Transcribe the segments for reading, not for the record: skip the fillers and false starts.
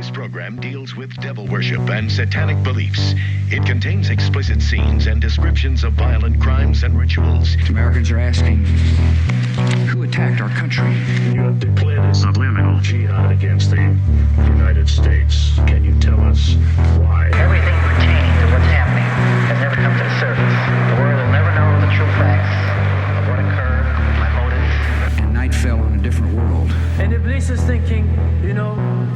This program deals with devil worship and satanic beliefs. It contains explicit scenes and descriptions of violent crimes and rituals. Americans are asking, who attacked our country? You have declared a subliminal jihad against the United States. Can you tell us why? Everything pertaining to what's happening has never come to the surface. The world will never know the true facts of what occurred, my motives. And night fell on a different world. And Iblis is thinking,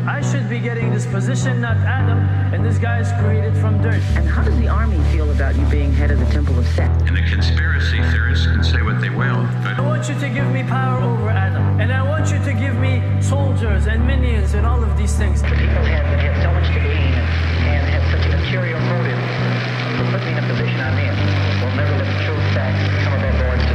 I should be getting this position, not Adam, and this guy is created from dirt. And how does the army feel about you being head of the Temple of Set? And the conspiracy theorists can say what they will, but I want you to give me power over Adam, and I want you to give me soldiers and minions and all of these things. The people have so much to gain and have such a material motive to put me in a position I'm in. We'll never let the true facts come above board to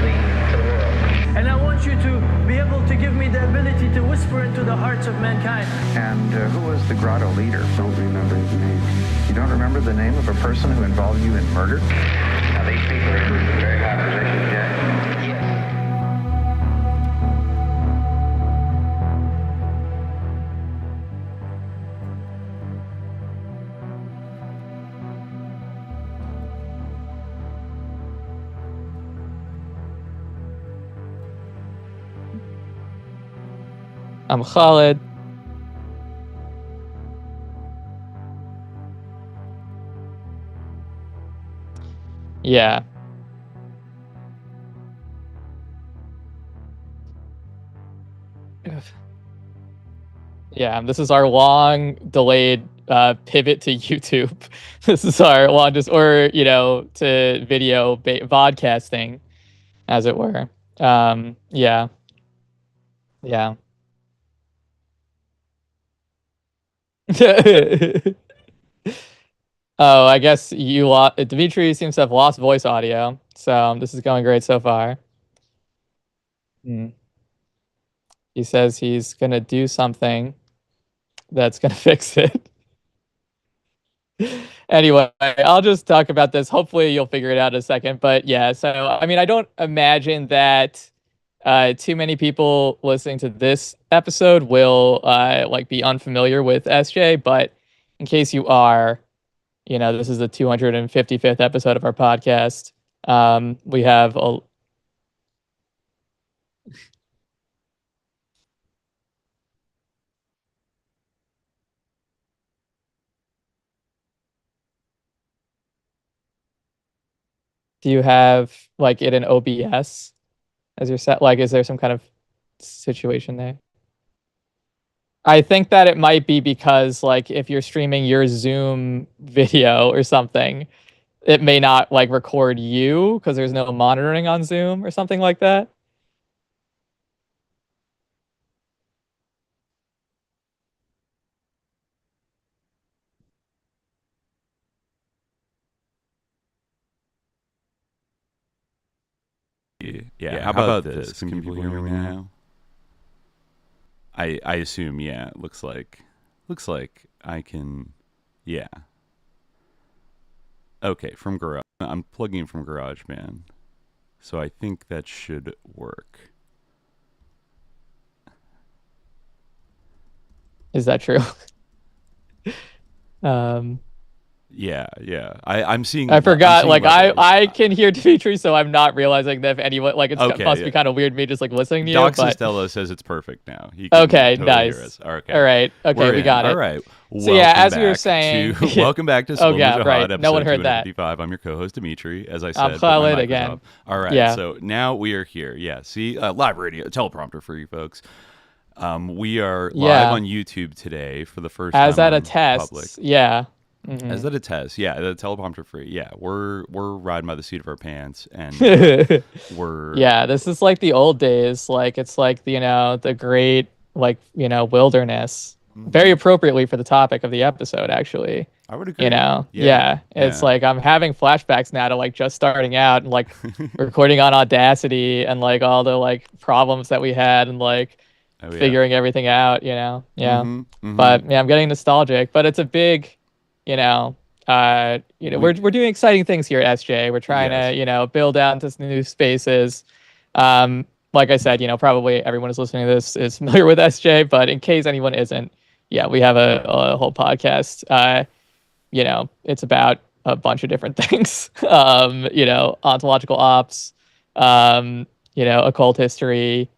the world. And I want you to be able to give me the ability to whisper into the hearts of mankind. And who was the Grotto leader? Don't remember his name. You don't remember the name of a person who involved you in murder? Now these people are in very high positions, Jack. Yes. I'm Khalid. Yeah. Yeah, this is our long delayed pivot to YouTube. This is our longest, or to video vodcasting, as it were. Yeah. Oh, I guess Dimitri seems to have lost voice audio, so this is going great so far. He says he's gonna do something that's gonna fix it. Anyway, I'll just talk about this. Hopefully you'll figure it out in a second. But yeah, so I mean, I don't imagine that too many people listening to this episode will be unfamiliar with SJ, but in case you are, this is the 255th episode of our podcast. We have do you have it in OBS as your set? Is there some kind of situation there? I think that it might be because if you're streaming your Zoom video or something, it may not record you because there's no monitoring on Zoom or something like that. Yeah, how about this? Can people hear me now? I assume, yeah. It looks like I can, yeah. Okay, from Garage. I'm plugging from GarageBand, so I think that should work. Is that true? Yeah. I'm seeing. I forgot. I can hear Dimitri, so I'm not realizing that if anyone must be kind of weird me just listening to you. Doxystella says it's perfect now. Okay, totally nice. Hear us. Okay. All right. Okay, we got it. All right. So yeah, as we were saying, welcome back to Slow Jihad, episode no one heard that. 255. I'm your co-host Dimitri. As I said, I'm Khalid again. All right. Yeah. So now we are here. Yeah. See, live radio, teleprompter for you folks. We are live on YouTube today for the first time. As at a test. Public. Yeah. Mm-hmm. As that a test, yeah, the teleprompter free, yeah, we're riding by the seat of our pants, and we're this is the old days, it's the great wilderness, very appropriately for the topic of the episode, actually. I would agree. It's I'm having flashbacks now to just starting out and recording on Audacity and all the problems that we had and figuring everything out, But yeah, I'm getting nostalgic, but it's a big. We're doing exciting things here at SJ. We're trying to, build out into new spaces. Like I said, probably everyone who's listening to this is familiar with SJ, but in case anyone isn't, yeah, we have a whole podcast. You know, it's about a bunch of different things. You know, ontological ops, you know, occult history,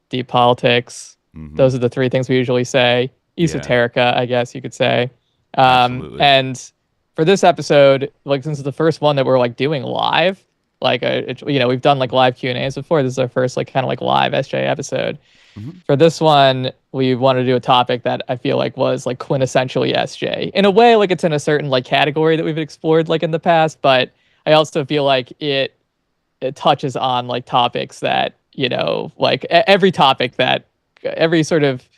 deep politics. Those are the three things we usually say. Esoterica, I guess you could say. And for this episode, like, since it's the first one that we're like doing live, like, you know, we've done like live Q&As before. This is our first like kind of like live SJ episode. For this one, we wanted to do a topic that I feel like was like quintessentially SJ. In a way, like it's in a certain like category that we've explored like in the past, but I also feel like it touches on like topics that, you know, like every topic that every sort of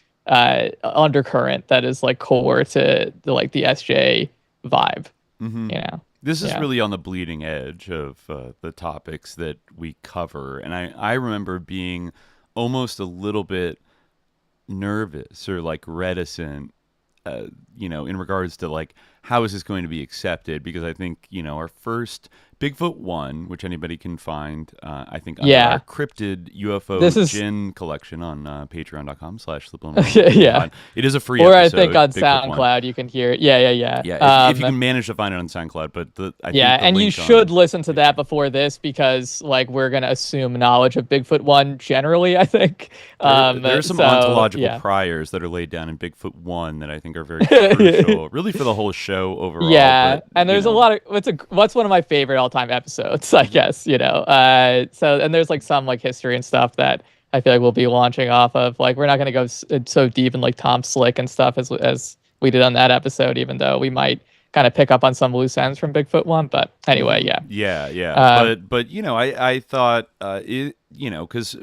undercurrent that is like core to the like the SJ vibe. You know, this is really on the bleeding edge of the topics that we cover, and I remember being almost a little bit nervous or like reticent, you know, in regards to like how is this going to be accepted, because I think, you know, our first Bigfoot 1, which anybody can find, I think under our cryptid UFO Jinn collection on patreon.com/liminal. Yeah. It is a free or episode. I think on Bigfoot SoundCloud 1. you can hear it. Yeah. Yeah, if you can manage to find it on SoundCloud, but I think the and you link should listen to that before this, because like we're gonna assume knowledge of Bigfoot 1 generally, I think. There's some ontological priors that are laid down in Bigfoot 1 that I think are very crucial, really for the whole show overall. Yeah, but, and there's a lot of what's one of my favorite all-time episodes, I guess, you know. So and there's like some like history and stuff that I feel like we'll be launching off of. Like, we're not gonna go so deep in like Tom Slick and stuff as we did on that episode, even though we might kind of pick up on some loose ends from Bigfoot 1. But anyway, yeah. But you know, I thought you know, because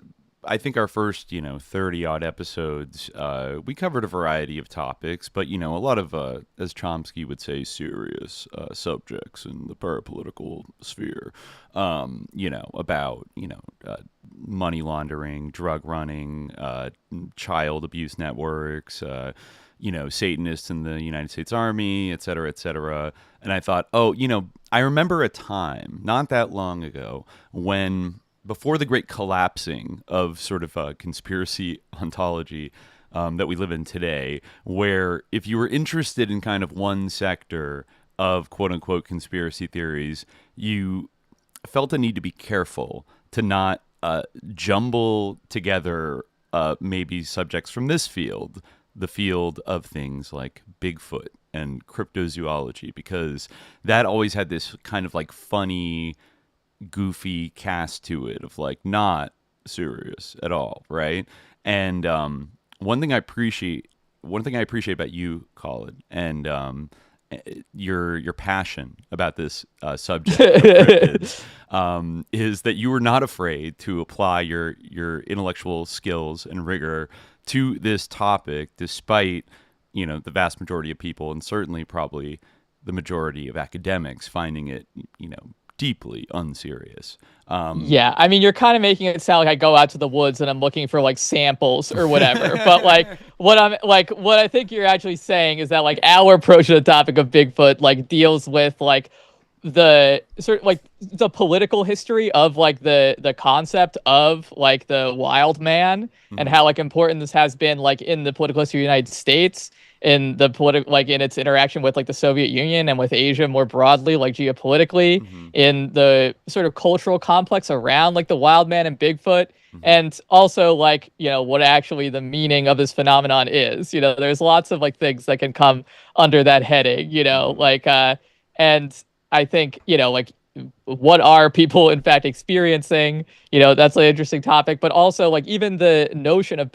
I think our first, you know, 30 odd episodes, we covered a variety of topics, but, you know, a lot of, as Chomsky would say, serious subjects in the parapolitical sphere, you know, about, you know, money laundering, drug running, child abuse networks, you know, Satanists in the United States Army, et cetera, et cetera. And I thought, oh, you know, I remember a time not that long ago when, before the great collapsing of sort of conspiracy ontology that we live in today, where if you were interested in kind of one sector of quote-unquote conspiracy theories, you felt a need to be careful to not jumble together maybe subjects from this field, the field of things like Bigfoot and cryptozoology, because that always had this kind of like funny, goofy cast to it of like not serious at all, right? And one thing I appreciate about you, Khalid, and your passion about this subject of cryptids, is that you were not afraid to apply your intellectual skills and rigor to this topic, despite, you know, the vast majority of people, and certainly probably the majority of academics, finding it, you know, deeply unserious. Yeah, I mean, you're kind of making it sound like I go out to the woods and I'm looking for like samples or whatever. But like what I think you're actually saying is that like our approach to the topic of Bigfoot like deals with like the sort of like the political history of like the concept of like the wild man, and how like important this has been like in the political history of the United States, in the political, like in its interaction with like the Soviet Union and with Asia more broadly, like geopolitically, in the sort of cultural complex around like the wild man and Bigfoot, and also like, you know, what actually the meaning of this phenomenon is. You know, there's lots of like things that can come under that heading, you know, like and I think, you know, like, what are people in fact experiencing? You know, that's an interesting topic, but also like even the notion of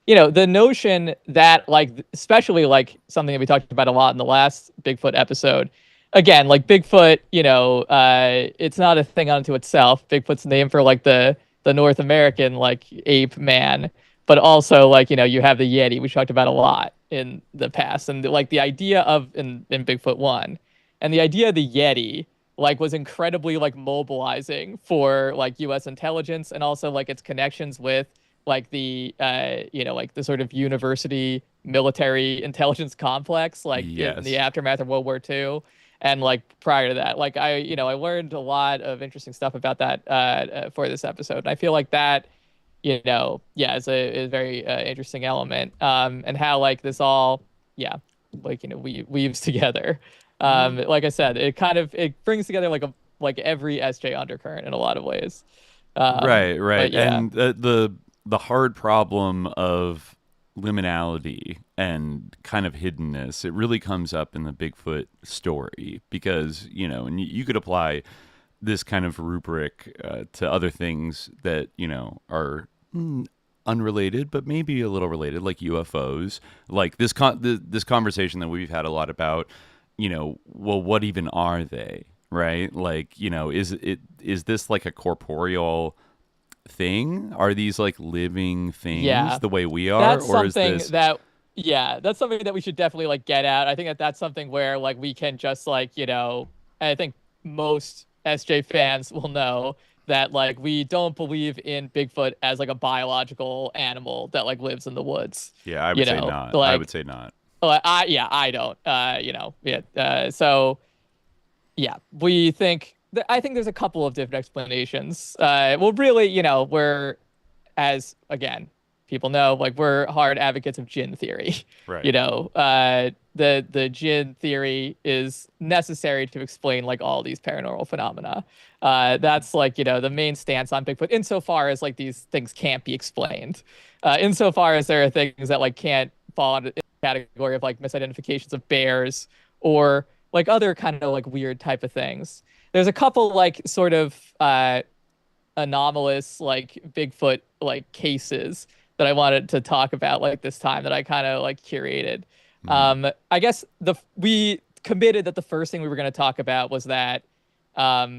you know, the notion that like, especially like something that we talked about a lot in the last Bigfoot episode, again, like Bigfoot, you know, it's not a thing unto itself. Bigfoot's named for like the North American like ape man, but also like, you know, you have the Yeti, which we talked about a lot in the past, and like the idea of in Bigfoot 1, and the idea of the Yeti like was incredibly like mobilizing for like U.S. intelligence, and also like its connections with like the you know, like the sort of university military intelligence complex, like in the aftermath of World War II, and like prior to that, like I learned a lot of interesting stuff about that for this episode, and I feel like that, you know, is a very interesting element, and how like this all like, weaves together. Like I said, it brings together like every SJ undercurrent in a lot of ways. Right. Yeah. And the hard problem of liminality and kind of hiddenness, it really comes up in the Bigfoot story, because, and you could apply this kind of rubric to other things that, are unrelated, but maybe a little related, like UFOs, like this conversation that we've had a lot about, well, what even are they? Right? Like, is this like a corporeal thing? Are these like living things the way we are? That's or something is this... that's something that we should definitely like get at. I think that's something where like we can just like, I think most SJ fans will know that like we don't believe in Bigfoot as like a biological animal that like lives in the woods. Yeah, I would say not. Like, I would say not. I don't. So yeah, we think I think there's a couple of different explanations. Well, really, we're, as again, people know, like we're hard advocates of Jinn theory. Right. The Jinn theory is necessary to explain like all these paranormal phenomena. That's like, the main stance on Bigfoot, insofar as like these things can't be explained. Insofar as there are things that like can't fall into the category of like misidentifications of bears or like other kind of like weird type of things. There's a couple like sort of anomalous like Bigfoot like cases that I wanted to talk about like this time that I kind of like curated. I guess we committed that the first thing we were going to talk about was that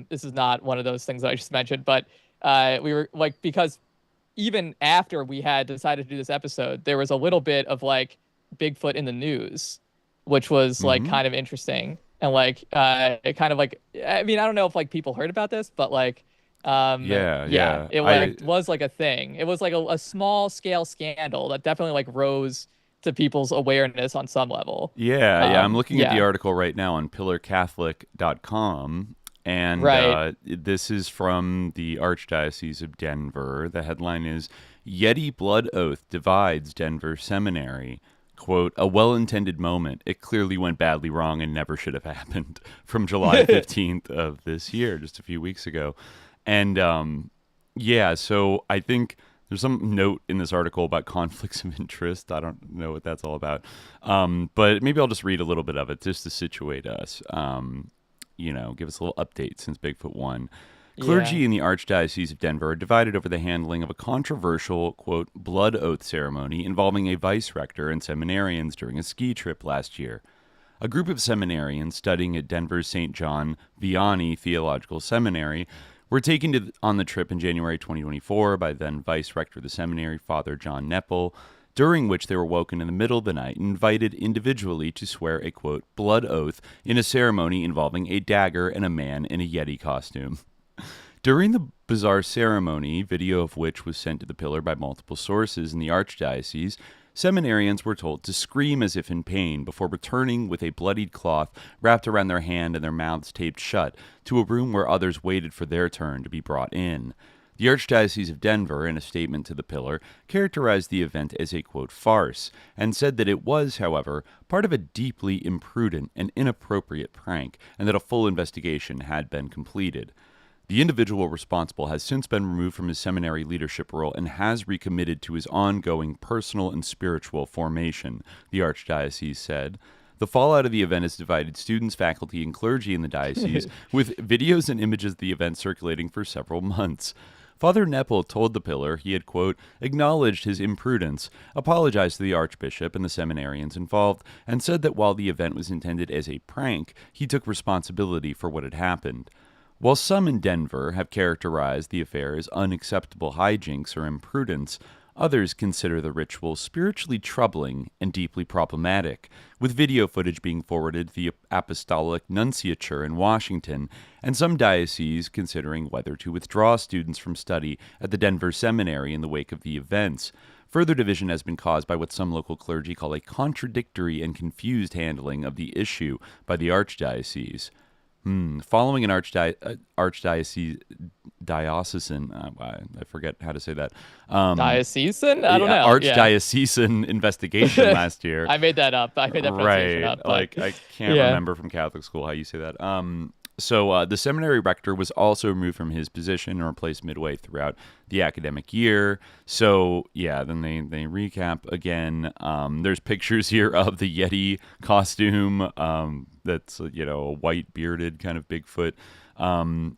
this is not one of those things that I just mentioned, but we were like, because even after we had decided to do this episode, there was a little bit of like Bigfoot in the news, which was like kind of interesting. And like it kind of like, I mean, I don't know if like people heard about this, but like it was like a thing. It was like a small scale scandal that definitely like rose to people's awareness on some level. I'm looking at the article right now on pillarcatholic.com, and this is from the Archdiocese of Denver. The headline is Yeti Blood Oath Divides Denver Seminary. Quote, a well-intended moment. It clearly went badly wrong and never should have happened, from July 15th of this year, just a few weeks ago. And so I think there's some note in this article about conflicts of interest. I don't know what that's all about. But maybe I'll just read a little bit of it just to situate us, give us a little update since Bigfoot 1. Clergy in the Archdiocese of Denver are divided over the handling of a controversial, quote, blood oath ceremony involving a vice rector and seminarians during a ski trip last year. A group of seminarians studying at Denver's St. John Vianney Theological Seminary were taken on the trip in January 2024 by then vice rector of the seminary, Father John Nepple, during which they were woken in the middle of the night and invited individually to swear a, quote, blood oath in a ceremony involving a dagger and a man in a Yeti costume. During the bizarre ceremony, video of which was sent to the pillar by multiple sources in the Archdiocese, seminarians were told to scream as if in pain before returning with a bloodied cloth wrapped around their hand and their mouths taped shut to a room where others waited for their turn to be brought in. The Archdiocese of Denver, in a statement to the pillar, characterized the event as a, quote, farce, and said that it was, however, part of a deeply imprudent and inappropriate prank, and that a full investigation had been completed. The individual responsible has since been removed from his seminary leadership role and has recommitted to his ongoing personal and spiritual formation, the Archdiocese said. The fallout of the event has divided students, faculty, and clergy in the diocese, with videos and images of the event circulating for several months. Father Nepple told the pillar he had, quote, acknowledged his imprudence, apologized to the archbishop and the seminarians involved, and said that while the event was intended as a prank, he took responsibility for what had happened. While some in Denver have characterized the affair as unacceptable hijinks or imprudence, others consider the ritual spiritually troubling and deeply problematic, with video footage being forwarded to the Apostolic Nunciature in Washington, and some dioceses considering whether to withdraw students from study at the Denver Seminary in the wake of the events. Further division has been caused by what some local clergy call a contradictory and confused handling of the issue by the Archdiocese. Following an archdiocese diocesan, I forget how to say that. Diocesan? I don't know. Archdiocesan investigation last year. I made that up. I made that pronunciation up. But... Like, I can't remember from Catholic school how you say that. So the seminary rector was also removed from his position and replaced midway throughout the academic year. So, yeah, then they recap again. There's pictures here of the Yeti costume that's, a white bearded kind of Bigfoot.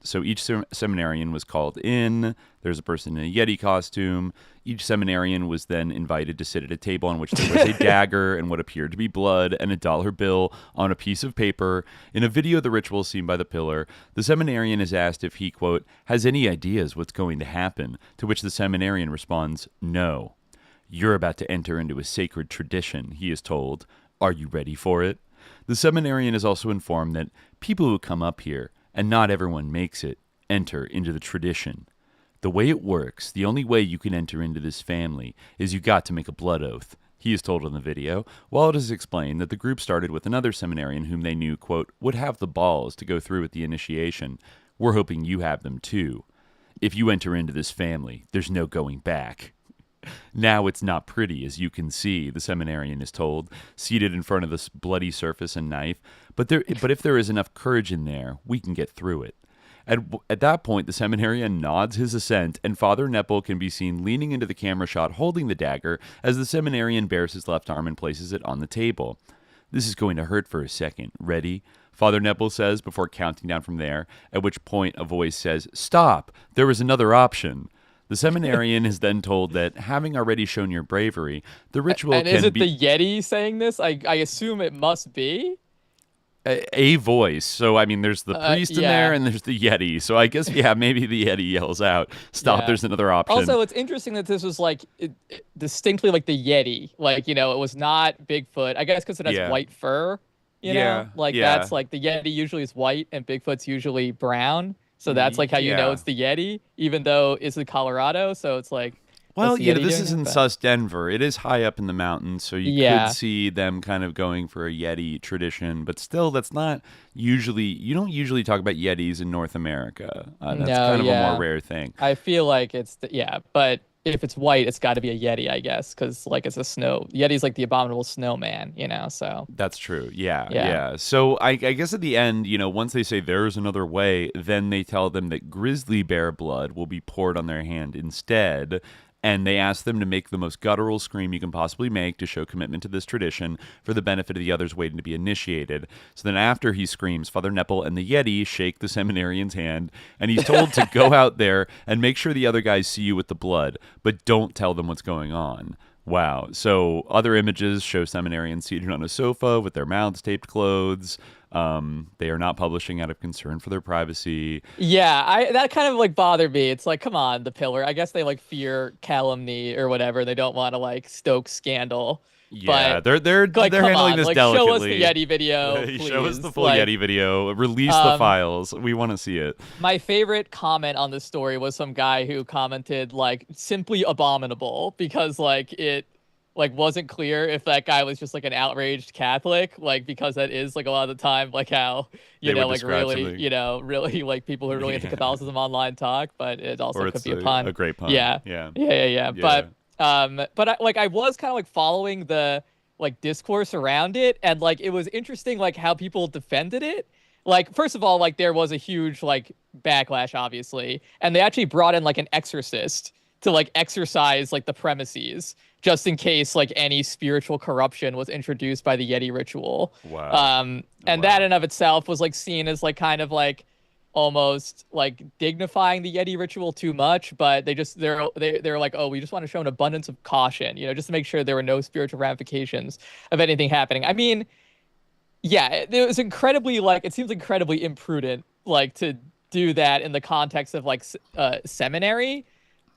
So each seminarian was called in. There's a person in a Yeti costume. Each seminarian was then invited to sit at a table on which there was a dagger and what appeared to be blood and a dollar bill on a piece of paper. In a video of the ritual seen by the pillar, the seminarian is asked if he, quote, has any ideas what's going to happen, to which the seminarian responds, no. You're about to enter into a sacred tradition, he is told. Are you ready for it? The seminarian is also informed that people who come up here, and not everyone makes it, enter into the tradition. The way it works, the only way you can enter into this family is you got to make a blood oath, he is told in the video, while it is explained that the group started with another seminarian whom they knew, quote, would have the balls to go through with the initiation. We're hoping you have them too. If you enter into this family, there's no going back. Now it's not pretty, as you can see, the seminarian is told, seated in front of this bloody surface and knife. But if there is enough courage in there, we can get through it. At that point, the seminarian nods his assent, and Father Nepple can be seen leaning into the camera shot holding the dagger as the seminarian bares his left arm and places it on the table. This is going to hurt for a second. Ready? Father Nepple says before counting down from there, at which point a voice says, stop! There is another option. The seminarian is then told that, having already shown your bravery, the ritual and is it the Yeti saying this? I assume it must be. A voice. So, I mean, there's the priest in there and there's the Yeti. So I guess, maybe the Yeti yells out, stop, there's another option. Also, it's interesting that this was, distinctly like the Yeti. It was not Bigfoot. I guess because it has white fur, know? That's like the Yeti usually is white and Bigfoot's usually brown. So that's how you know it's the Yeti, even though it's in Colorado. So it's like, well, this is in Sus Denver. It is high up in the mountains, so you could see them kind of going for a Yeti tradition. But still, that's not usually, you don't usually talk about Yetis in North America. That's kind of a more rare thing. I feel like it's, but if it's white, it's got to be a Yeti, I guess, because it's a snow. Yeti's like the abominable snowman, so. That's true. Yeah. So I guess at the end, once they say there's another way, then they tell them that grizzly bear blood will be poured on their hand instead. And they ask them to make the most guttural scream you can possibly make to show commitment to this tradition for the benefit of the others waiting to be initiated. So then after he screams, Father Nepple and the Yeti shake the seminarian's hand, and he's told to go out there and make sure the other guys see you with the blood, but don't tell them what's going on. Wow. So other images show seminarians seated on a sofa with their mouths taped closed. They are not publishing out of concern for their privacy. Yeah, that kind of bothered me. It's come on, the pillar. I guess they fear calumny or whatever. They don't want to stoke scandal. Yeah, but, they're handling this delicately. Show us the Yeti video, please. Show us the full Yeti video. Release the files. We want to see it. My favorite comment on this story was some guy who commented simply abominable because it wasn't clear if that guy was just an outraged Catholic, because that is a lot of the time how really people who are really into Catholicism online talk, but it also could be a pun. A great pun. Yeah. But I was kind of following the discourse around it, and it was interesting how people defended it. First of all, there was a huge backlash, obviously, and they actually brought in an exorcist to exercise the premises just in case any spiritual corruption was introduced by the Yeti ritual. Wow. And that in of itself was seen as kind of almost dignifying the Yeti ritual too much, but they're like, oh, we just want to show an abundance of caution, just to make sure there were no spiritual ramifications of anything happening. I mean, yeah, it was incredibly it seems incredibly imprudent to do that in the context of seminary.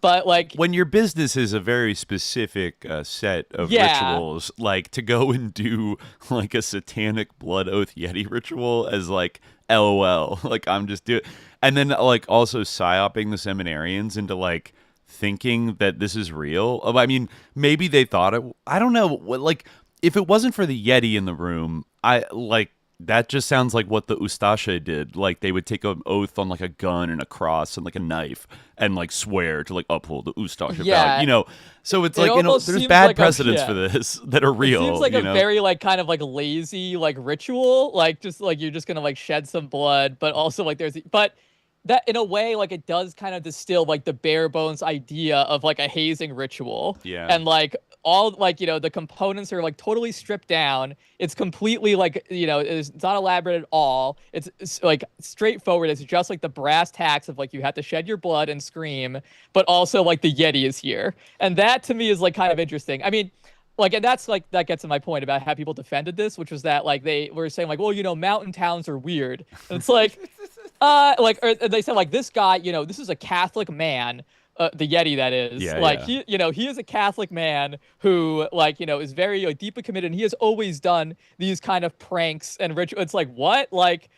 But when your business is a very specific set of rituals, to go and do a satanic blood oath Yeti ritual as LOL, I'm just doing, and then also psyoping the seminarians into thinking that this is real. I mean, maybe they thought it. I don't know. If it wasn't for the Yeti in the room, that just sounds like what the Ustaše did. Like they would take an oath on like a gun and a cross and like a knife and like swear to like uphold the Ustaše value, you know. So it's like, you know, there's bad like precedents for this that are real. It seems like you a know? very like kind of like lazy like ritual, like just like you're just gonna like shed some blood, but also like but that in a way like it does kind of distill like the bare bones idea of like a hazing ritual. Yeah. And like all like, you know, the components are like totally stripped down. It's completely like, you know, it's not elaborate at all. It's like straightforward. It's just like the brass tacks of like you have to shed your blood and scream, but also like the Yeti is here. And that to me is like kind of interesting. I mean, like, and that's like, that gets to my point about how people defended this, which was that like they were saying like, well, you know, mountain towns are weird. And it's like, like, or they said like this guy, you know, this is a Catholic man. The Yeti, that is. He, you know, he is a Catholic man who, like, you know, is very like, deeply committed, and he has always done these kind of pranks and rituals. It's like, what? Like,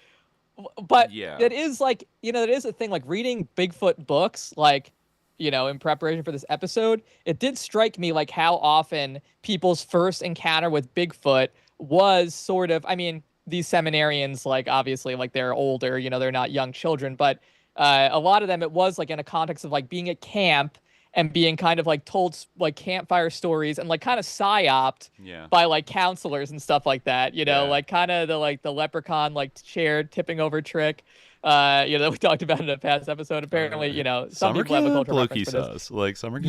but it is like, you know, it is a thing, like reading Bigfoot books, like, you know, in preparation for this episode, it did strike me like how often people's first encounter with Bigfoot was sort of, I mean, these seminarians, like, obviously, like, they're older, you know, they're not young children, but a lot of them, it was like in a context of like being at camp and being kind of like told like campfire stories and like kind of psyoped by like counselors and stuff like that, you know, like kind of the leprechaun like chair tipping over trick, you know, that we talked about in a past episode. Apparently, you know, some summer people have a camp, cultural low-key reference for this. sus. Like summer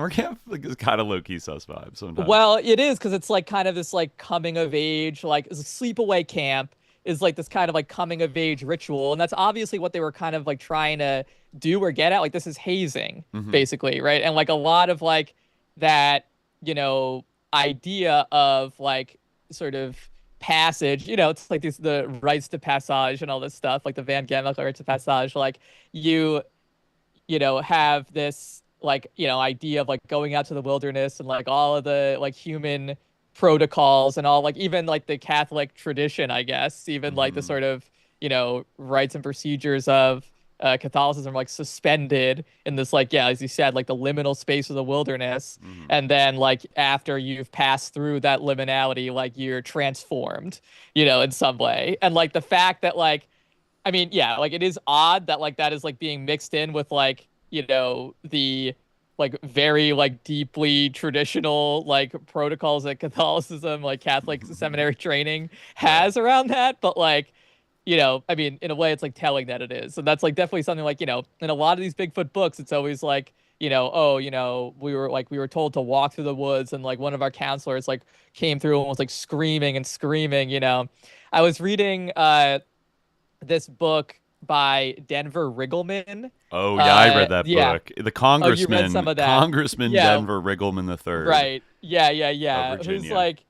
camp like, is kind of low-key sus vibe sometimes. Well, it is, because it's like kind of this like coming of age, like it's a sleepaway camp is like this kind of like coming of age ritual. And that's obviously what they were kind of like trying to do or get at. Like this is hazing, basically, right? And like a lot of like that, you know, idea of like sort of passage, you know, it's like the rites to passage and all this stuff, like the Van Gemmelk rites to passage, like you know, have this like, you know, idea of like going out to the wilderness and like all of the like human protocols and all, like even like the Catholic tradition, I guess, even like the sort of, you know, rites and procedures of Catholicism, like suspended in this, like, as you said, like the liminal space of the wilderness. And then like after you've passed through that liminality, like you're transformed, you know, in some way. And like the fact that like, I mean, like it is odd that like that is like being mixed in with like, you know, the like very like deeply traditional like protocols that Catholicism, like Catholic seminary training has around that. But like, you know, I mean, in a way it's like telling that it is. And that's like definitely something like, you know, in a lot of these Bigfoot books, it's always like, you know, oh, you know, we were told to walk through the woods, and like one of our counselors like came through and was like screaming, you know. I was reading this book by Denver Riggleman. Oh yeah, I read that book. The Congressman, you read some of that. Congressman Denver Riggleman III. Right. Yeah. Who's like,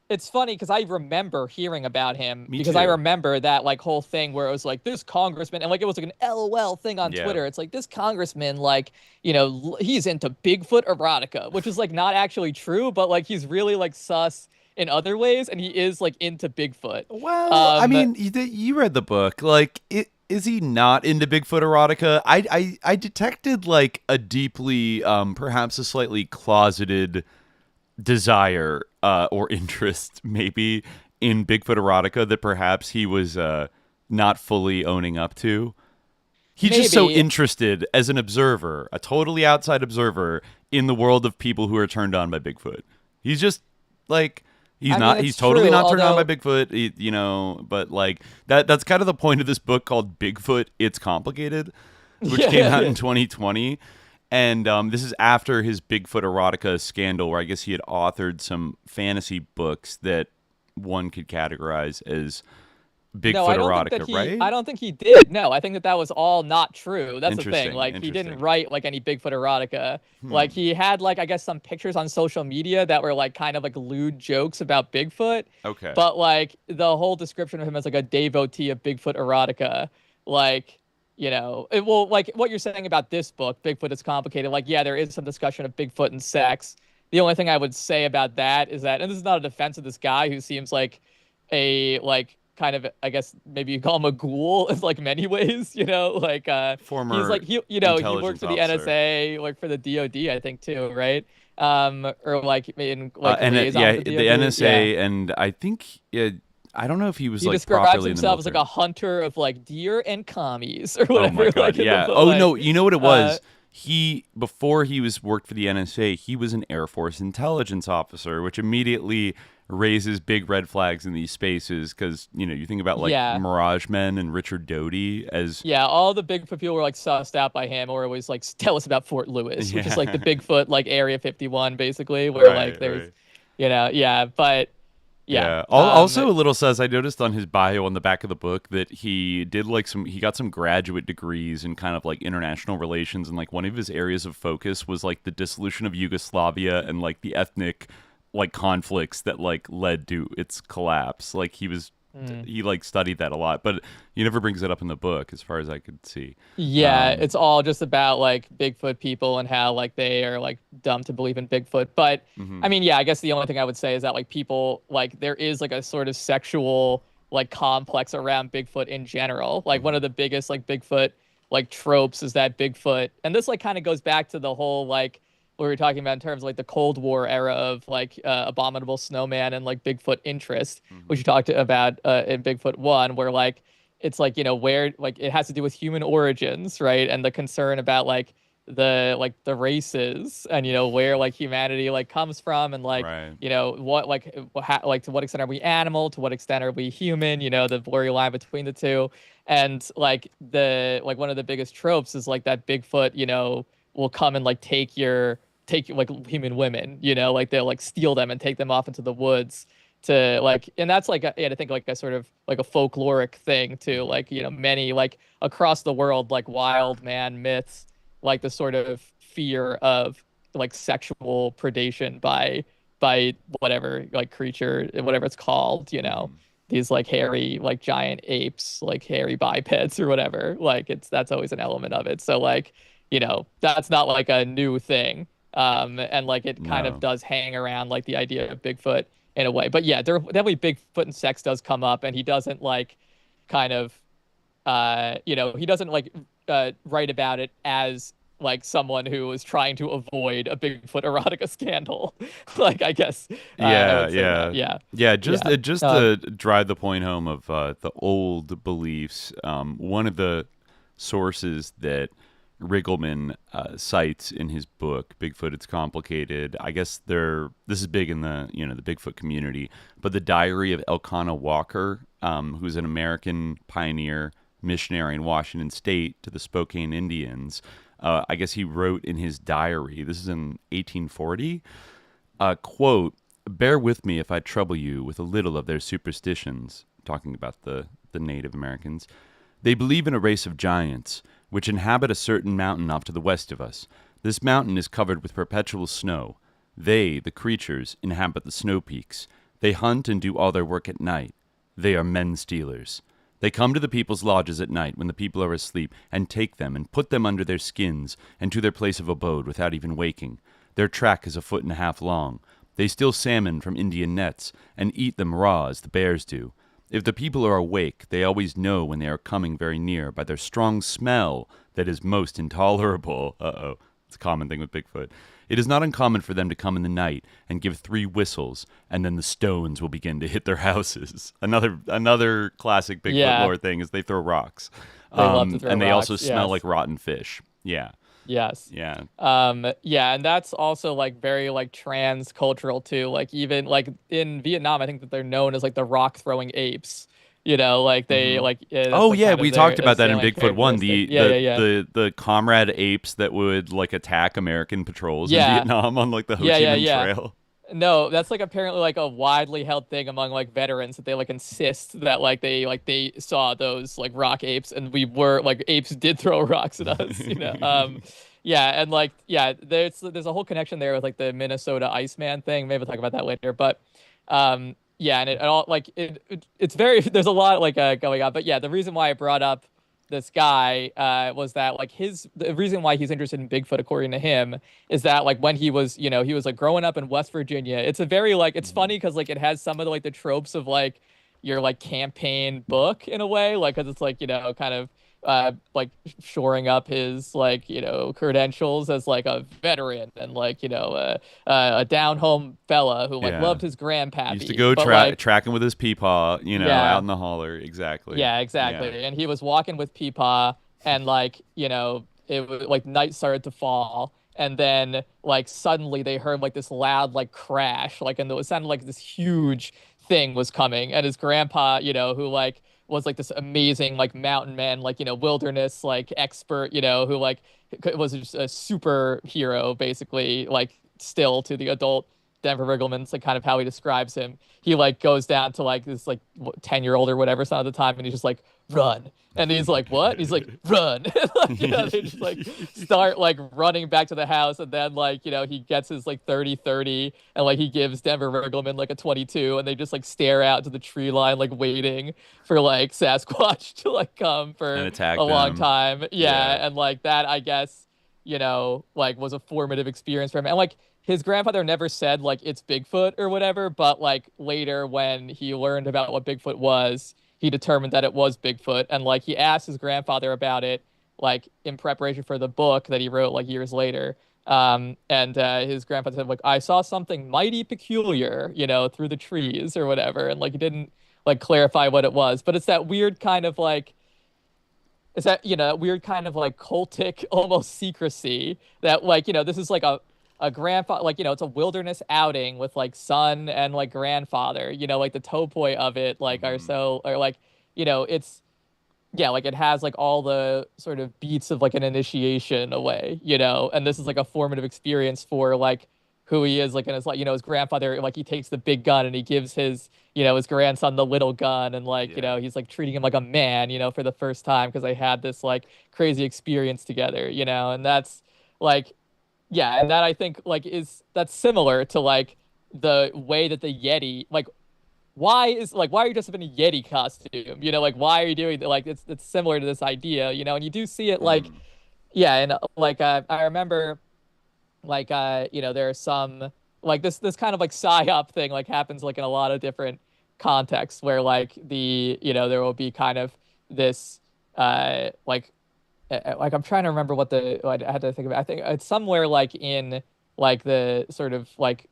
it's funny because I remember hearing about him because I remember that like whole thing where it was like this congressman, and like it was like an LOL thing on Twitter. It's like this congressman, like, you know, he's into Bigfoot erotica, which is like not actually true, but like he's really like sus in other ways, and he is like into Bigfoot. Well, I mean, you read the book, like is he not into Bigfoot erotica? I detected like a deeply, perhaps a slightly closeted desire or interest maybe in Bigfoot erotica that perhaps he was not fully owning up to. He's just so interested as an observer, a totally outside observer in the world of people who are turned on by Bigfoot. He's just like, he's totally not turned on by Bigfoot, you know, but like that's kind of the point of this book called Bigfoot, It's Complicated, which came out in 2020. And this is after his Bigfoot erotica scandal, where I guess he had authored some fantasy books that one could categorize as Bigfoot erotica, right? I don't think he did. No, I think that was all not true. That's the thing. Like, he didn't write like any Bigfoot erotica. Like, he had like, I guess, some pictures on social media that were like kind of like lewd jokes about Bigfoot. Okay. But like the whole description of him as like a devotee of Bigfoot erotica, like, you know, like what you're saying about this book, Bigfoot Is Complicated. Like, there is some discussion of Bigfoot and sex. The only thing I would say about that is that, and this is not a defense of this guy who seems like a like kind of, I guess maybe you call him a ghoul in like many ways, you know, like former he's like he worked for the NSA, like for the DOD, I think too, right? Or like in like the NSA, and I think I don't know if he was he like describes properly in the himself as like military. a hunter of like deer and commies or whatever. Oh my God, like, yeah. No, you know what it was? Before he worked for the NSA, he was an Air Force intelligence officer, which immediately raises big red flags in these spaces because, you think about like Mirage Men and Richard Doty as... Yeah, all the Bigfoot people were like sussed out by him, or always like, tell us about Fort Lewis, which is like the Bigfoot like Area 51 basically, where like there's, but... Yeah. Also, a little says, I noticed on his bio on the back of the book that he did he got some graduate degrees in kind of like international relations, and like one of his areas of focus was like the dissolution of Yugoslavia and like the ethnic like conflicts that like led to its collapse. Like he like studied that a lot, but he never brings it up in the book as far as I could see. Yeah, it's all just about like Bigfoot people and how like they are like dumb to believe in Bigfoot. But I mean, I guess the only thing I would say is that like people like there is like a sort of sexual like complex around Bigfoot in general. Like one of the biggest like Bigfoot like tropes is that Bigfoot, and this like kind of goes back to the whole like what we were talking about in terms of like the Cold War era of like abominable snowman and like Bigfoot interest, which you talked about in Bigfoot 1, where like it's like, where like it has to do with human origins, right? And the concern about like the races and, where like humanity like comes from and like, what like to what extent are we animal, to what extent are we human, the blurry line between the two. And like one of the biggest tropes is like that Bigfoot, will come and like take like human women, like they'll like steal them and take them off into the woods to like, and that's like I think like a sort of like a folkloric thing too, like many like across the world like wild man myths, like the sort of fear of like sexual predation by whatever like creature, whatever it's called, these like hairy like giant apes, like hairy bipeds or whatever, like that's always an element of it. So like that's not like a new thing. And like it kind of does hang around like the idea of Bigfoot in a way. But yeah, definitely Bigfoot and sex does come up, and he doesn't like kind of, he doesn't like write about it as like someone who is trying to avoid a Bigfoot erotica scandal. Like, I guess. Just to drive the point home of the old beliefs, one of the sources that Riggleman cites in his book Bigfoot It's Complicated, I guess this is big in the the Bigfoot community, but the diary of Elkanah Walker, who's an American pioneer missionary in Washington State to the Spokane Indians. I guess he wrote in his diary, this is in 1840, quote, "Bear with me if I trouble you with a little of their superstitions," talking about the Native Americans. "They believe in a race of giants which inhabit a certain mountain off to the west of us. This mountain is covered with perpetual snow. They, the creatures, inhabit the snow peaks. They hunt and do all their work at night. They are men-stealers. They come to the people's lodges at night when the people are asleep and take them and put them under their skins and to their place of abode without even waking. Their track is 1.5 feet long. They steal salmon from Indian nets and eat them raw as the bears do. If the people are awake, they always know when they are coming very near by their strong smell that is most intolerable." It's a common thing with Bigfoot. "It is not uncommon for them to come in the night and give 3 whistles, and then the stones will begin to hit their houses." Another classic Bigfoot lore thing is they throw rocks. They love to throw and they rocks, also smell like rotten fish. Yeah. Yes. Yeah. And that's also like very like trans-cultural too. Like even like in Vietnam, I think that they're known as like the rock-throwing apes. Like they like. We talked about that in Bigfoot 1. The comrade apes that would like attack American patrols in Vietnam on like the Ho Chi Minh Trail. No, that's like apparently like a widely held thing among like veterans that they like insist that like they saw those like rock apes, and we were like apes did throw rocks at us, and like there's a whole connection there with like the Minnesota Iceman thing. Maybe we'll talk about that later, but and it all like it's very there's a lot like going on, but the reason why I brought up this guy was that like the reason why he's interested in Bigfoot, according to him, is that like when he was he was like growing up in West Virginia. It's a very like it's funny because like it has some of the tropes of like your like campaign book in a way, like because it's like kind of like shoring up his like, you know, credentials as like a veteran and like, you know, a down home fella who like loved his grandpappy. Used to go tracking with his peepaw, you know, out in the holler. Exactly. Yeah, exactly. Yeah. And he was walking with peepaw, and like, you know, it was like night started to fall. And then like suddenly they heard like this loud like crash, like, and it sounded like this huge thing was coming. And his grandpa, you know, who like was like this amazing like mountain man, like, you know, wilderness like expert, you know, who like was just a superhero basically, like still to the adult Denver Riggleman. It's like kind of how he describes him. He like goes down to like this like 10-year-old or whatever son at the time, and he's just like, run. And he's like, what? And he's like, run. Like, you know, they just like start like running back to the house, and then like, you know, he gets his like 30-30, and like he gives Denver Riggleman like a 22, and they just like stare out to the tree line, like waiting for like Sasquatch to like come for a long time. Yeah. And like that, I guess, you know, like was a formative experience for him. And like his grandfather never said like it's Bigfoot or whatever, but like later when he learned about what Bigfoot was, he determined that it was Bigfoot. And like he asked his grandfather about it, like in preparation for the book that he wrote like years later. And his grandfather said, like, I saw something mighty peculiar, you know, through the trees or whatever. And like he didn't like clarify what it was, but it's that weird kind of like, it's that, you know, weird kind of like cultic almost secrecy that like, you know, this is like a grandfather, like, you know, it's a wilderness outing with like son and like grandfather, you know, like the topoi of it, like are so, or like, you know, it's, yeah, like it has like all the sort of beats of like an initiation away, you know, and this is like a formative experience for like who he is, like, and it's like, you know, his grandfather, like he takes the big gun and he gives his, you know, his grandson the little gun, and like, you know, he's like treating him like a man, you know, for the first time because they had this like crazy experience together, you know, and that's like, yeah, and that I think like that's similar to like the way that the Yeti, like why are you dressed up in a Yeti costume? You know, like why are you doing that? Like it's similar to this idea, you know, and you do see it like, yeah, and like I remember like you know, there's some like this kind of like psyop thing like happens like in a lot of different contexts where like you know, there will be kind of this like I'm trying to remember what I had to think of. I think it's somewhere like in like the sort of like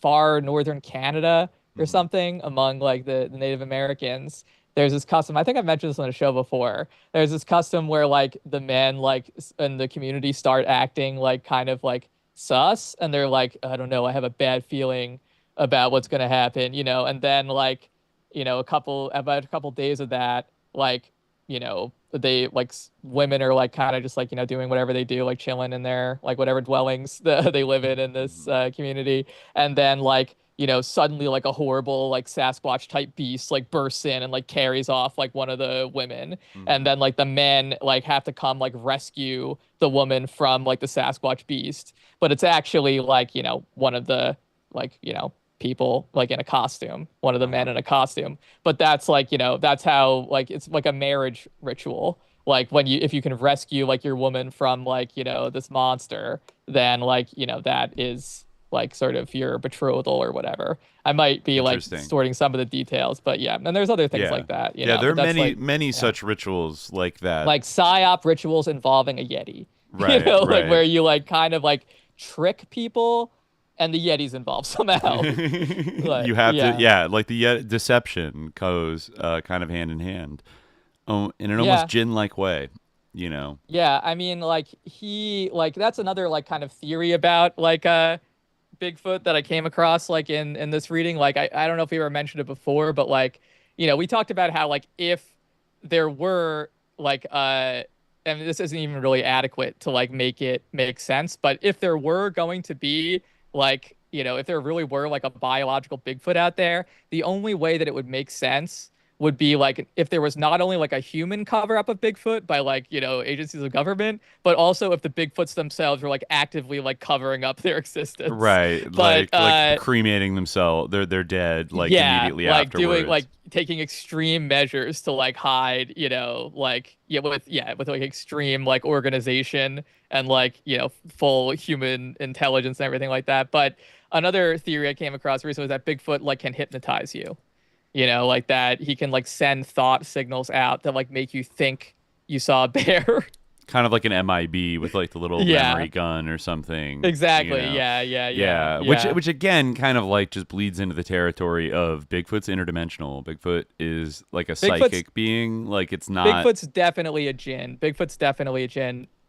far northern Canada or something among like the Native Americans. There's this custom. I think I've mentioned this on the show before. There's this custom where like the men like in the community start acting like kind of like sus, and they're like, I don't know, I have a bad feeling about what's gonna happen, you know. And then like, you know, about a couple days of that, like, you know, they like women are like kind of just like, you know, doing whatever they do, like chilling in their like whatever dwellings they live in this community, and then like, you know, suddenly like a horrible like Sasquatch type beast like bursts in and like carries off like one of the women, and then like the men like have to come like rescue the woman from like the Sasquatch beast, but it's actually like, you know, one of the like, you know, people like in a costume, one of the men in a costume. But that's like, you know, that's how like it's like a marriage ritual, like when if you can rescue like your woman from like, you know, this monster, then like, you know, that is like sort of your betrothal or whatever. I might be like distorting some of the details, but yeah, and there's other things like that, you know? There are many such rituals like that, like psyop rituals involving a Yeti, right? You know, like where you like kind of like trick people, and the Yeti's involved somehow. Like, you have to, like the deception goes kind of hand in hand, in an almost Jinn-like way, you know. Yeah, I mean, like that's another like kind of theory about like Bigfoot that I came across like in this reading. Like I don't know if we ever mentioned it before, but like, you know, we talked about how like if there were like and this isn't even really adequate to like make it make sense, but if there were going to be like, you know, if there really were like a biological Bigfoot out there, the only way that it would make sense would be like if there was not only like a human cover up of Bigfoot by like, you know, agencies of government, but also if the Bigfoots themselves were like actively like covering up their existence. Right. But, like cremating themselves. They're dead like immediately like afterwards. Doing like taking extreme measures to like hide, you know, like with like extreme like organization and like, you know, full human intelligence and everything like that. But another theory I came across recently was that Bigfoot like can hypnotize you. You know, like that he can like send thought signals out that like make you think, you saw a bear. Kind of like an MIB with like the little memory gun or something. Exactly. You know? Yeah. Which again kind of like just bleeds into the territory of Bigfoot's interdimensional. Bigfoot is like a psychic being. Like it's not. Bigfoot's definitely a djinn.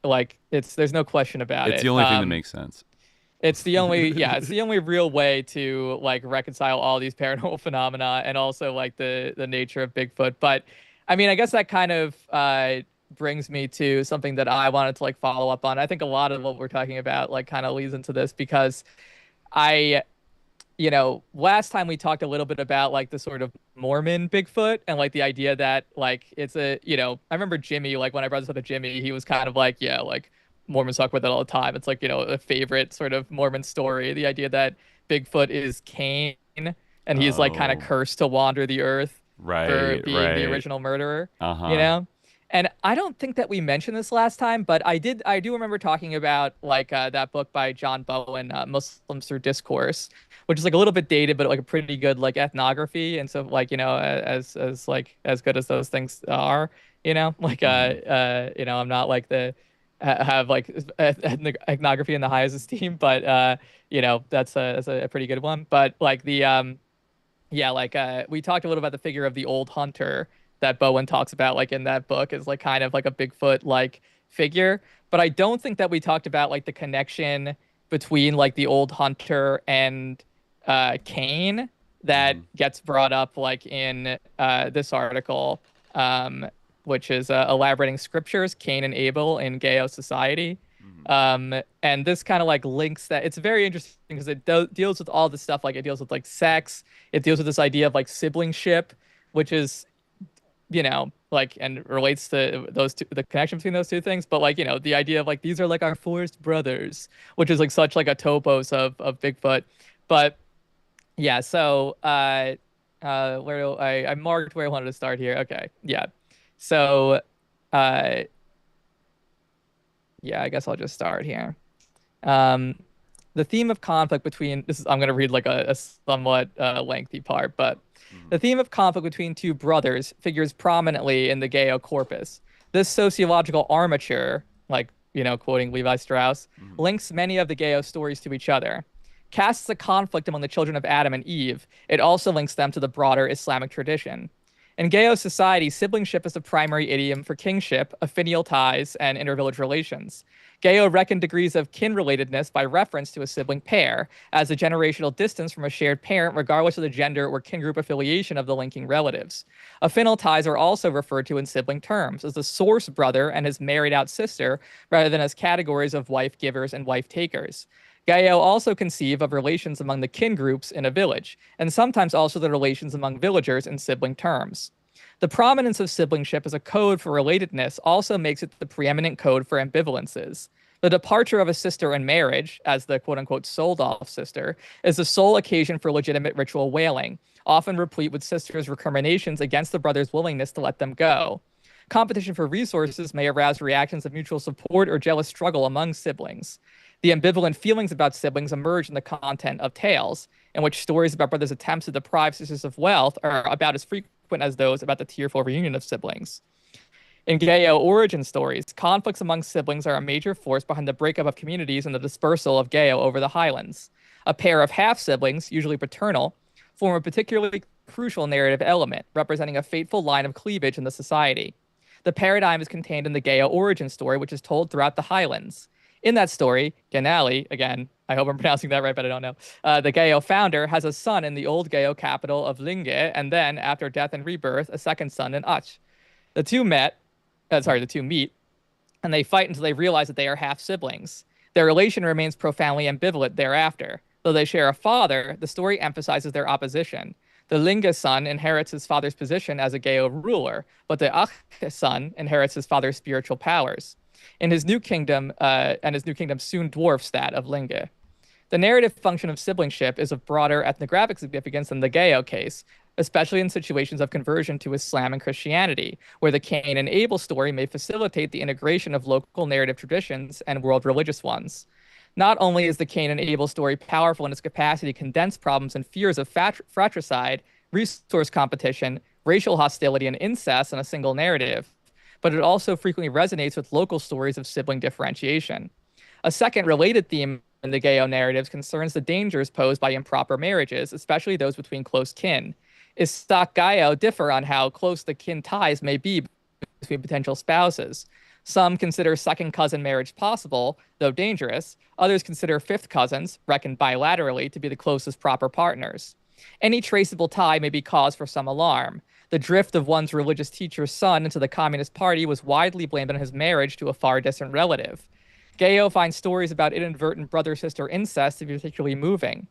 Like there's no question about it. It's the only thing that makes sense. It's the only real way to like reconcile all these paranormal phenomena and also like the nature of Bigfoot. But I mean, I guess that kind of brings me to something that I wanted to like follow up on. I think a lot of what we're talking about like kind of leads into this because last time we talked a little bit about like the sort of Mormon Bigfoot and like the idea that like it's I remember Jimmy, like when I brought this up to Jimmy, he was kind of like, yeah, like Mormons talk about that all the time. It's like, a favorite sort of Mormon story, the idea that Bigfoot is Cain and he's like kind of cursed to wander the earth for being the original murderer, And I don't think that we mentioned this last time, but I do remember talking about like that book by John Bowen, Muslims Through Discourse, which is like a little bit dated, but like a pretty good like ethnography. And so like, as good as those things are, like, I'm not like have like ethnography in the highest esteem, but that's a pretty good one. But like we talked a little about the figure of the old hunter that Bowen talks about like in that book is like kind of like a Bigfoot like figure. But I don't think that we talked about like the connection between like the old hunter and Cain that gets brought up like in this article, which is elaborating scriptures, Cain and Abel in Gaio Society. And this kind of like links that. It's very interesting because it deals with all this stuff. Like it deals with like sex. It deals with this idea of like siblingship, which is, like, and relates to those two, the connection between those two things. But like, the idea of like, these are like our forest brothers, which is like such like a topos of Bigfoot. But yeah, so where do I marked where I wanted to start here. Okay. Yeah. So, I guess I'll just start here. The theme of conflict between I'm going to read like a somewhat lengthy part, but the theme of conflict between two brothers figures prominently in the Gaio corpus. This sociological armature, like, quoting Levi Strauss, links many of the Gaio stories to each other. Casts a conflict among the children of Adam and Eve. It also links them to the broader Islamic tradition. In Gaio society, siblingship is the primary idiom for kingship, affinal ties, and intervillage relations. Gaio reckoned degrees of kin-relatedness by reference to a sibling pair, as a generational distance from a shared parent regardless of the gender or kin group affiliation of the linking relatives. Affinal ties are also referred to in sibling terms, as the source brother and his married-out sister, rather than as categories of wife-givers and wife-takers. Gaio also conceive of relations among the kin groups in a village, and sometimes also the relations among villagers in sibling terms. The prominence of siblingship as a code for relatedness also makes it the preeminent code for ambivalences. The departure of a sister in marriage, as the quote-unquote sold-off sister, is the sole occasion for legitimate ritual wailing, often replete with sisters' recriminations against the brother's willingness to let them go. Competition for resources may arouse reactions of mutual support or jealous struggle among siblings. The ambivalent feelings about siblings emerge in the content of tales, in which stories about brothers' attempts to deprive sisters of wealth are about as frequent as those about the tearful reunion of siblings. In Gaio origin stories, conflicts among siblings are a major force behind the breakup of communities and the dispersal of Gaio over the highlands. A pair of half-siblings, usually paternal, form a particularly crucial narrative element, representing a fateful line of cleavage in the society. The paradigm is contained in the Gaio origin story, which is told throughout the highlands. In that story, Ganali, again, I hope I'm pronouncing that right, but I don't know, the Gaio founder has a son in the old Gaio capital of Linge, and then, after death and rebirth, a second son in Ach. The two meet, and they fight until they realize that they are half-siblings. Their relation remains profoundly ambivalent thereafter. Though they share a father, the story emphasizes their opposition. The Linge son inherits his father's position as a Gaio ruler, but the Ach son inherits his father's spiritual powers. In his new kingdom, and his new kingdom soon dwarfs that of Linge. The narrative function of siblingship is of broader ethnographic significance than the Gaio case, especially in situations of conversion to Islam and Christianity, where the Cain and Abel story may facilitate the integration of local narrative traditions and world religious ones. Not only is the Cain and Abel story powerful in its capacity to condense problems and fears of fratricide, resource competition, racial hostility, and incest in a single narrative, but it also frequently resonates with local stories of sibling differentiation. A second related theme in the Gayo narratives concerns the dangers posed by improper marriages, especially those between close kin. Isak Gayo differ on how close the kin ties may be between potential spouses. Some consider second cousin marriage possible, though dangerous. Others consider fifth cousins, reckoned bilaterally, to be the closest proper partners. Any traceable tie may be cause for some alarm. The drift of one's religious teacher's son into the Communist Party was widely blamed on his marriage to a far distant relative. Gayo finds stories about inadvertent brother-sister incest to be particularly moving.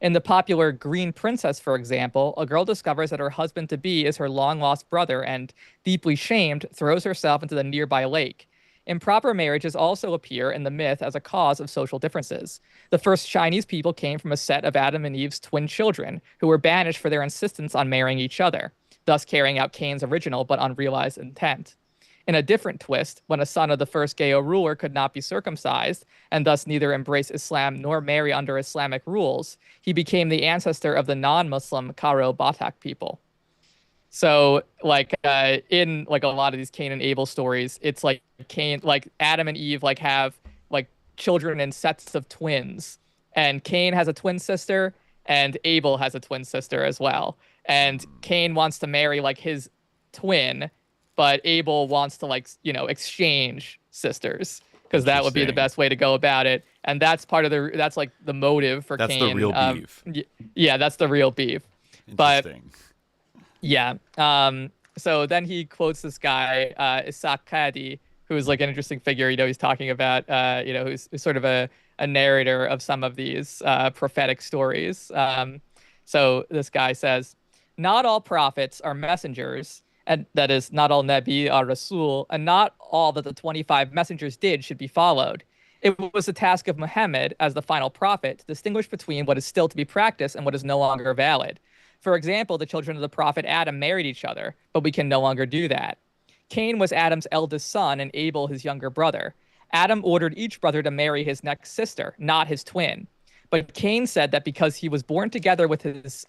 In the popular Green Princess, for example, a girl discovers that her husband-to-be is her long-lost brother and, deeply shamed, throws herself into the nearby lake. Improper marriages also appear in the myth as a cause of social differences. The first Chinese people came from a set of Adam and Eve's twin children, who were banished for their insistence on marrying each other, thus carrying out Cain's original but unrealized intent. In a different twist, when a son of the first Gayo ruler could not be circumcised, and thus neither embrace Islam nor marry under Islamic rules, he became the ancestor of the non-Muslim Karo Batak people. So, in a lot of these Cain and Abel stories, it's like Adam and Eve have children in sets of twins, and Cain has a twin sister, and Abel has a twin sister as well. And Cain wants to marry his twin, but Abel wants to exchange sisters, because that would be the best way to go about it. And that's part of the motive for Cain. That's the real beef. Yeah, that's the real beef. Interesting. But yeah. So then he quotes this guy, Isak Kadi, who's an interesting figure. He's talking about, who's sort of a narrator of some of these prophetic stories. So this guy says, not all prophets are messengers, and that is, not all Nabi are Rasul, and not all that the 25 messengers did should be followed. It was the task of Muhammad, as the final prophet, to distinguish between what is still to be practiced and what is no longer valid. For example, the children of the prophet Adam married each other, but we can no longer do that. Cain was Adam's eldest son and Abel his younger brother. Adam ordered each brother to marry his next sister, not his twin. But Cain said that because he was born together with his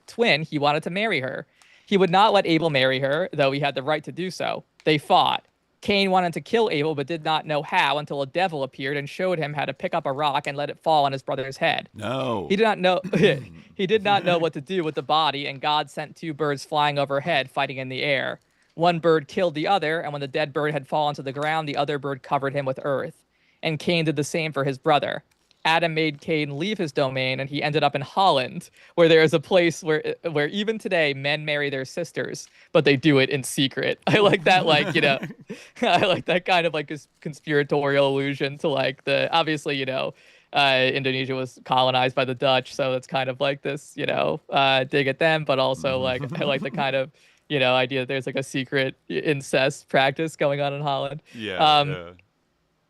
twin, he wanted to marry her. He would not let Abel marry her, though he had the right to do so. They fought. Cain wanted to kill Abel, but did not know how until a devil appeared and showed him how to pick up a rock and let it fall on his brother's head. No. He did not know. He did not know what to do with the body, and God sent two birds flying overhead, fighting in the air. One bird killed the other, and when the dead bird had fallen to the ground, the other bird covered him with earth. And Cain did the same for his brother. Adam made Cain leave his domain, and he ended up in Holland, where there is a place where even today men marry their sisters, but they do it in secret. I like that, I like that kind of conspiratorial allusion to obviously, Indonesia was colonized by the Dutch, so it's kind of this, dig at them, but also I like the kind of, idea that there's a secret incest practice going on in Holland.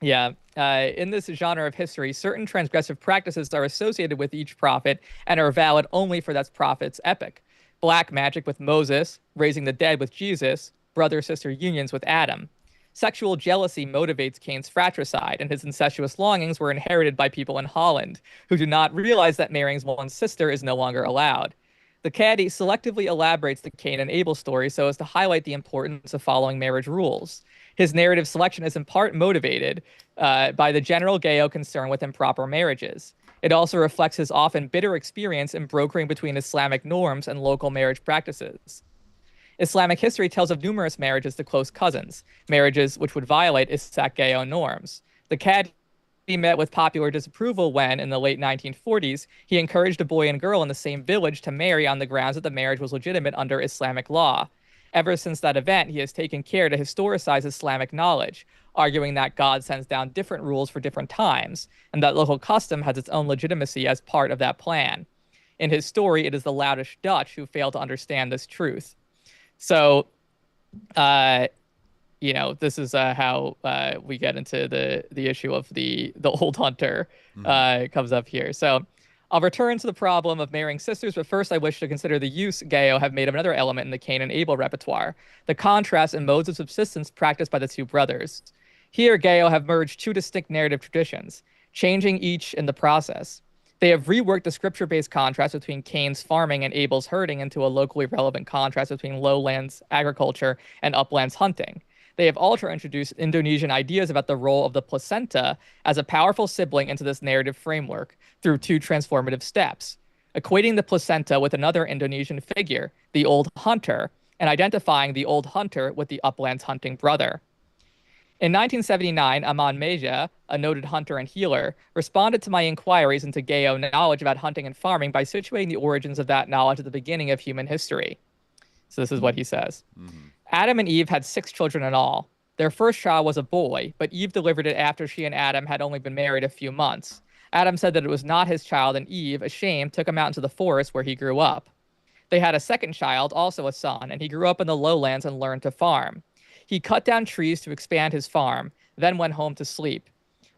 Yeah. In this genre of history, certain transgressive practices are associated with each prophet and are valid only for that prophet's epoch. Black magic with Moses, raising the dead with Jesus, brother-sister unions with Adam. Sexual jealousy motivates Cain's fratricide, and his incestuous longings were inherited by people in Holland, who do not realize that marrying one's sister is no longer allowed. The Cadi selectively elaborates the Cain and Abel story so as to highlight the importance of following marriage rules. His narrative selection is in part motivated by the general Gayo concern with improper marriages. It also reflects his often bitter experience in brokering between Islamic norms and local marriage practices. Islamic history tells of numerous marriages to close cousins, marriages which would violate Islamic Gayo norms. The Cadi met with popular disapproval when, in the late 1940s, he encouraged a boy and girl in the same village to marry on the grounds that the marriage was legitimate under Islamic law. Ever since that event, he has taken care to historicize Islamic knowledge, arguing that God sends down different rules for different times, and that local custom has its own legitimacy as part of that plan. In his story, it is the loutish Dutch who fail to understand this truth. So, this is how we get into the issue of the old hunter comes up here. So I'll return to the problem of marrying sisters, but first I wish to consider the use Gayo have made of another element in the Cain and Abel repertoire, the contrast in modes of subsistence practiced by the two brothers. Here, Gayo have merged two distinct narrative traditions, changing each in the process. They have reworked the scripture-based contrast between Cain's farming and Abel's herding into a locally relevant contrast between lowlands agriculture and uplands hunting. they have also introduced Indonesian ideas about the role of the placenta as a powerful sibling into this narrative framework through 2 transformative steps, equating the placenta with another Indonesian figure, the old hunter, and identifying the old hunter with the uplands hunting brother. In 1979, Aman Meja, a noted hunter and healer, responded to my inquiries into Gayo knowledge about hunting and farming by situating the origins of that knowledge at the beginning of human history. So this is what he says. Adam and Eve had 6 children in all. Their first child was a boy, but Eve delivered it after she and Adam had only been married a few months. Adam said that it was not his child, and Eve, ashamed, took him out into the forest where he grew up. They had a second child, also a son, and he grew up in the lowlands and learned to farm. He cut down trees to expand his farm, then went home to sleep.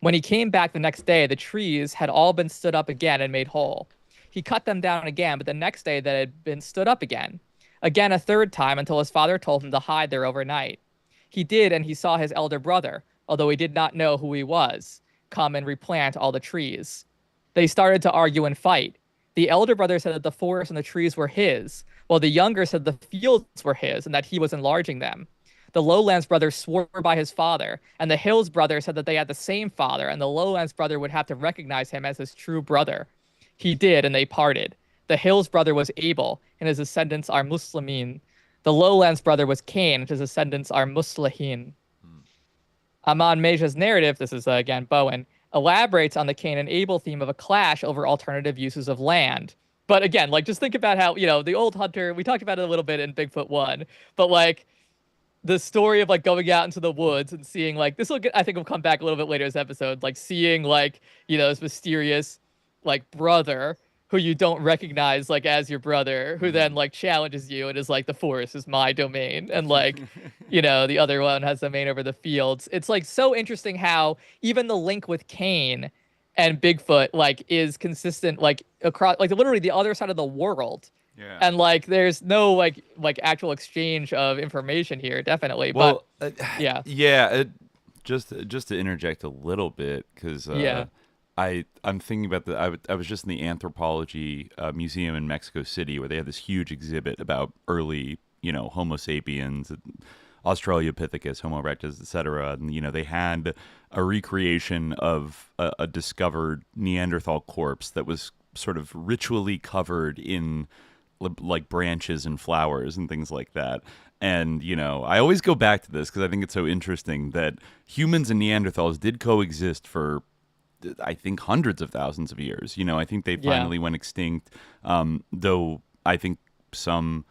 When he came back the next day, the trees had all been stood up again and made whole. He cut them down again, but the next day they had been stood up again. Again a third time until his father told him to hide there overnight. He did, and he saw his elder brother, although he did not know who he was, come and replant all the trees. They started to argue and fight. The elder brother said that the forest and the trees were his, while the younger said the fields were his and that he was enlarging them. The lowlands brother swore by his father, and the hills brother said that they had the same father, and the lowlands brother would have to recognize him as his true brother. He did, and they parted. The hills brother was Abel, and his descendants are Muslimin. The lowlands brother was Cain, and his descendants are Muslihin. Aman Meja's narrative, this is again Bowen, elaborates on the Cain and Abel theme of a clash over alternative uses of land. But again, like, just think about how, you know, the old hunter, we talked about it a little bit in Bigfoot 1, but like the story of like going out into the woods and seeing like, this will get, I think will come back a little bit later in this episode, like seeing like, you know, this mysterious like brother who you don't recognize like as your brother, who then like challenges you and is like, the forest is my domain. And like, you know, the other one has domain over the fields. It's like so interesting how even the link with Cain and Bigfoot like is consistent like across like literally the other side of the world. Yeah. And like there's no like actual exchange of information here, definitely. Well, but yeah. Just to interject a little bit, because I'm thinking about I was just in the anthropology museum in Mexico City, where they have this huge exhibit about early, you know, Homo sapiens, Australopithecus, Homo erectus, etc. And you know, they had a recreation of a discovered Neanderthal corpse that was sort of ritually covered in like branches and flowers and things like that. And, you know, I always go back to this because I think it's so interesting that humans and Neanderthals did coexist for, I think, hundreds of thousands of years. You know, I think they finally went extinct, though I think some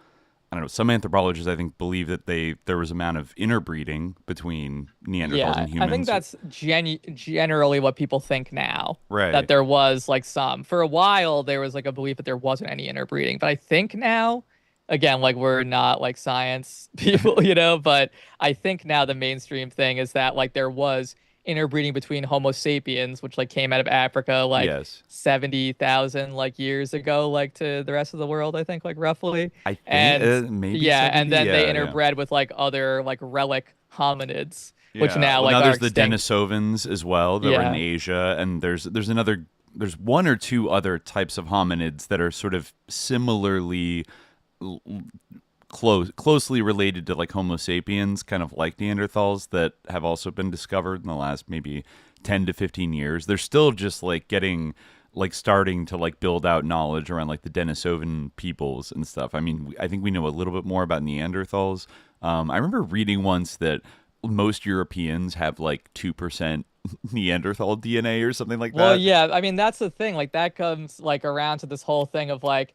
anthropologists, I think, believe that there was amount of interbreeding between Neanderthals and humans. I think that's generally what people think now. Right. That there was like some. For a while, there was like a belief that there wasn't any interbreeding. But I think now, again, like we're not like science people, you know, but I think now the mainstream thing is that like there was interbreeding between Homo sapiens, which like came out of Africa like 70,000 like years ago, like to the rest of the world, I think, like roughly. I think maybe and then they interbred with like other like relic hominids, which now now like there's are the extinct. Denisovans as well that were in Asia, and there's one or two other types of hominids that are sort of similarly closely related to like Homo sapiens, kind of like Neanderthals, that have also been discovered in the last maybe 10 to 15 years. They're still just like starting to like build out knowledge around like the Denisovan peoples and stuff. I mean, I think we know a little bit more about Neanderthals. I remember reading once that most Europeans have like 2% Neanderthal DNA or something like that. Well, yeah, I mean, that's the thing. Like that comes like around to this whole thing of like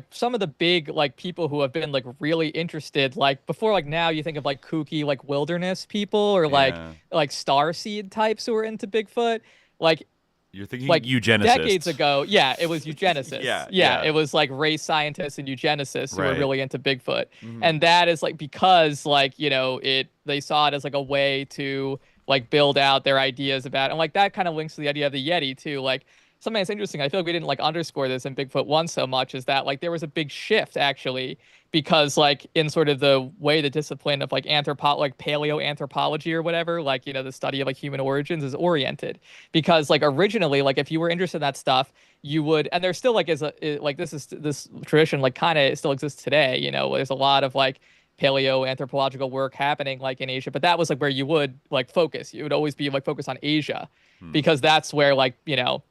some of the big like people who have been like really interested, like before, like now you think of like kooky like wilderness people or like starseed types who are into Bigfoot. Like you're thinking like eugenicists. Decades ago, it was eugenicists. It was like race scientists and eugenicists who were really into Bigfoot. And that is like because like, you know, they saw it as like a way to like build out their ideas about it. And like that kind of links to the idea of the Yeti too. Like something that's interesting, I feel like we didn't like underscore this in Bigfoot 1 so much, is that like there was a big shift actually, because like in sort of the way the discipline of like paleoanthropology or whatever, like, you know, the study of like human origins is oriented. Because like originally, like if you were interested in that stuff, you would, and there still like this tradition like kind of still exists today, you know, there's a lot of like paleoanthropological work happening like in Asia, but that was like where you would like focus. You would always be like focused on Asia because that's where like, you know,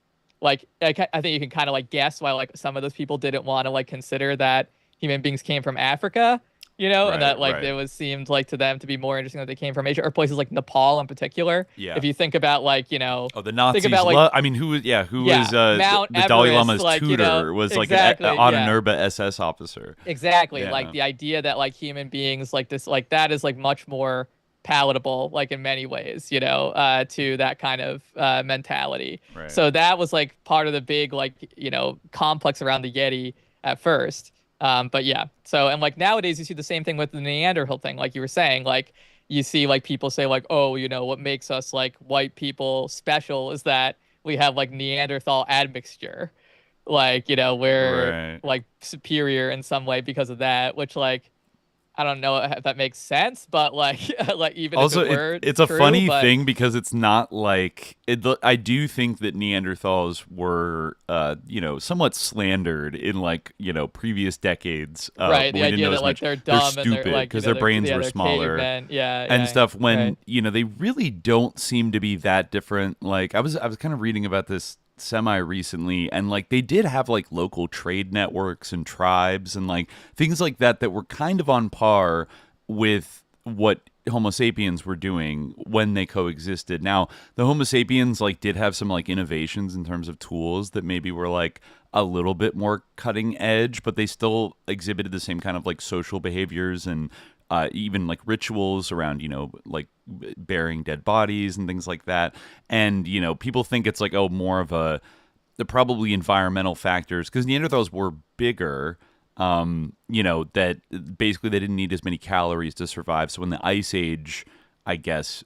like I think you can kind of like guess why like some of those people didn't want to like consider that human beings came from Africa, you know, and that like it was seemed like to them to be more interesting that they came from Asia or places like Nepal in particular. Yeah. If you think about like, you know, the Nazis. Think about, like, I mean, who was the Dalai Lama's like, tutor, you know, was like an Ononurba SS officer. Exactly. Yeah. Like the idea that like human beings like this, like that is like much more palatable, like in many ways, you know, to that kind of mentality. Right. So that was like part of the big like, you know, complex around the Yeti at first. But yeah, so, and like nowadays you see the same thing with the Neanderthal thing, like you were saying, like you see like people say like, oh, you know, what makes us like white people special is that we have like Neanderthal admixture, like, you know, we're like superior in some way because of that, which like, I don't know if that makes sense, but like, like even also, if it were it's a funny thing because it's not like I do think that Neanderthals were, you know, somewhat slandered in like, you know, previous decades. Right, the idea that like they're dumb and they're like because their brains were smaller, and stuff. When you know they really don't seem to be that different. Like I was kind of reading about this semi-recently, and like they did have like local trade networks and tribes and like things like that were kind of on par with what Homo sapiens were doing when they coexisted. Now the Homo sapiens like did have some like innovations in terms of tools that maybe were like a little bit more cutting edge, but they still exhibited the same kind of like social behaviors and even like rituals around, you know, like burying dead bodies and things like that. And, you know, people think it's like, oh, more of the probably environmental factors because Neanderthals were bigger, you know, that basically they didn't need as many calories to survive. So when the Ice Age, I guess,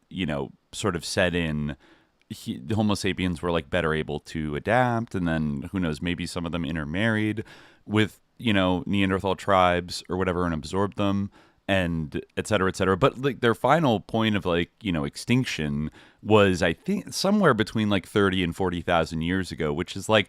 you know, sort of set in, the Homo sapiens were like better able to adapt. And then who knows, maybe some of them intermarried with, you know, Neanderthal tribes or whatever and absorbed them and et cetera, et cetera. But like their final point of like, you know, extinction was, I think, somewhere between like 30 and 40,000 years ago, which is like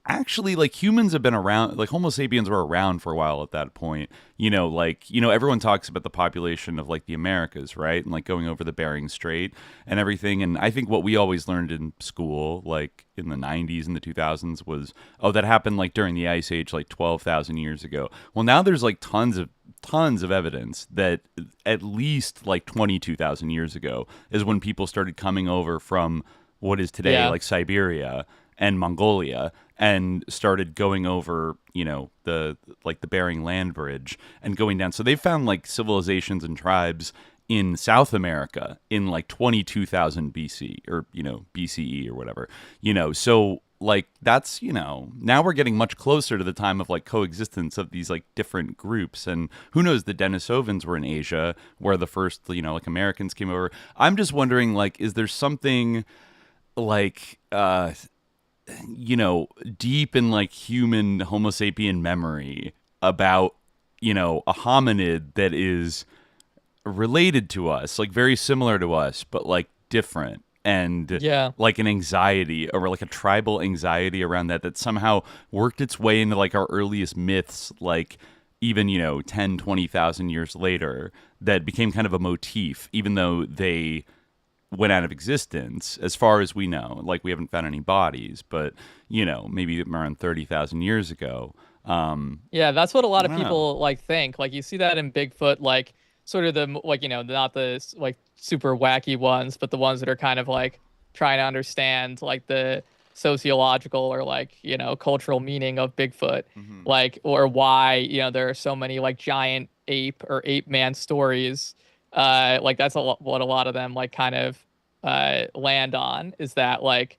actually like humans have been around, like Homo sapiens were around for a while at that point. You know, like, you know, everyone talks about the population of like the Americas, right? And like going over the Bering Strait and everything. And I think what we always learned in school, like in the 90s and the 2000s was, oh, that happened like during the Ice Age, like 12,000 years ago. Well, now there's like tons of evidence that at least like 22,000 years ago is when people started coming over from what is today like Siberia and Mongolia and started going over, you know, the Bering Land Bridge and going down. So they found like civilizations and tribes in South America in like 22,000 BC or, you know, BCE or whatever, you know, so like that's, you know, now we're getting much closer to the time of like coexistence of these like different groups. And who knows, the Denisovans were in Asia where the first, you know, like Americans came over. I'm just wondering, like, is there something like, you know, deep in like human Homo sapien memory about, you know, a hominid that is related to us, like very similar to us, but like different, and like an anxiety or like a tribal anxiety around that somehow worked its way into like our earliest myths, like even, you know, 10, 20,000 years later, that became kind of a motif, even though they went out of existence as far as we know. Like we haven't found any bodies, but, you know, maybe around 30,000 years ago. Yeah, that's what a lot of people like think. Like you see that in Bigfoot, like sort of the, like, you know, not the like super wacky ones, but the ones that are kind of like trying to understand like the sociological or like, you know, cultural meaning of Bigfoot, like, or why, you know, there are so many like giant ape or ape man stories. Like that's what a lot of them like kind of land on, is that like,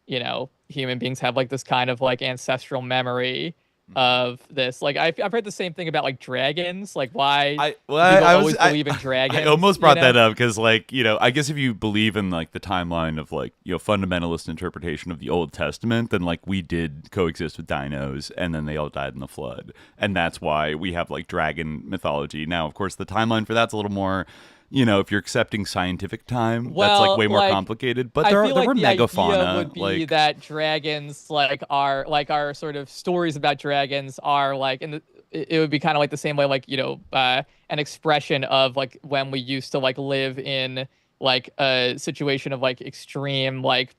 you know, human beings have like this kind of like ancestral memory of this. Like I've heard the same thing about like dragons, like why people always believe in dragons. I almost brought that up because, like, you know, I guess if you believe in like the timeline of like, you know, fundamentalist interpretation of the Old Testament, then like we did coexist with dinos and then they all died in the flood, and that's why we have like dragon mythology. Now, of course, the timeline for that's a little more, you know, if you're accepting scientific time, that's like way more complicated. But there were megafauna. Would be like that dragons like are like our sort of stories about dragons are like in the it would be kind of like the same way, like, an expression of like when we used to like live in like a situation of like extreme, like,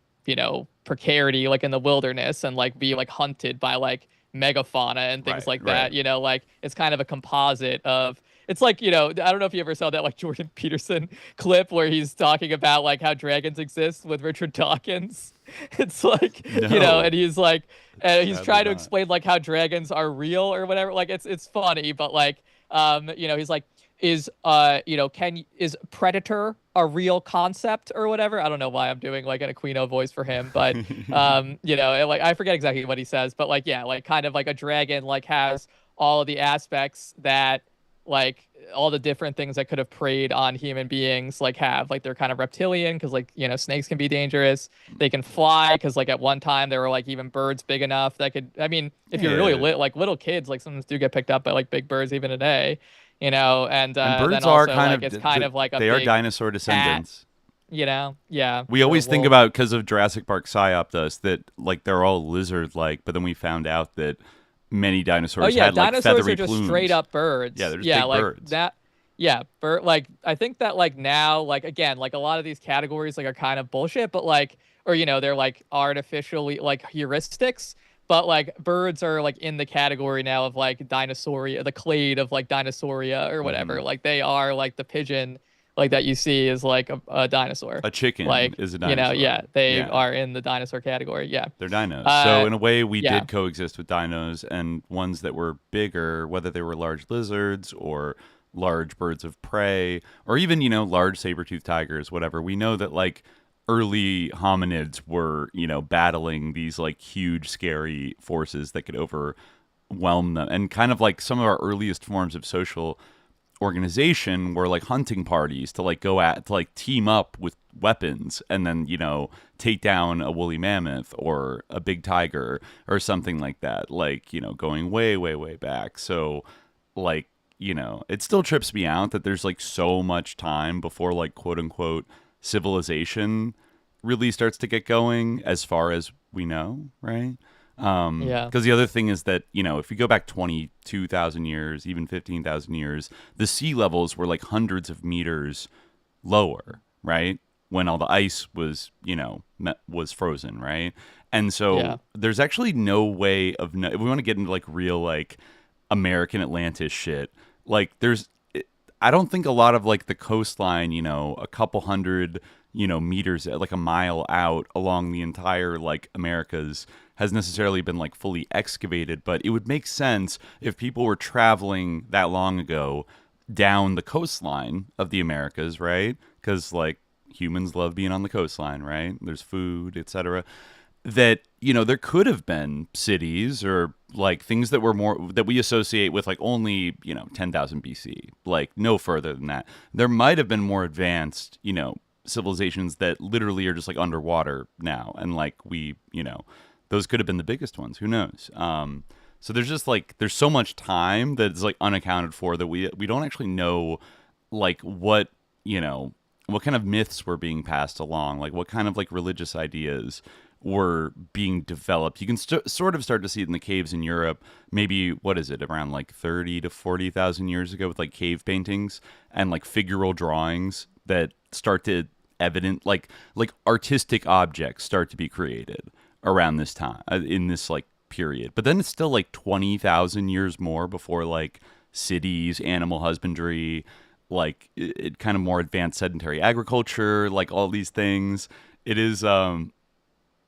precarity, like in the wilderness, and like be like hunted by like megafauna and things like that. Like it's kind of a composite of, it's like, I don't know if you ever saw that like Jordan Peterson clip where he's talking about like how dragons exist with Richard Dawkins. It's like, and he's like, he's trying to explain like how dragons are real or whatever. Like it's funny, but like, he's like, is predator a real concept or whatever? I don't know why I'm doing like an Aquino voice for him, but like I forget exactly what he says, but like, yeah, like kind of like a dragon like has all of the aspects that like all the different things that could have preyed on human beings like have. Like they're kind of reptilian because like, snakes can be dangerous. They can fly because like at one time there were like even birds big enough that could, I mean, if you're really like little kids, like sometimes do get picked up by like big birds even today. And birds then are also, kind like, of, it's kind of like a they are big dinosaur descendants. Cat, yeah. We always think about, because of Jurassic Park Psyop that like they're all lizard-like, but then we found out that many dinosaurs had like dinosaurs feathery are just plumes. straight up birds. Yeah, they're just big like birds. That. Yeah, like I think that like now, like again, like a lot of these categories like are kind of bullshit, but like, or they're like artificially like heuristics. But like birds are like in the category now of like Dinosauria, the clade of like Dinosauria or whatever. Mm-hmm. Like they are like the pigeon like that you see is like a dinosaur. A chicken like, is a dinosaur. They are in the dinosaur category. Yeah. They're dinos. So in a way we did coexist with dinos, and ones that were bigger, whether they were large lizards or large birds of prey, or even, large saber-toothed tigers, whatever. We know that like early hominids were, battling these like huge, scary forces that could overwhelm them. And kind of like some of our earliest forms of social organization were like hunting parties to like to like team up with weapons and then, take down a woolly mammoth or a big tiger or something like that. Like, going way, way, way back. So like, it still trips me out that there's like so much time before like quote unquote civilization really starts to get going, as far as we know, right? Because the other thing is that, if you go back 22,000 years, even 15,000 years, the sea levels were like hundreds of meters lower, right? When all the ice was, was frozen, right? And so there's actually no way of, if we want to get into like real like American Atlantis shit, like I don't think a lot of like the coastline, a couple hundred, meters, like a mile out along the entire like Americas has necessarily been like fully excavated. But it would make sense if people were traveling that long ago down the coastline of the Americas, right? Because like humans love being on the coastline, right? There's food, etc. That, there could have been cities or like things that were more that we associate with like only, 10,000 BC, like no further than that. There might have been more advanced, civilizations that literally are just like underwater now. And like we, those could have been the biggest ones. Who knows? So there's just like, there's so much time that's like unaccounted for that we don't actually know like what kind of myths were being passed along, like what kind of like religious ideas were being developed. You can sort of start to see it in the caves in Europe, maybe, what is it, around like 30 to 40,000 years ago, with like cave paintings and like figural drawings that start to evident, like artistic objects start to be created around this time, in this like period. But then it's still like 20,000 years more before like cities, animal husbandry, like it kind of more advanced sedentary agriculture, like all these things. It is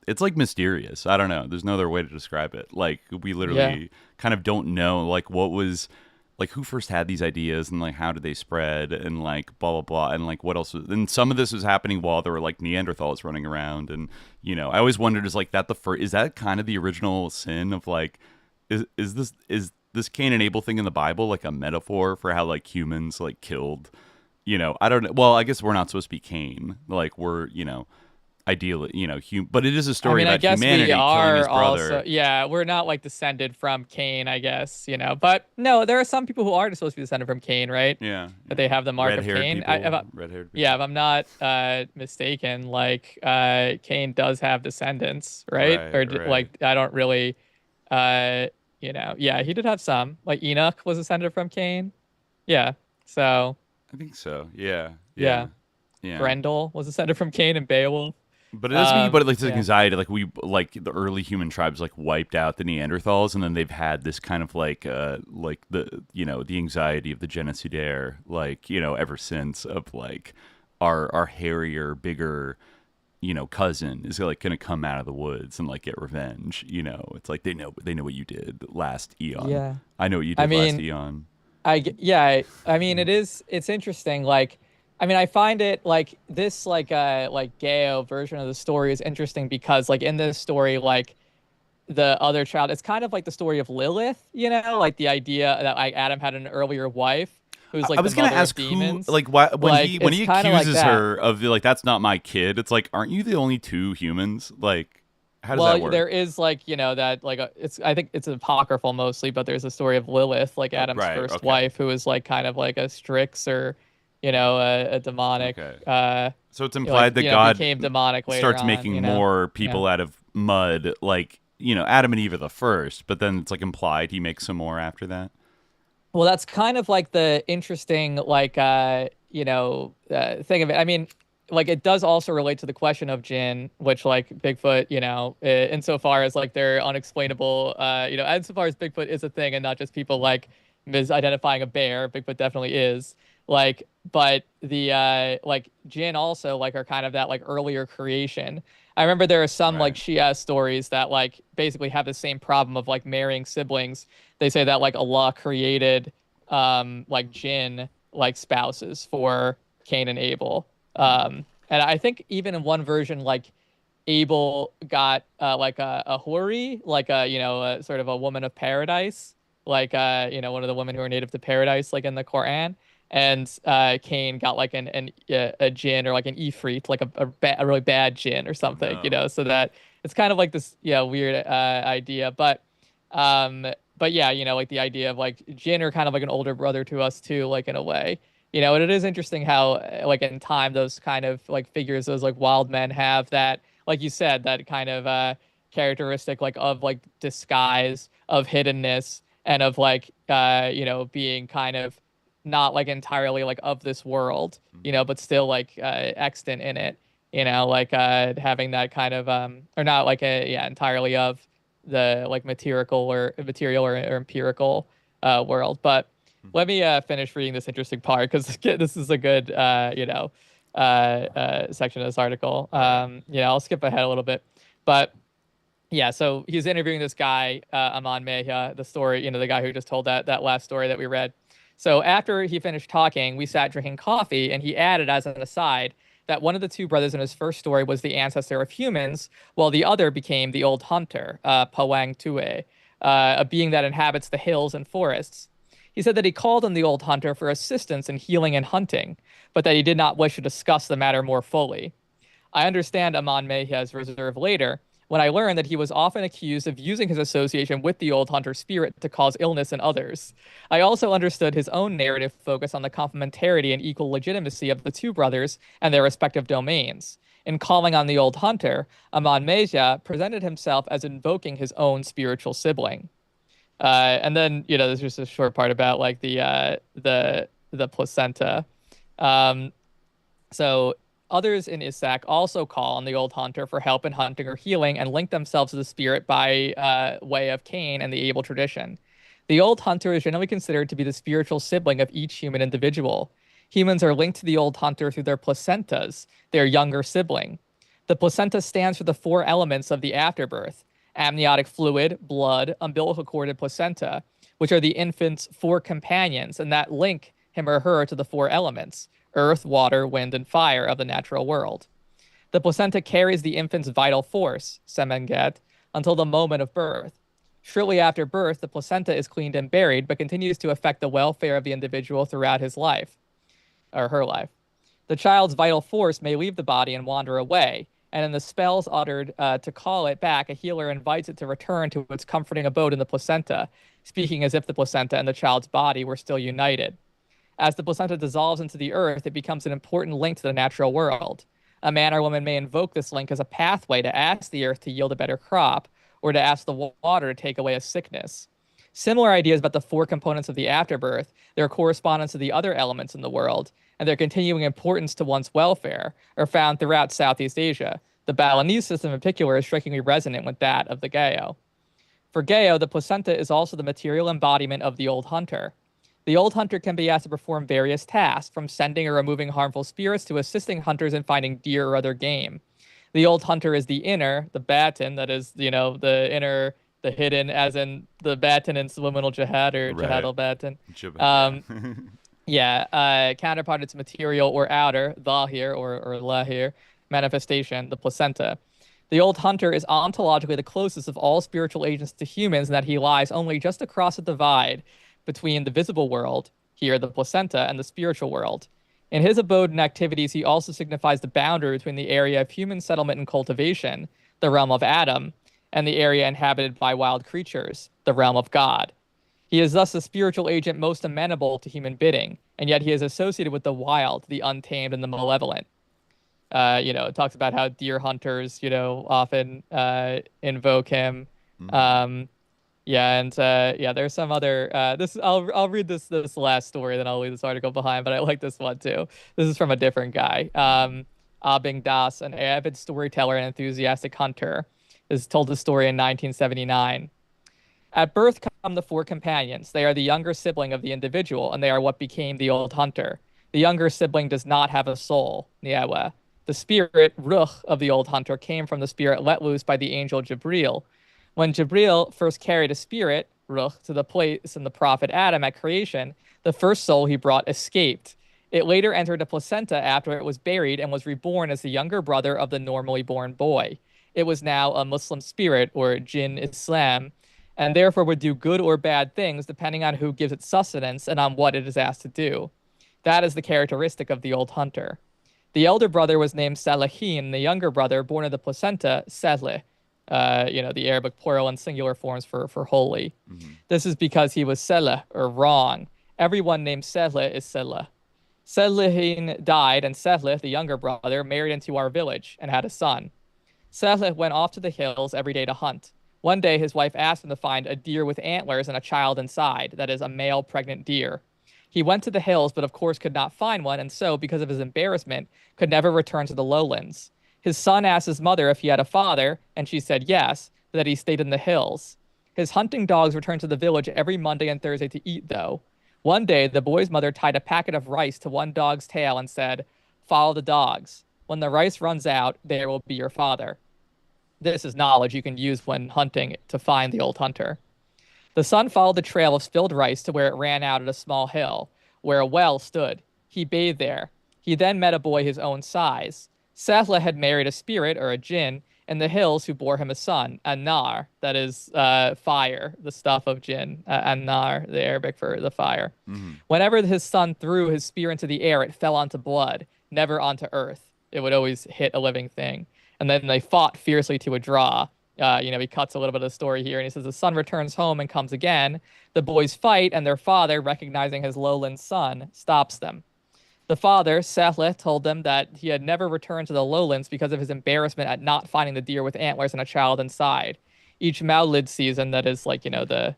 it's like mysterious. I don't know. There's no other way to describe it. Like we literally kind of don't know like what was, like who first had these ideas and like how did they spread and like blah blah blah, and like what else was, and some of this was happening while there were like Neanderthals running around. And I always wondered, is like that is that kind of the original sin of like, is this Cain and Abel thing in the Bible like a metaphor for how like humans like killed, I don't know. Well, I guess we're not supposed to be Cain. Like we're, ideally, but it is a story about humanity killing his brother. Also, we're not like descended from Cain, I guess, But no, there are some people who are supposed to be descended from Cain, right? Yeah. But they have the mark of Cain. Red-haired people. Yeah, if I'm not mistaken, like Cain does have descendants, right? Right. Like I don't really Yeah, he did have some. Like Enoch was descended from Cain. Yeah. So I think so. Yeah. Grendel was descended from Cain and Beowulf. But it doesn't mean, like this anxiety, like the early human tribes like wiped out the Neanderthals, and then they've had this kind of like the the anxiety of the genocidaire, like ever since, of like our hairier, bigger cousin is like gonna come out of the woods and like get revenge. It's like they know what you did last eon. Yeah, I know what you did last eon. I mean it's interesting. Like, I mean, I find it like this like Geo version of the story is interesting because like in this story, like the other child, it's kind of like the story of Lilith, like the idea that like Adam had an earlier wife who's like I was going to ask demons. who, like, why, when he accuses like her of like that's not my kid. It's like, aren't you the only two humans? Like, how does that work? There is like that like I think it's apocryphal mostly, but there's a story of Lilith, like Adam's first wife, who is like kind of like a Strix or a demonic. So it's implied that God became demonic later starts on, making more people out of mud, like Adam and Eve are the first, but then it's like implied he makes some more after that. Well, that's kind of like the interesting like thing of it. I mean, like it does also relate to the question of Jinn, which like Bigfoot, insofar as like they're unexplainable, insofar as Bigfoot is a thing and not just people like misidentifying a bear. Bigfoot definitely is. Like, but the like Jinn also like are kind of that like earlier creation. I remember there are some like Shia stories that like basically have the same problem of like marrying siblings. They say that like Allah created like Jinn like spouses for Cain and Abel. And I think even in one version, like Abel got like a Huri, like a sort of a woman of paradise, like one of the women who are native to paradise, like in the Quran. And Cain got like a Jinn or like an Ifrit, like a really bad Jinn or something, so that it's kind of like this weird idea, but yeah, like the idea of like Jinn are kind of like an older brother to us too, like in a way. And it is interesting how like in time those kind of like figures, those like wild men have that, like you said, that kind of characteristic like of like disguise, of hiddenness, and of like being kind of not like entirely like of this world, but still like extant in it, like having that kind of or not like entirely of the like material or empirical world. But let me finish reading this interesting part because this is a good section of this article. I'll skip ahead a little bit, but yeah, so he's interviewing this guy, Aman Mehia, the story, the guy who just told that last story that we read. So after he finished talking, we sat drinking coffee, and he added as an aside that one of the two brothers in his first story was the ancestor of humans, while the other became the old hunter, Pawang Tue, a being that inhabits the hills and forests. He said that he called on the old hunter for assistance in healing and hunting, but that he did not wish to discuss the matter more fully. I understand Aman Mehia's reserve later, when I learned that he was often accused of using his association with the old hunter spirit to cause illness in others. I also understood his own narrative focus on the complementarity and equal legitimacy of the two brothers and their respective domains. In calling on the old hunter, Aman Mehia presented himself as invoking his own spiritual sibling. And then, there's just a short part about like the placenta. So others in Issac also call on the old hunter for help in hunting or healing and link themselves to the spirit by way of Cain and the Abel tradition. The old hunter is generally considered to be the spiritual sibling of each human individual. Humans are linked to the old hunter through their placentas, their younger sibling. The placenta stands for the four elements of the afterbirth: amniotic fluid, blood, umbilical cord, and placenta, which are the infant's four companions and that link him or her to the four elements: earth, water, wind, and fire of the natural world. The placenta carries the infant's vital force, semenget, until the moment of birth. Shortly after birth, the placenta is cleaned and buried, but continues to affect the welfare of the individual throughout his life, or her life. The child's vital force may leave the body and wander away, and in the spells uttered to call it back, a healer invites it to return to its comforting abode in the placenta, speaking as if the placenta and the child's body were still united. As the placenta dissolves into the earth, it becomes an important link to the natural world. A man or woman may invoke this link as a pathway to ask the earth to yield a better crop, or to ask the water to take away a sickness. Similar ideas about the four components of the afterbirth, their correspondence to the other elements in the world, and their continuing importance to one's welfare are found throughout Southeast Asia. The Balinese system in particular is strikingly resonant with that of the Gayo. For Gayo, the placenta is also the material embodiment of the old hunter. The old hunter can be asked to perform various tasks, from sending or removing harmful spirits to assisting hunters in finding deer or other game. The old hunter is the inner, the batin, that is, the inner, the hidden, as in the batin in subliminal jihad or jihad al-batin. Counterpart its material or outer, dhahir or lahir, manifestation, the placenta. The old hunter is ontologically the closest of all spiritual agents to humans in that he lies only just across the divide between the visible world, here the placenta, and the spiritual world. In his abode and activities, he also signifies the boundary between the area of human settlement and cultivation, the realm of Adam, and the area inhabited by wild creatures, the realm of God. He is thus the spiritual agent most amenable to human bidding, and yet he is associated with the wild, the untamed, and the malevolent. It talks about how deer hunters, often invoke him. There's some other. I'll read this last story, then I'll leave this article behind. But I like this one too. This is from a different guy. Abing Das, an avid storyteller and enthusiastic hunter, has told the story in 1979. At birth come the four companions. They are the younger sibling of the individual, and they are what became the old hunter. The younger sibling does not have a soul, Niewe. The spirit, Ruch, of the old hunter came from the spirit let loose by the angel Jibril. When Jibril first carried a spirit, Ruch, to the place in the prophet Adam at creation, the first soul he brought escaped. It later entered a placenta after it was buried and was reborn as the younger brother of the normally born boy. It was now a Muslim spirit, or Jinn Islam, and therefore would do good or bad things depending on who gives it sustenance and on what it is asked to do. That is the characteristic of the old hunter. The elder brother was named Salahin, the younger brother, born of the placenta, Saleh. The Arabic plural and singular forms for holy. Mm-hmm. This is because he was Saleh, or wrong. Everyone named Saleh is Saleh. Salahin died, and Saleh, the younger brother, married into our village and had a son. Saleh went off to the hills every day to hunt. One day, his wife asked him to find a deer with antlers and a child inside, that is, a male pregnant deer. He went to the hills, but of course could not find one, and so, because of his embarrassment, could never return to the lowlands. His son asked his mother if he had a father, and she said yes, but that he stayed in the hills. His hunting dogs returned to the village every Monday and Thursday to eat, though. One day, the boy's mother tied a packet of rice to one dog's tail and said, "Follow the dogs. When the rice runs out, there will be your father." This is knowledge you can use when hunting to find the old hunter. The son followed the trail of spilled rice to where it ran out at a small hill, where a well stood. He bathed there. He then met a boy his own size. Saleh had married a spirit, or a jinn, in the hills who bore him a son, an-nar, that is fire, the stuff of jinn, an-nar, the Arabic for the fire. Mm-hmm. Whenever his son threw his spear into the air, it fell onto blood, never onto earth. It would always hit a living thing. And then they fought fiercely to a draw. He cuts a little bit of the story here, and he says the son returns home and comes again. The boys fight, and their father, recognizing his lowland son, stops them. The father, Saleh, told them that he had never returned to the lowlands because of his embarrassment at not finding the deer with antlers and a child inside. Each Mawlid season, that is the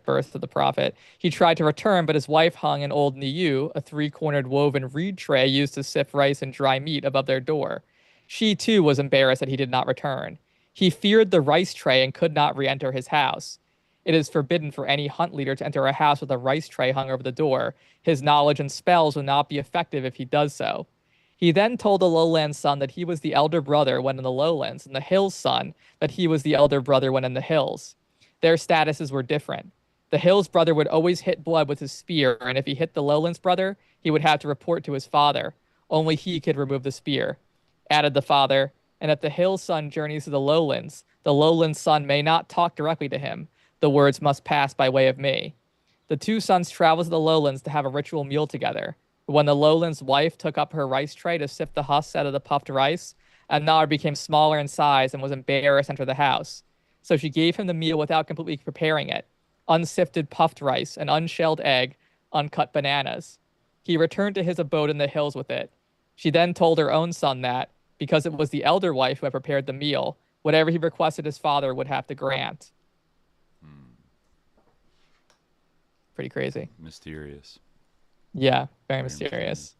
birth of the prophet, he tried to return, but his wife hung an old niyu, a three-cornered woven reed tray used to sift rice and dry meat, above their door. She, too, was embarrassed that he did not return. He feared the rice tray and could not re-enter his house. It is forbidden for any hunt leader to enter a house with a rice tray hung over the door. His knowledge and spells will not be effective if he does so. He then told the lowland son that he was the elder brother when in the lowlands, and the hills son that he was the elder brother when in the hills. Their statuses were different. The hills brother would always hit blood with his spear, and if he hit the lowlands brother, he would have to report to his father. Only he could remove the spear. Added the father, and if the hills son journeys to the lowlands son may not talk directly to him. The words must pass by way of me. The two sons traveled to the lowlands to have a ritual meal together. When the lowlands wife took up her rice tray to sift the husks out of the puffed rice, An-Nar became smaller in size and was embarrassed to enter the house. So she gave him the meal without completely preparing it. Unsifted puffed rice, an unshelled egg, uncut bananas. He returned to his abode in the hills with it. She then told her own son that, because it was the elder wife who had prepared the meal, whatever he requested his father would have to grant. pretty crazy. Mysterious. Yeah, very mysterious.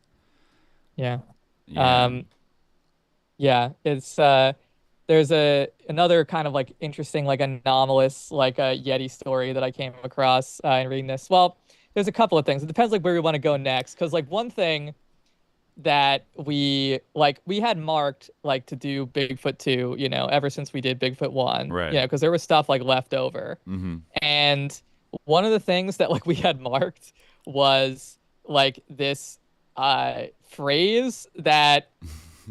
Yeah. Yeah. Yeah, it's there's another kind of like interesting, like anomalous, like a Yeti story that I came across in reading this. Well, there's a couple of things. It depends like where we want to go next, because like one thing that we had marked like to do Bigfoot 2, you know, ever since we did Bigfoot 1, right? You know, because there was stuff like left over, and one of the things that like we had marked was like this phrase that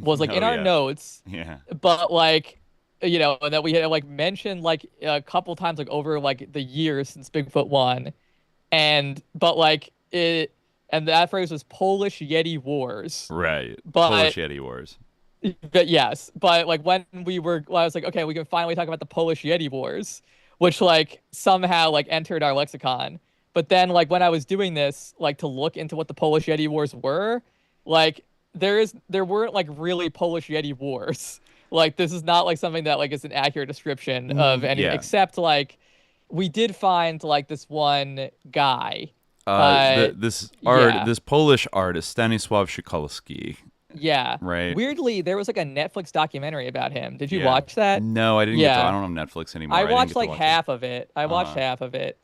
was like in our notes, but like, you know, that we had like mentioned like a couple times like over like the years since Bigfoot 1, but like it, and that phrase was Polish Yeti Wars, right? But Polish Yeti Wars. But yes, but like when I was like, okay, we can finally talk about the Polish Yeti Wars, which like somehow like entered our lexicon. But then like when I was doing this, like to look into what the Polish Yeti Wars were, like there weren't like really Polish Yeti Wars. Like this is not like something that like is an accurate description of anything, except like we did find like this one guy. This Polish artist, Stanisław Szukalski. Yeah. Right. Weirdly, there was like a Netflix documentary about him. Did you watch that? No, I didn't. I don't have Netflix anymore. I watched like half of it. I watched half of it.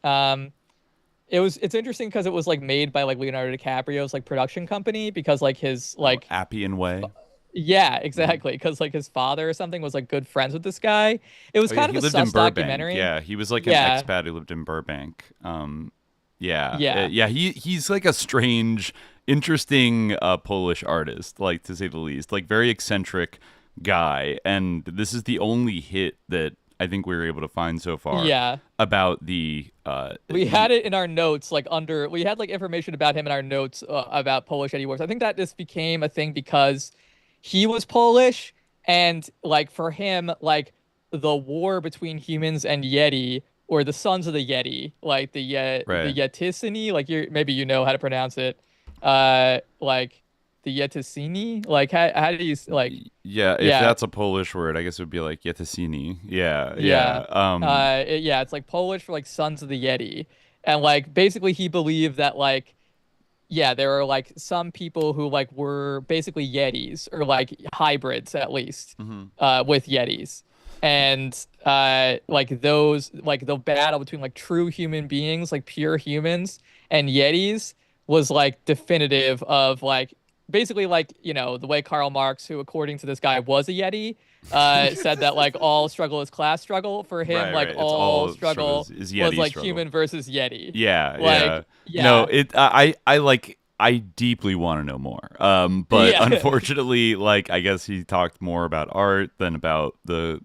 It's interesting because it was like made by like Leonardo DiCaprio's like production company, because like his like Appian Way. Yeah, exactly. Because like his father or something was like good friends with this guy. It was kind of a sus documentary. Yeah, he was like an expat who lived in Burbank. He's like a strange, interesting Polish artist, like to say the least. Like very eccentric guy, and this is the only hit that I think we were able to find so far. Yeah. About the. We had it in our notes, like we had like information about him in our notes about Polish Yeti Wars. I think that this became a thing because he was Polish, and like for him, like the war between humans and Yeti, or the sons of the Yeti, like the Yetisini, like maybe you know how to pronounce it, like the Yetisini, like how do you like? Yeah, if that's a Polish word, I guess it would be like Yetisini. Yeah. It's like Polish for like sons of the Yeti, and like basically he believed that like, there are like some people who like were basically Yetis, or like hybrids at least, with Yetis. And like those, like the battle between like true human beings, like pure humans, and Yetis was like definitive of like basically like, you know, the way Karl Marx, who according to this guy was a Yeti, said that like all struggle is class struggle. For him, like all struggle is was like human versus Yeti. No, I deeply want to know more. But unfortunately, like I guess he talked more about art than about the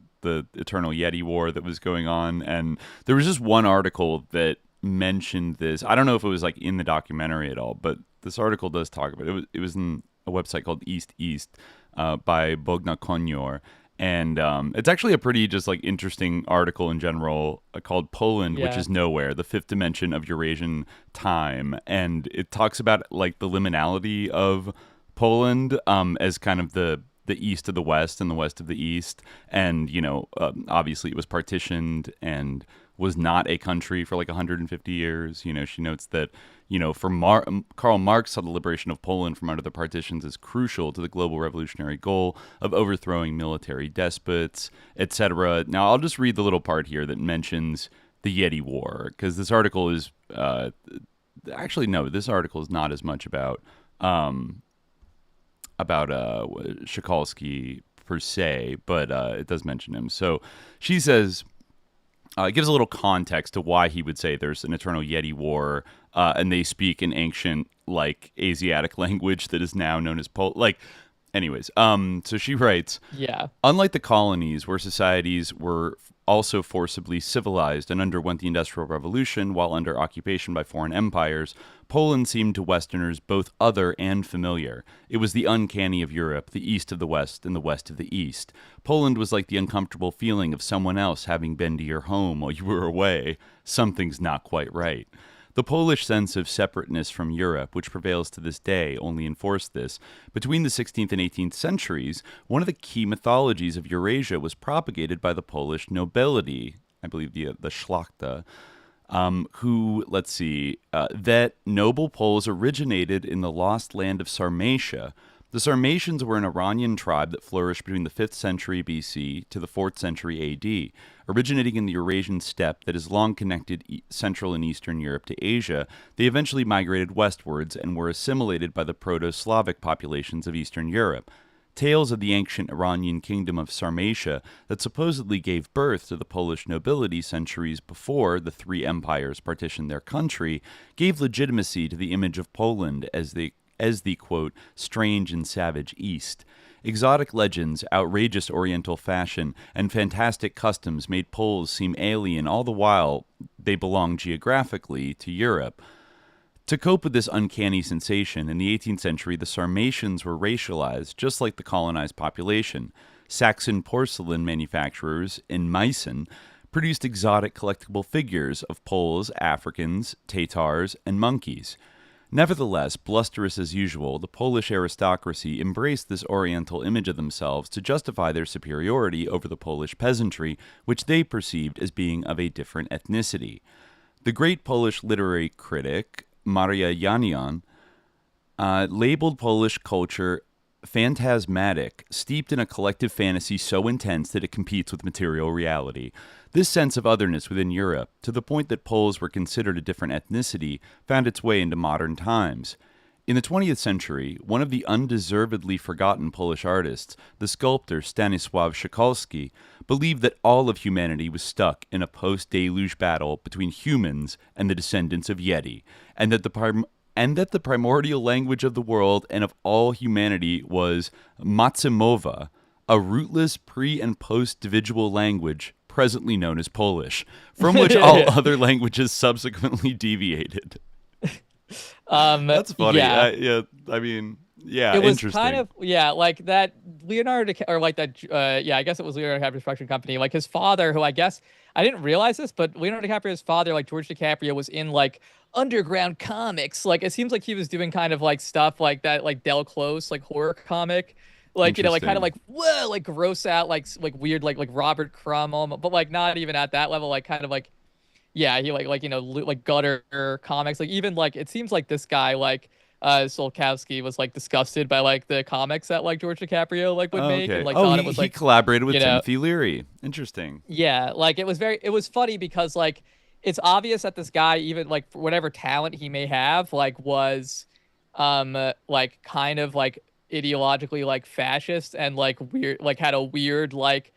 Eternal Yeti War that was going on, and there was just one article that mentioned this. I don't know if it was like in the documentary at all, but this article does talk about it. It was in a website called East by Bogna Konior, and it's actually a pretty just like interesting article in general called Poland, which is nowhere, the fifth dimension of Eurasian time, and it talks about like the liminality of Poland as kind of the east of the west and the west of the east, and you know, obviously it was partitioned and was not a country for like 150 years. You know, she notes that, you know, for Karl Marx saw the liberation of Poland from under the partitions as crucial to the global revolutionary goal of overthrowing military despots, etc. Now, I'll just read the little part here that mentions the Yeti War, because this article is actually no, this article is not as much about Szukalski per se, but it does mention him. So she says, it gives a little context to why he would say there's an eternal Yeti War, and they speak an ancient, like, Asiatic language that is now known as anyways, so she writes, unlike the colonies where societies were also forcibly civilized and underwent the Industrial Revolution while under occupation by foreign empires, Poland seemed to Westerners both other and familiar. It was the uncanny of Europe, the east of the West and the west of the East. Poland was like the uncomfortable feeling of someone else having been to your home while you were away. Something's not quite right. The Polish sense of separateness from Europe, which prevails to this day, only enforced this. Between the 16th and 18th centuries, one of the key mythologies of Eurasia was propagated by the Polish nobility, I believe the Szlachta, who, let's see, that noble Poles originated in the lost land of Sarmatia. The Sarmatians were an Iranian tribe that flourished between the 5th century BC to the 4th century AD, originating in the Eurasian steppe that has long connected Central and Eastern Europe to Asia. They eventually migrated westwards and were assimilated by the Proto-Slavic populations of Eastern Europe. Tales of the ancient Iranian kingdom of Sarmatia that supposedly gave birth to the Polish nobility centuries before the three empires partitioned their country gave legitimacy to the image of Poland as the quote, strange and savage East. Exotic legends, outrageous Oriental fashion, and fantastic customs made Poles seem alien all the while they belonged geographically to Europe. To cope with this uncanny sensation, in the 18th century, the Sarmatians were racialized, just like the colonized population. Saxon porcelain manufacturers in Meissen produced exotic collectible figures of Poles, Africans, Tatars, and monkeys. Nevertheless, blusterous as usual, the Polish aristocracy embraced this oriental image of themselves to justify their superiority over the Polish peasantry, which they perceived as being of a different ethnicity. The great Polish literary critic, Maria Janion, labeled Polish culture phantasmatic, steeped in a collective fantasy so intense that it competes with material reality. This sense of otherness within Europe, to the point that Poles were considered a different ethnicity, found its way into modern times. In the 20th century, one of the undeservedly forgotten Polish artists, the sculptor Stanisław Szukalski, believed that all of humanity was stuck in a post-deluge battle between humans and the descendants of Yeti, and that the primordial language of the world and of all humanity was Matsimowa, a rootless pre- and post-dividual language presently known as Polish, from which all other languages subsequently deviated. That's funny. Yeah. I mean, yeah, it was interesting. kind of like that Leonardo or like that I guess it was Leonardo DiCaprio's production company, like his father, who I guess I didn't realize this, but Leonardo DiCaprio's father, like George DiCaprio, was in like underground comics. Like it seems like he was doing kind of like stuff like that, like Del Close, like horror comic, like, you know, like kind of like whoa, like gross out, like weird, like Robert Crumb, but like not even at that level, like kind of like, yeah, he like you know, like gutter comics, like even like it seems like this guy like Szukalski was like disgusted by like the comics that like George DiCaprio like would make, and like thought it was like he collaborated with Timothy Leary. Interesting. Yeah, like it was funny because like it's obvious that this guy, even like for whatever talent he may have, like was like kind of like ideologically like fascist and like weird, like had a weird like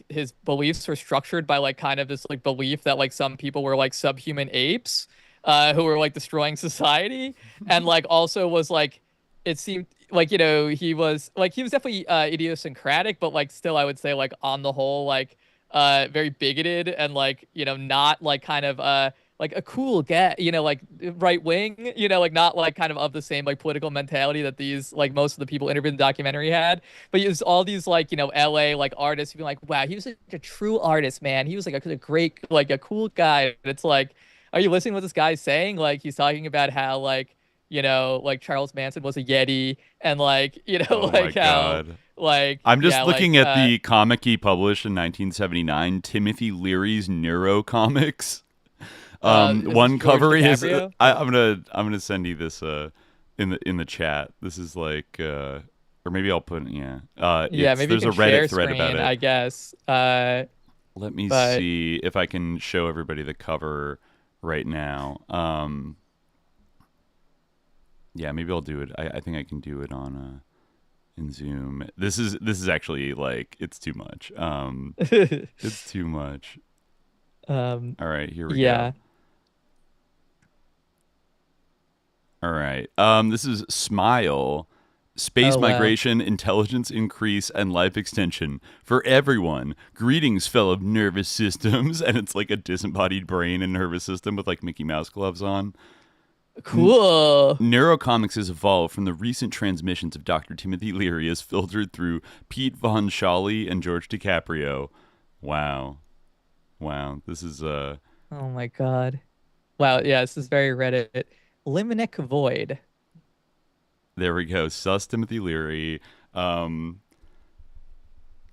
his beliefs were structured by like kind of this like belief that like some people were like subhuman apes who were like destroying society, and like also was like, it seemed like, you know, he was definitely idiosyncratic, but like still I would say like on the whole like very bigoted and like, you know, not like kind of like a cool guy, you know, like right wing, you know, like not like kind of the same like political mentality that these like most of the people interviewed in the documentary had. But he was all these like, you know, LA like artists who be like, wow, he was like a true artist, man. He was like a great, like a cool guy. And it's like, are you listening to what this guy's saying? Like he's talking about how like, you know, like Charles Manson was a Yeti, and like, you know, like how like I'm just looking at the comic he published in 1979, Timothy Leary's Neurocomics. One cover is I'm gonna send you this in the chat. This is like or maybe I'll put maybe there's a Reddit thread about it, I guess. Let me see if I can show everybody the cover right now. Yeah, maybe I'll do it. I think I can do it on in Zoom. This is actually like it's too much. It's too much. All right, here we go. All right. This is Smile. Space migration, intelligence increase, and life extension for everyone. Greetings, fellow nervous systems. And it's like a disembodied brain and nervous system with like Mickey Mouse gloves on. Cool. Neurocomics has evolved from the recent transmissions of Dr. Timothy Leary as filtered through Pete Von Schally and George DiCaprio. Wow. This is Oh my god. Wow, yeah, this is very Reddit. Liminic Void. There we go. Sus Timothy Leary.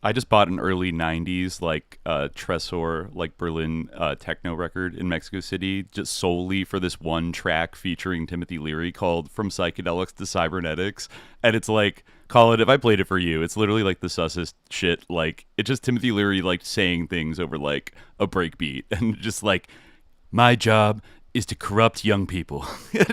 I just bought an early 90s like Tresor like Berlin techno record in Mexico City just solely for this one track featuring Timothy Leary called From Psychedelics to Cybernetics. And it's like, call it, if I played it for you, it's literally like the sussest shit. Like, it's just Timothy Leary like saying things over like a breakbeat and just like, my job is to corrupt young people.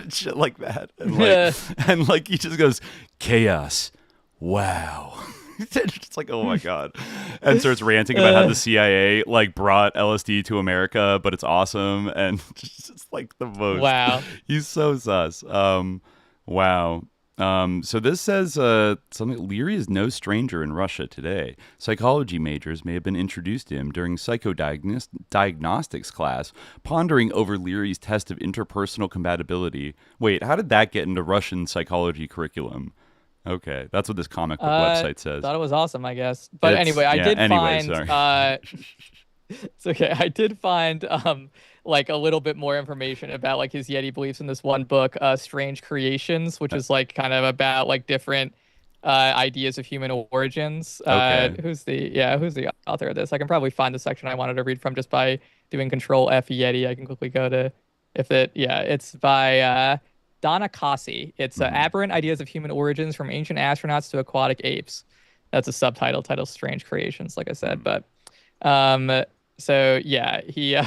Shit like that. And like he just goes, chaos. Wow. It's like, oh my God. And starts ranting about how the CIA like brought LSD to America, but it's awesome. And just like the most. Wow. He's so sus. Wow. So this says something. Leary is no stranger in Russia today. Psychology majors may have been introduced to him during psychodiagnostics class, pondering over Leary's test of interpersonal compatibility. Wait, how did that get into Russian psychology curriculum? Okay, that's what this comic book website says. Thought it was awesome, I guess. But anyway, I did find. It's okay. I did find like a little bit more information about like his Yeti beliefs in this one book, Strange Creations, which is like kind of about like different ideas of human origins. Okay. Who's the author of this? I can probably find the section I wanted to read from just by doing Control F Yeti. I can quickly go to it's by Donna Cossi. It's Aberrant Ideas of Human Origins from Ancient Astronauts to Aquatic Apes. That's a subtitle, titled Strange Creations, like I said. But so yeah, he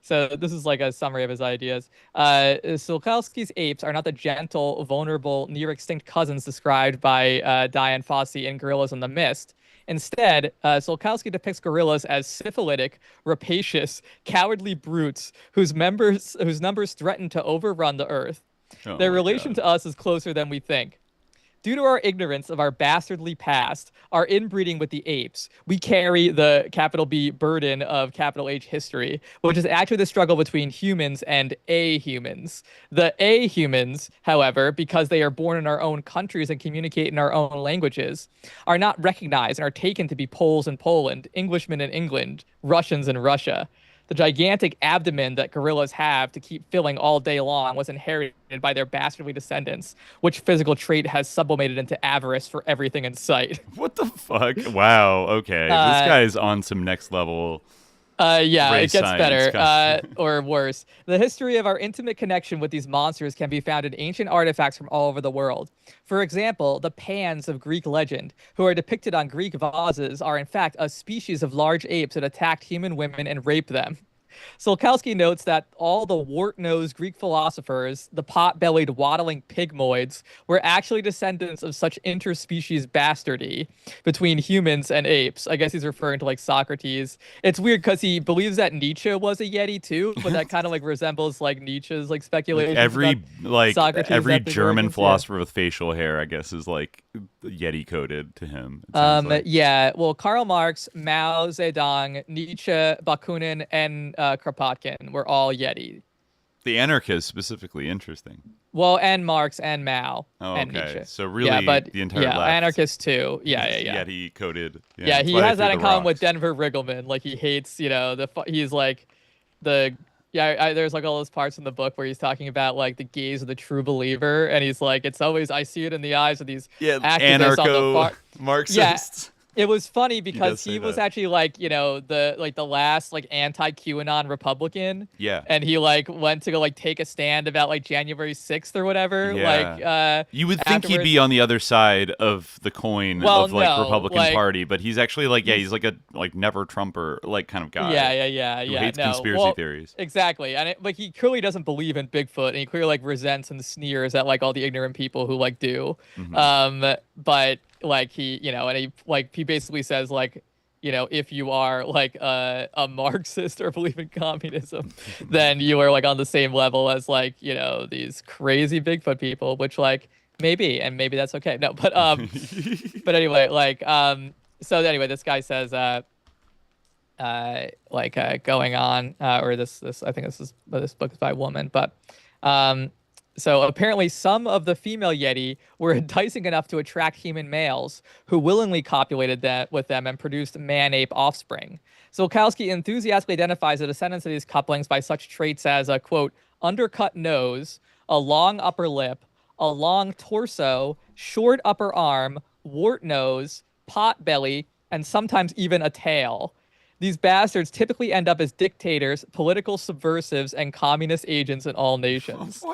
so this is like a summary of his ideas. Szukalski's apes are not the gentle, vulnerable, near extinct cousins described by Diane Fossey in Gorillas in the Mist. Instead, Szukalski depicts gorillas as syphilitic, rapacious, cowardly brutes whose numbers threaten to overrun the earth. Their relation to us is closer than we think. Due to our ignorance of our bastardly past, our inbreeding with the apes, we carry the capital B burden of capital H history, which is actually the struggle between humans and a-humans. The a-humans, however, because they are born in our own countries and communicate in our own languages, are not recognized and are taken to be Poles in Poland, Englishmen in England, Russians in Russia. The gigantic abdomen that gorillas have to keep filling all day long was inherited by their bastardly descendants, which physical trait has sublimated into avarice for everything in sight. What the fuck? Wow. Okay. This guy is on some next level. Yeah, it gets better, or worse. The history of our intimate connection with these monsters can be found in ancient artifacts from all over the world. For example, the Pans of Greek legend, who are depicted on Greek vases, are in fact a species of large apes that attacked human women and raped them. Szukalski notes that all the wart-nosed Greek philosophers, the pot-bellied waddling pygmoids, were actually descendants of such interspecies bastardy between humans and apes. I guess he's referring to like Socrates. It's weird because he believes that Nietzsche was a Yeti too, but that kind of like resembles like Nietzsche's like speculation. Every German philosopher with facial hair, I guess, is like Yeti coded to him. Yeah. Well, Karl Marx, Mao Zedong, Nietzsche, Bakunin, and Kropotkin were all Yeti. The anarchists specifically, interesting. Well, and Marx and Mao and Nietzsche. So really, the entire left. Anarchists too. Yeah. Yeti coded. Yeah, he has that in common with Denver Riggleman. Like he hates, he's like there's like all those parts in the book where he's talking about like the gaze of the true believer, and he's like, it's always, I see it in the eyes of these activists on the far Marxists. Yeah. It was funny because he was actually like, the last like anti-QAnon Republican. Yeah. And he like went to go like take a stand about like January 6th or whatever. Yeah. Like you would think he'd be on the other side of the coin of like Republican Party, but he's actually like he's like a never Trumper like kind of guy. Yeah. Who hates conspiracy theories. Exactly. And like he clearly doesn't believe in Bigfoot, and he clearly like resents and sneers at like all the ignorant people who like do. Mm-hmm. But like he, and he basically says like, if you are like a Marxist or believe in communism, then you are like on the same level as like, these crazy Bigfoot people, which like maybe that's okay. No, but but anyway, like so anyway, this guy says going on or this I think this book is by a woman, but so apparently some of the female Yeti were enticing enough to attract human males who willingly copulated with them and produced man-ape offspring. Szukalski enthusiastically identifies the descendants of these couplings by such traits as a, quote, undercut nose, a long upper lip, a long torso, short upper arm, wart nose, pot belly, and sometimes even a tail. These bastards typically end up as dictators, political subversives, and communist agents in all nations.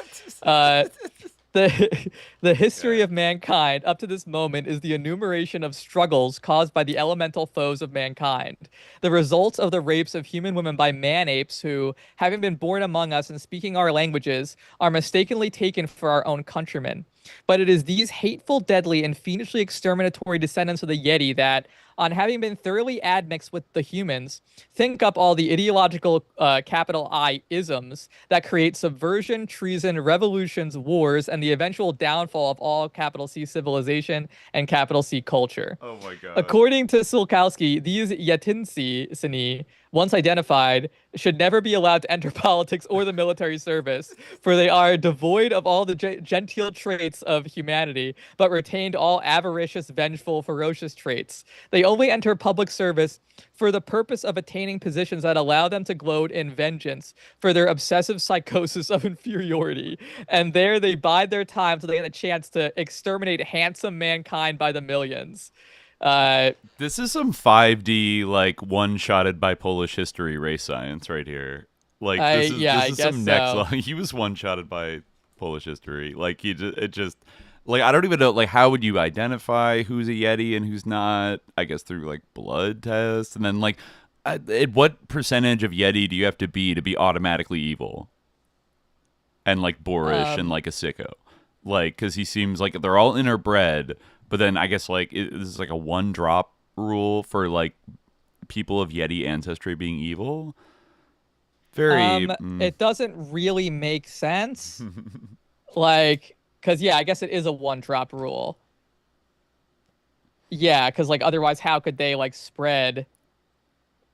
The history of mankind up to this moment is the enumeration of struggles caused by the elemental foes of mankind, the results of the rapes of human women by man-apes who, having been born among us and speaking our languages, are mistakenly taken for our own countrymen. But it is these hateful, deadly, and fiendishly exterminatory descendants of the Yeti that, on having been thoroughly admixed with the humans, think up all the ideological capital I isms that create subversion, treason, revolutions, wars, and the eventual downfall of all capital C civilization and capital C culture. Oh my God. According to Szukalski, these Yetinsini, once identified, should never be allowed to enter politics or the military service, for they are devoid of all the genteel traits of humanity, but retained all avaricious, vengeful, ferocious traits. They only enter public service for the purpose of attaining positions that allow them to gloat in vengeance for their obsessive psychosis of inferiority. And there they bide their time till they get a chance to exterminate handsome mankind by the millions. This is some 5D, like, one-shotted by Polish history race science right here. Like, this is some next level. He was one-shotted by Polish history. Like, like, I don't even know, like, how would you identify who's a Yeti and who's not? I guess through, like, blood tests. And then, like, at what percentage of Yeti do you have to be automatically evil? And, like, boorish and, like, a sicko. Like, because he seems like they're all interbred. But then I guess, like, this is like a one-drop rule for, like, people of Yeti ancestry being evil. It doesn't really make sense. Like, because, yeah, I guess it is a one-drop rule. Yeah, because, like, otherwise how could they, like, spread?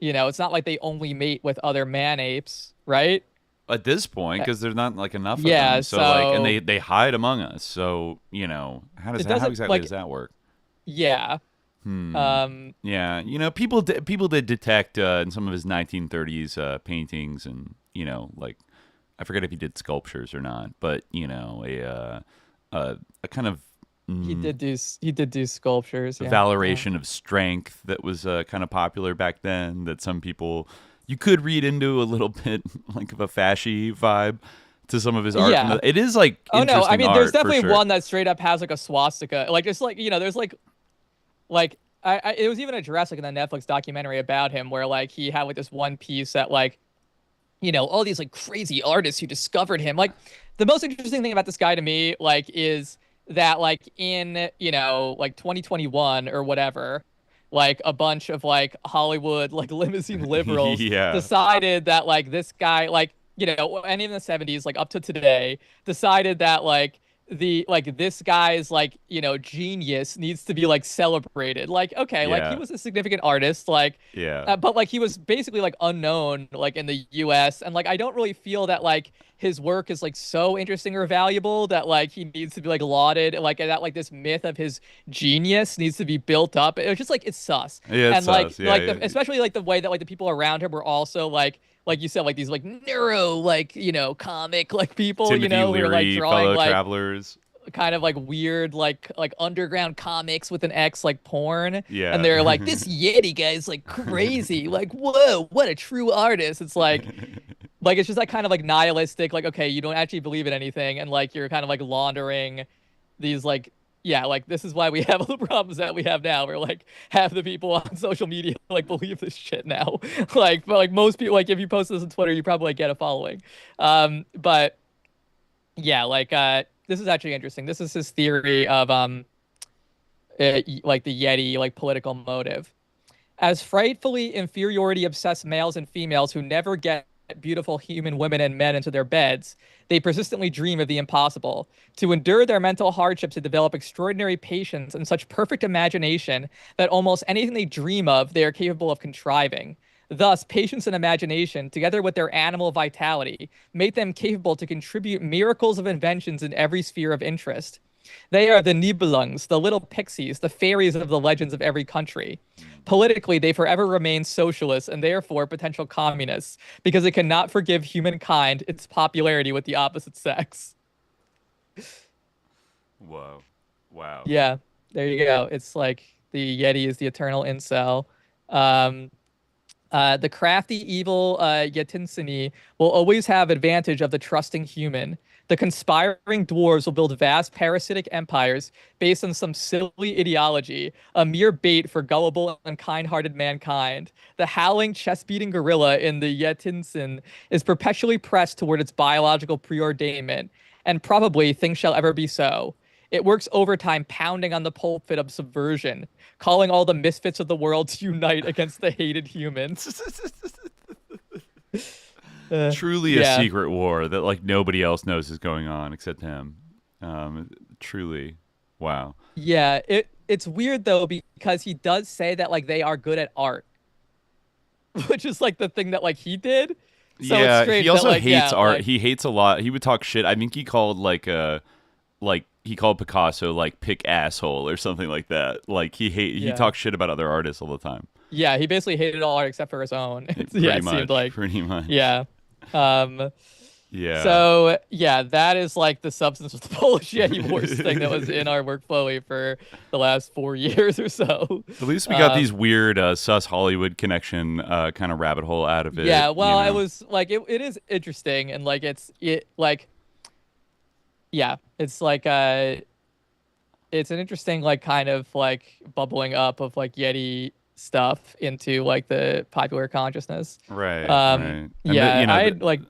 You know, it's not like they only mate with other man-apes, right? At this point, because there's not, like, enough of them. So, like, and they hide among us. So, you know, how exactly does that work? Yeah. Yeah, you know, people did detect in some of his 1930s paintings, and, you know, like, I forget if he did sculptures or not, but, you know, a kind of he did do sculptures. Yeah. Valoration of strength that was kind of popular back then. That some people you could read into a little bit like of a fashy vibe to some of his art. Yeah. It is like interesting I mean, art, there's definitely for sure. one that straight up has like a swastika. Like it's like, you know, there's like it was even addressed like in the Netflix documentary about him where like he had like this one piece that like, you know, all these like crazy artists who discovered him. Like the most interesting thing about this guy to me like is that like in, you know, like 2021 or whatever, like a bunch of like Hollywood like limousine liberals decided that like this guy like, you know, and in the 70s like up to today decided that like this guy's like, you know, genius needs to be like celebrated. Like, okay, like he was a significant artist, like, but like he was basically like unknown like in the US, and like I don't really feel that like his work is like so interesting or valuable that like he needs to be like lauded, like that like this myth of his genius needs to be built up. It was just like it's sus. Yeah, it's and sus. Especially like the way that like the people around him were also like you said, like these like neuro, like, you know, comic like people, Timothy you know, Leary, who are like drawing fellow like travelers, kind of like weird, like underground comics with an X, like porn. Yeah. And they're like, this Yeti guy's like crazy, like whoa, what a true artist. It's like it's just like kind of like nihilistic, like okay, you don't actually believe in anything, and like you're kind of like laundering these like. Yeah, like this is why we have all the problems that we have now. Where like half the people on social media like believe this shit now. But like most people, like if you post this on Twitter, you probably like, get a following. But yeah, like this is actually interesting. This is his theory of like the Yeti like political motive. As frightfully inferiority obsessed males and females who never get beautiful human women and men into their beds, they persistently dream of the impossible. To endure their mental hardships, to develop extraordinary patience and such perfect imagination that almost anything they dream of, they are capable of contriving. Thus, patience and imagination, together with their animal vitality, make them capable to contribute miracles of inventions in every sphere of interest. They are the Nibelungs, the little pixies, the fairies of the legends of every country. Politically, they forever remain socialists and therefore potential communists, because it cannot forgive humankind its popularity with the opposite sex. Whoa. Wow. Yeah, there you go. It's like the Yeti is the eternal incel. The crafty, evil Yetinsini will always have advantage of the trusting human. The conspiring dwarves will build vast parasitic empires based on some silly ideology, a mere bait for gullible and kind-hearted mankind. The howling, chest-beating gorilla in the Yetinsin is perpetually pressed toward its biological preordainment, and probably things shall ever be so. It works overtime pounding on the pulpit of subversion, calling all the misfits of the world to unite against the hated humans. Truly a secret war that like nobody else knows is going on except him. Truly, wow. Yeah, it's weird though because he does say that like they are good at art, which is like the thing that like he did. So yeah, it's strange he also that, like, hates art. Like, he hates a lot. He would talk shit. I think he called he called Picasso like pick asshole or something like that. Like he talks shit about other artists all the time. Yeah, he basically hated all art except for his own. It seemed like pretty much. Yeah. Yeah. So yeah, that is like the substance of the Polish Yeti Wars thing that was in our workflow for the last 4 years or so. At least we got these weird sus Hollywood connection kind of rabbit hole out of it. Yeah, well, I was like, it is interesting, and like it's like it's an interesting like kind of like bubbling up of like Yeti stuff into like the popular consciousness. Right. Right.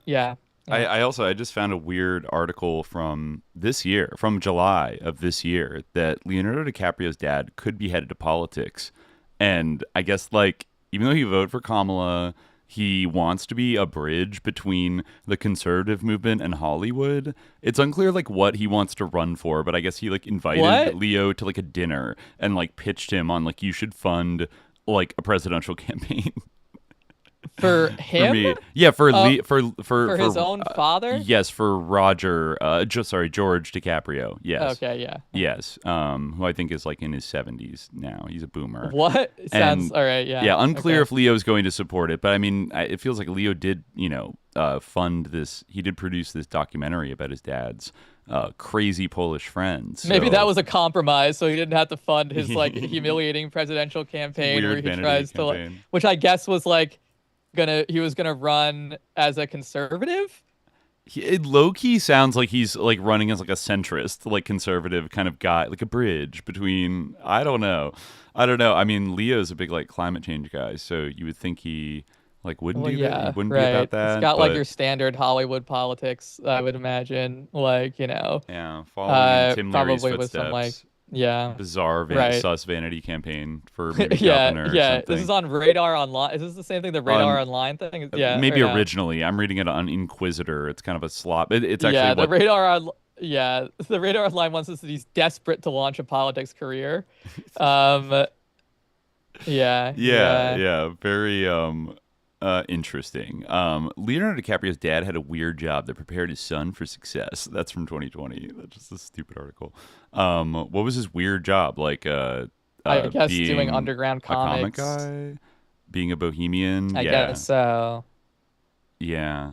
Yeah. I just found a weird article from this year, from July of this year, that Leonardo DiCaprio's dad could be headed to politics. And I guess, like, even though he voted for Kamala, he wants to be a bridge between the conservative movement and Hollywood. It's unclear, like, what he wants to run for, but I guess he, like, invited Leo to, like, a dinner and, like, pitched him on, like, you should fund, like, a presidential campaign. For him? For me. Yeah, for his own father? Yes, for George DiCaprio. Yes. Okay, yeah. Yes. Who I think is like in his 70s now. He's a boomer. What? Sounds all right, yeah. Yeah, unclear if Leo's going to support it, but I mean, it feels like Leo did, fund this. He did produce this documentary about his dad's crazy Polish friends. So. Maybe that was a compromise, so he didn't have to fund his like humiliating presidential campaign Weird where he tries campaign. to, which I guess was like he was gonna run as a conservative. It low-key sounds like he's like running as like a centrist, like conservative kind of guy, like a bridge between. I don't know. I mean, Leo's a big like climate change guy, so you would think he like wouldn't do that. He wouldn't be about that. It's got like your standard Hollywood politics, I would imagine. Like yeah, following Tim Leary's probably footsteps. With some like bizarre sus vanity campaign for maybe governor or something. This is on Radar Online. Is this the same thing, the Radar Online thing? Yeah, maybe originally. I'm reading it on Inquisitor. It's kind of a slop. It's actually the Radar Online one says that he's desperate to launch a politics career. Very interesting. Leonardo DiCaprio's dad had a weird job that prepared his son for success. That's from 2020. That's just a stupid article. What was his weird job? Like, I guess doing underground comics. A comic guy? Being a bohemian? I guess so. Yeah.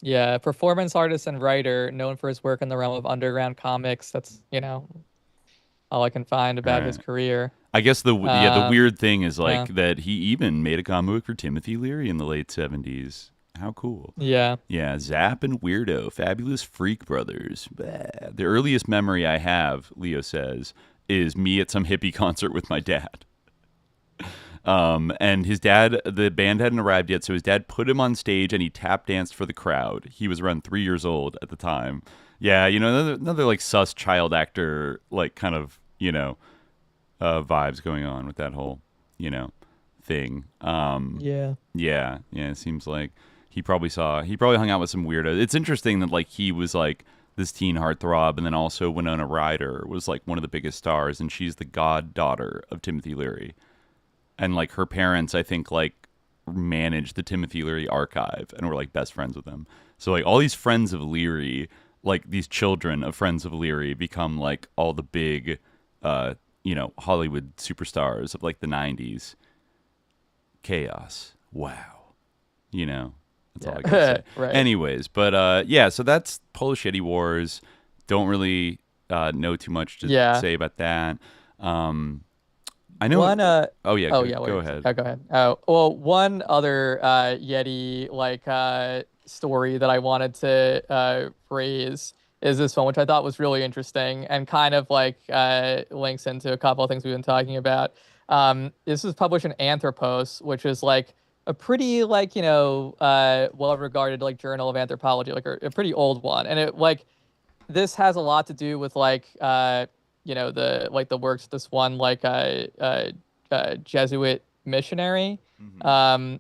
Yeah, performance artist and writer known for his work in the realm of underground comics. That's, all I can find about his career. I guess the weird thing is like that he even made a comic book for Timothy Leary in the late 70s. How cool. Yeah. Yeah, Zap and Weirdo, Fabulous Freak Brothers. Bah. The earliest memory I have, Leo says, is me at some hippie concert with my dad. And his dad, the band hadn't arrived yet, so his dad put him on stage and he tap danced for the crowd. He was around 3 years old at the time. Yeah, another like sus child actor, like kind of, vibes going on with that whole, thing. Yeah, it seems like he probably hung out with some weirdos. It's interesting that like he was like this teen heartthrob, and then also Winona Ryder was like one of the biggest stars, and she's the goddaughter of Timothy Leary. And like her parents, I think, like managed the Timothy Leary archive and were like best friends with him. So like all these friends of Leary, like these children of friends of Leary, become like all the big, Hollywood superstars of like the 90s. Chaos. Wow. That's all I can say. Right. Anyways, but so that's Polish Yeti Wars. Don't really know too much to say about that. I know. One, oh yeah. oh go, yeah. go ahead. Oh, go ahead. Oh well, one other Yeti story that I wanted to raise is this one, which I thought was really interesting and kind of links into a couple of things we've been talking about. This was published in Anthropos, which is like a pretty well-regarded journal of anthropology, like a pretty old one, and it this has a lot to do with the works of this one Jesuit missionary. Mm-hmm.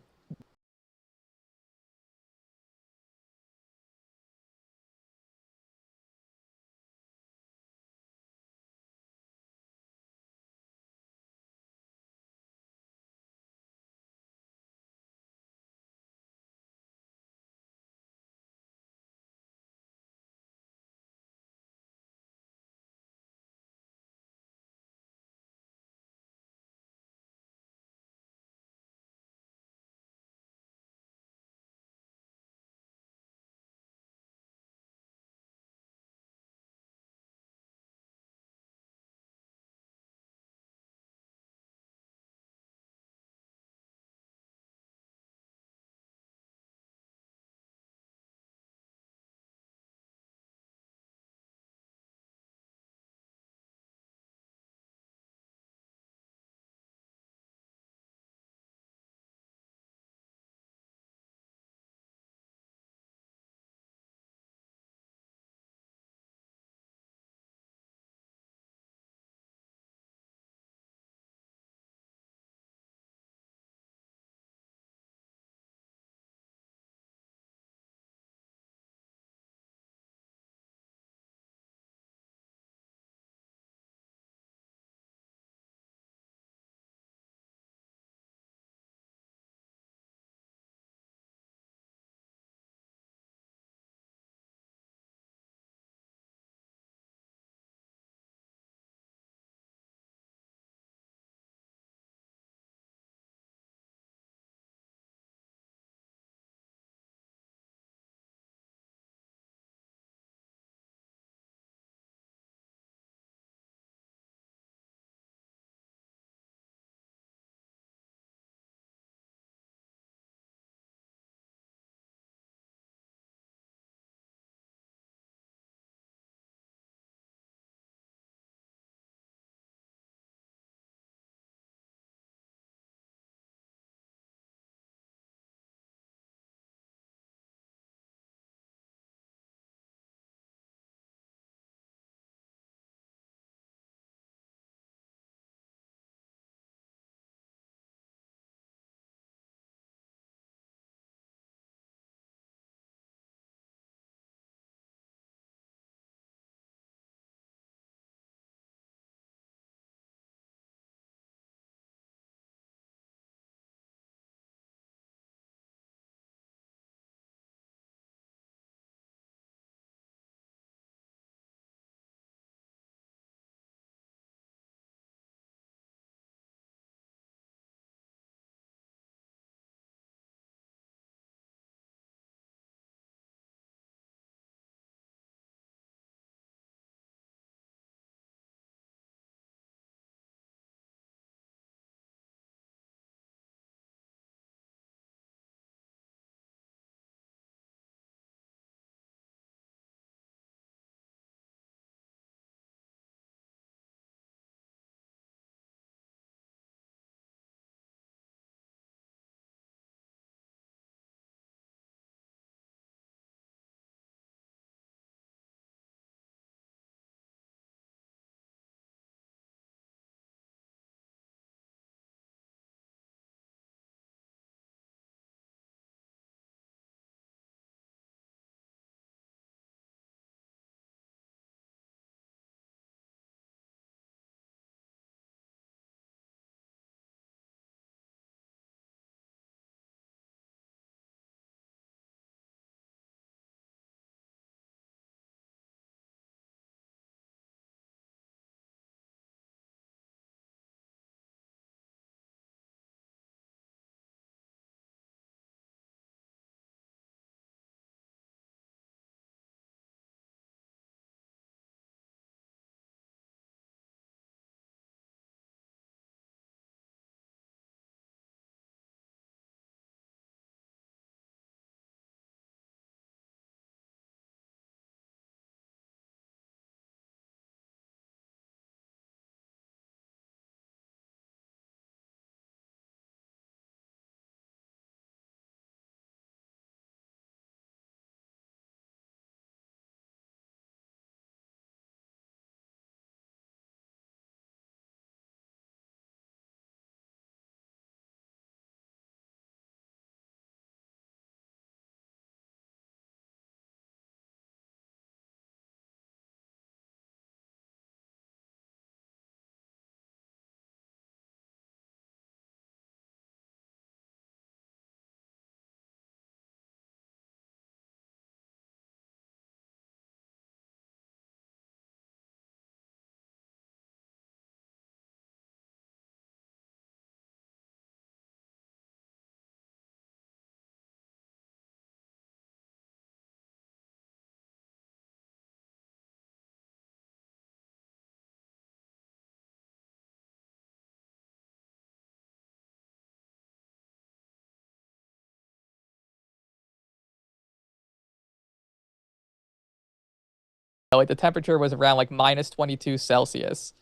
like the temperature was around like minus 22 Celsius.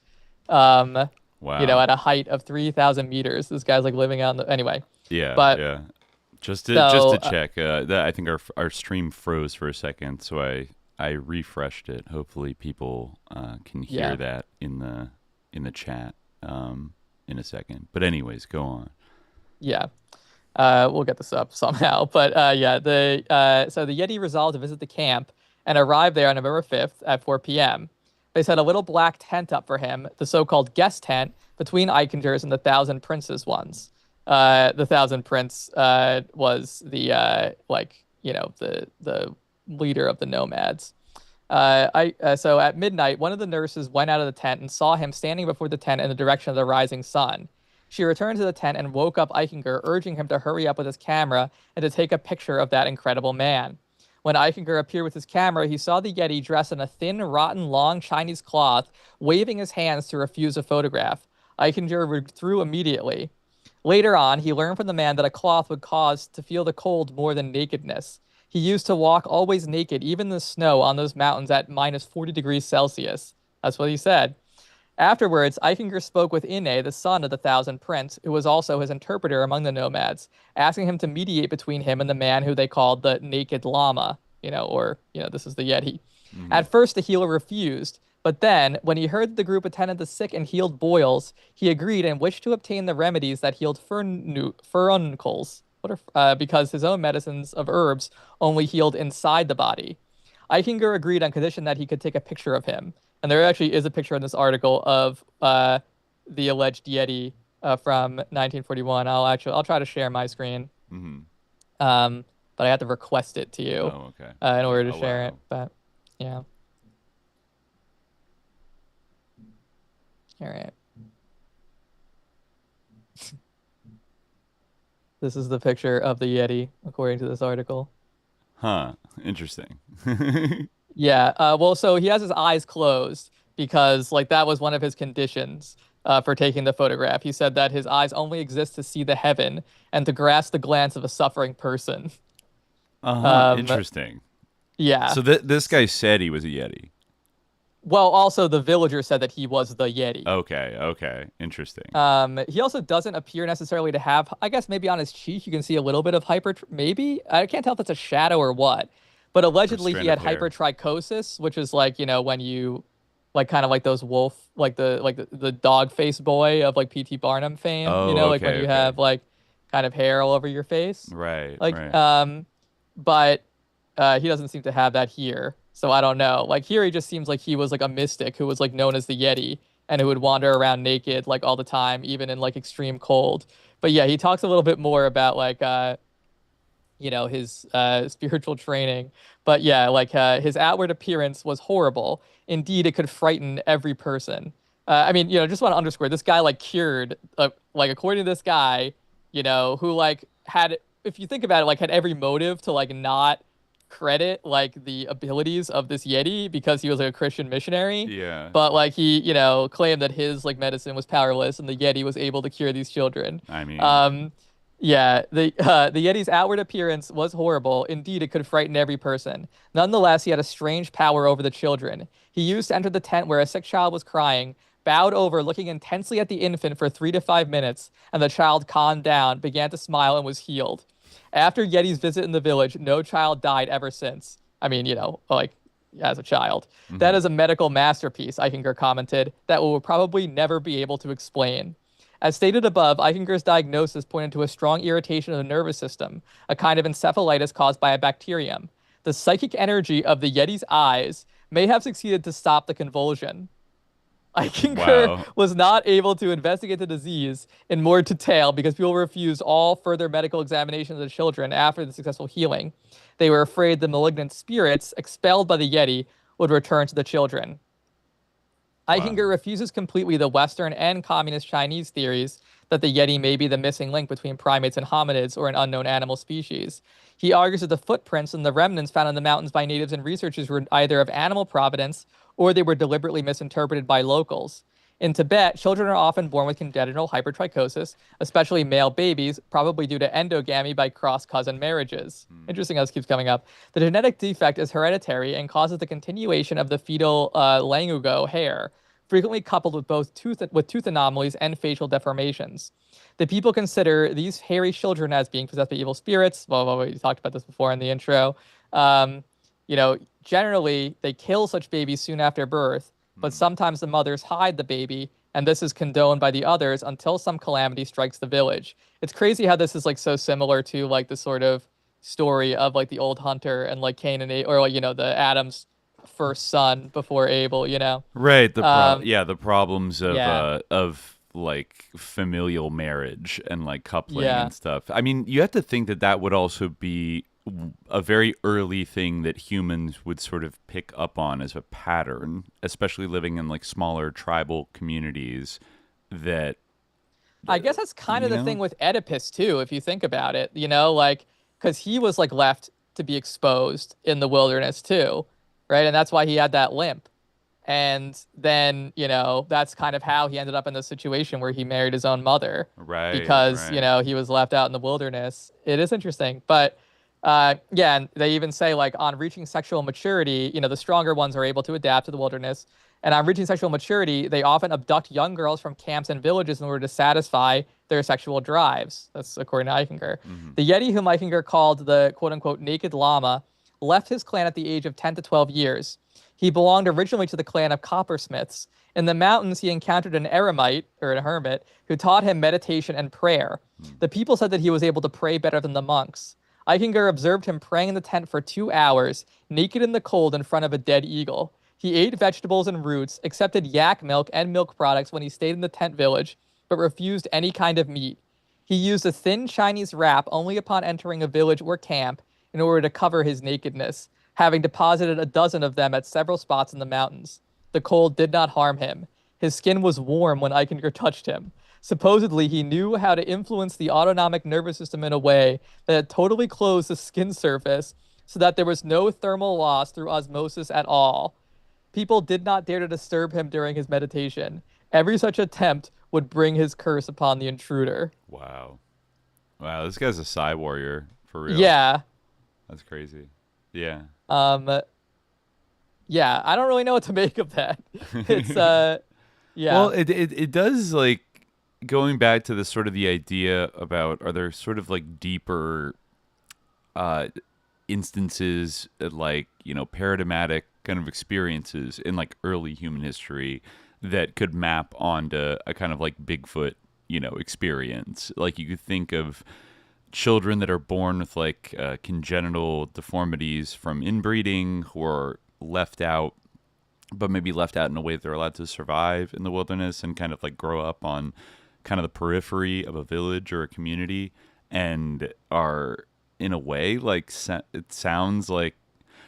Wow. You know, at a height of 3,000 meters. This guy's like living out in the, anyway. Yeah. Just to check, I think our stream froze for a second, so I refreshed it. Hopefully people can hear that in the chat in a second. But anyways, go on. Yeah. We'll get this up somehow. But so the Yeti resolved to visit the camp and arrived there on November 5th at 4 p.m. They set a little black tent up for him, the so-called guest tent, between Eichinger's and the Thousand Princes ones. The Thousand Prince was the the leader of the nomads. So at midnight, one of the nurses went out of the tent and saw him standing before the tent in the direction of the rising sun. She returned to the tent and woke up Eichinger, urging him to hurry up with his camera and to take a picture of that incredible man. When Eichinger appeared with his camera, he saw the Yeti dressed in a thin, rotten, long Chinese cloth, waving his hands to refuse a photograph. Eichinger withdrew immediately. Later on, he learned from the man that a cloth would cause to feel the cold more than nakedness. He used to walk always naked, even in the snow on those mountains at minus 40 degrees Celsius. That's what he said. Afterwards, Eichinger spoke with Ine, the son of the Thousand Prince, who was also his interpreter among the nomads, asking him to mediate between him and the man who they called the Naked Llama, this is the Yeti. Mm-hmm. At first, the healer refused, but then, when he heard that the group attended the sick and healed boils, he agreed and wished to obtain the remedies that healed furuncles, because his own medicines of herbs only healed inside the body. Eichinger agreed on condition that he could take a picture of him. And there actually is a picture in this article of the alleged Yeti from 1941. I'll try to share my screen. Mm-hmm. But I have to request it to you in order to share it. But yeah. All right. This is the picture of the Yeti, according to this article. Huh. Interesting. Yeah. So he has his eyes closed because, that was one of his conditions for taking the photograph. He said that his eyes only exist to see the heaven and to grasp the glance of a suffering person. Interesting. Yeah. So this guy said he was a Yeti. Well, also the villager said that he was the Yeti. Okay. Interesting. He also doesn't appear necessarily to have, I guess maybe on his cheek you can see a little bit of maybe? I can't tell if it's a shadow or what. But allegedly he had hypertrichosis, which is when you kind of like those wolf, the dog face boy of P.T. Barnum fame, when you have kind of hair all over your face. Right. But he doesn't seem to have that here. So I don't know. Here he just seems like he was a mystic who was known as the Yeti and who would wander around naked all the time, even in extreme cold. But yeah, he talks a little bit more about his spiritual training. But yeah, his outward appearance was horrible. Indeed, it could frighten every person. Just want to underscore, this guy cured, according to this guy, who had, if you think about it, had every motive to not credit the abilities of this Yeti because he was a Christian missionary. Yeah. But he, claimed that his medicine was powerless and the Yeti was able to cure these children. Yeah, the Yeti's outward appearance was horrible. Indeed, it could frighten every person. Nonetheless, he had a strange power over the children. He used to enter the tent where a sick child was crying, bowed over, looking intensely at the infant for 3 to 5 minutes, and the child calmed down, began to smile, and was healed. After Yeti's visit in the village, no child died ever since. As a child. Mm-hmm. That is a medical masterpiece, Eichinger commented, that we will probably never be able to explain. As stated above, Eichinger's diagnosis pointed to a strong irritation of the nervous system, a kind of encephalitis caused by a bacterium. The psychic energy of the Yeti's eyes may have succeeded to stop the convulsion. Eichinger was not able to investigate the disease in more detail because people refused all further medical examinations of the children after the successful healing. They were afraid the malignant spirits expelled by the Yeti would return to the children. Eichinger refuses completely the Western and communist Chinese theories that the Yeti may be the missing link between primates and hominids or an unknown animal species. He argues that the footprints and the remnants found in the mountains by natives and researchers were either of animal provenance or they were deliberately misinterpreted by locals. In Tibet, children are often born with congenital hypertrichosis, especially male babies, probably due to endogamy by cross-cousin marriages. Interesting how this keeps coming up. The genetic defect is hereditary and causes the continuation of the fetal langugo hair, frequently coupled with both tooth anomalies and facial deformations. The people consider these hairy children as being possessed by evil spirits. Well, we talked about this before in the intro. Generally, they kill such babies soon after birth, but sometimes the mothers hide the baby, and this is condoned by the others until some calamity strikes the village. It's crazy how this is like so similar to like the sort of story of like the old hunter and like Cain and Abel, or like, the Adam's first son before Abel, Right. The problems of like familial marriage and like coupling and stuff. I mean, you have to think that would also be a very early thing that humans would sort of pick up on as a pattern, especially living in like smaller tribal communities. That I guess that's kind of the thing with Oedipus too, if you think about it, like because he was like left to be exposed in the wilderness too, right? And that's why he had that limp. And then, that's kind of how he ended up in the situation where he married his own mother. Right. Because, he was left out in the wilderness. It is interesting. But, and they even say, like, on reaching sexual maturity, the stronger ones are able to adapt to the wilderness. And on reaching sexual maturity, they often abduct young girls from camps and villages in order to satisfy their sexual drives. That's according to Eichinger. Mm-hmm. The Yeti, whom Eichinger called the quote-unquote naked llama, left his clan at the age of 10 to 12 years. He belonged originally to the clan of coppersmiths. In the mountains, he encountered an eremite, or a hermit, who taught him meditation and prayer. The people said that he was able to pray better than the monks. Eichinger observed him praying in the tent for 2 hours, naked in the cold in front of a dead eagle. He ate vegetables and roots, accepted yak milk and milk products when he stayed in the tent village, but refused any kind of meat. He used a thin Chinese wrap only upon entering a village or camp in order to cover his nakedness, having deposited a dozen of them at several spots in the mountains. The cold did not harm him. His skin was warm when Eichinger touched him. Supposedly, he knew how to influence the autonomic nervous system in a way that had totally closed the skin surface so that there was no thermal loss through osmosis at all. People did not dare to disturb him during his meditation. Every such attempt would bring his curse upon the intruder. Wow, this guy's a Psy warrior, for real. Yeah. That's crazy. Yeah. Yeah, I don't really know what to make of that. It's yeah. Well, it does, like, going back to the sort of the idea about, are there sort of like deeper instances, like, paradigmatic kind of experiences in like early human history that could map onto a kind of like Bigfoot, experience. Like, you could think of children that are born with like congenital deformities from inbreeding, who are left out, but maybe left out in a way that they're allowed to survive in the wilderness and kind of like grow up on kind of the periphery of a village or a community, and are in a way like, it sounds like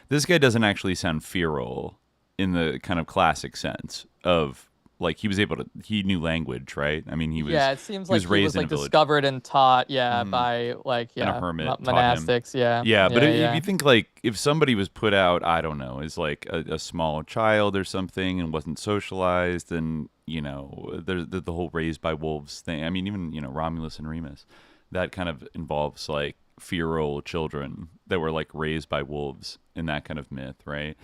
this guy doesn't actually sound feral in the kind of classic sense of, like, he knew language, right? I mean, it seems like he was like discovered and taught, by like, and a hermit monastics, But if you think, like, if somebody was put out, I don't know, as like a small child or something and wasn't socialized, and there's the whole raised by wolves thing. I mean, even Romulus and Remus, that kind of involves like feral children that were like raised by wolves in that kind of myth, right?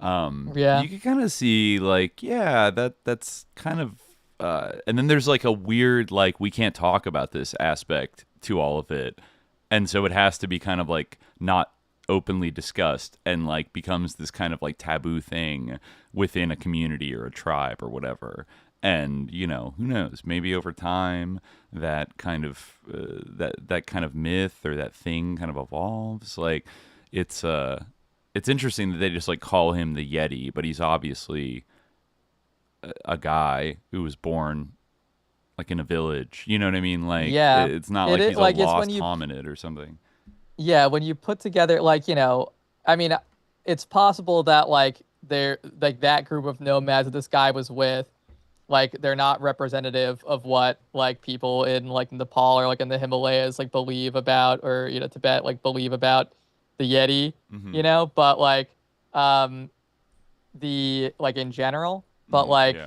You can kind of see like, that's kind of, and then there's like a weird, like, we can't talk about this aspect to all of it. And so it has to be kind of like not openly discussed, and like becomes this kind of like taboo thing within a community or a tribe or whatever. And, who knows, maybe over time that kind of, that kind of myth or that thing kind of evolves. Like, it's interesting that they just like call him the Yeti, but he's obviously a guy who was born like in a village. You know what I mean? Like, it's not like he's like a lost hominid or something. Yeah, when you put together, like, I mean, it's possible that like they're like that group of nomads that this guy was with, like, they're not representative of what like people in like Nepal or like in the Himalayas like believe about, or Tibet like believe about the Yeti, but like the like in general, but like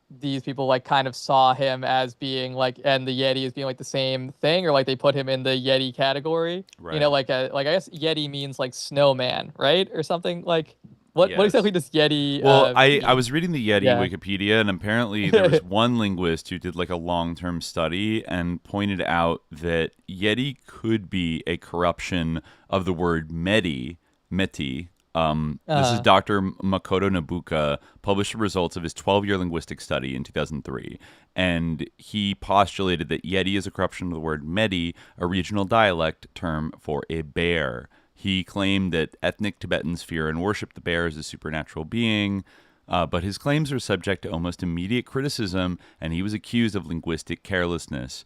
these people like kind of saw him as being like, and the Yeti as being like the same thing, or like they put him in the Yeti category. Right. You know, like I guess Yeti means like snowman, right, or something like. What exactly does Yeti? Well, mean? I was reading the Yeti Wikipedia, and apparently there was one linguist who did like a long-term study and pointed out that Yeti could be a corruption of the word meti. This is Dr. Makoto Nobuka, published the results of his 12-year linguistic study in 2003. And he postulated that Yeti is a corruption of the word meti, a regional dialect term for a bear. He claimed that ethnic Tibetans fear and worship the bear as a supernatural being, but his claims are subject to almost immediate criticism, and he was accused of linguistic carelessness.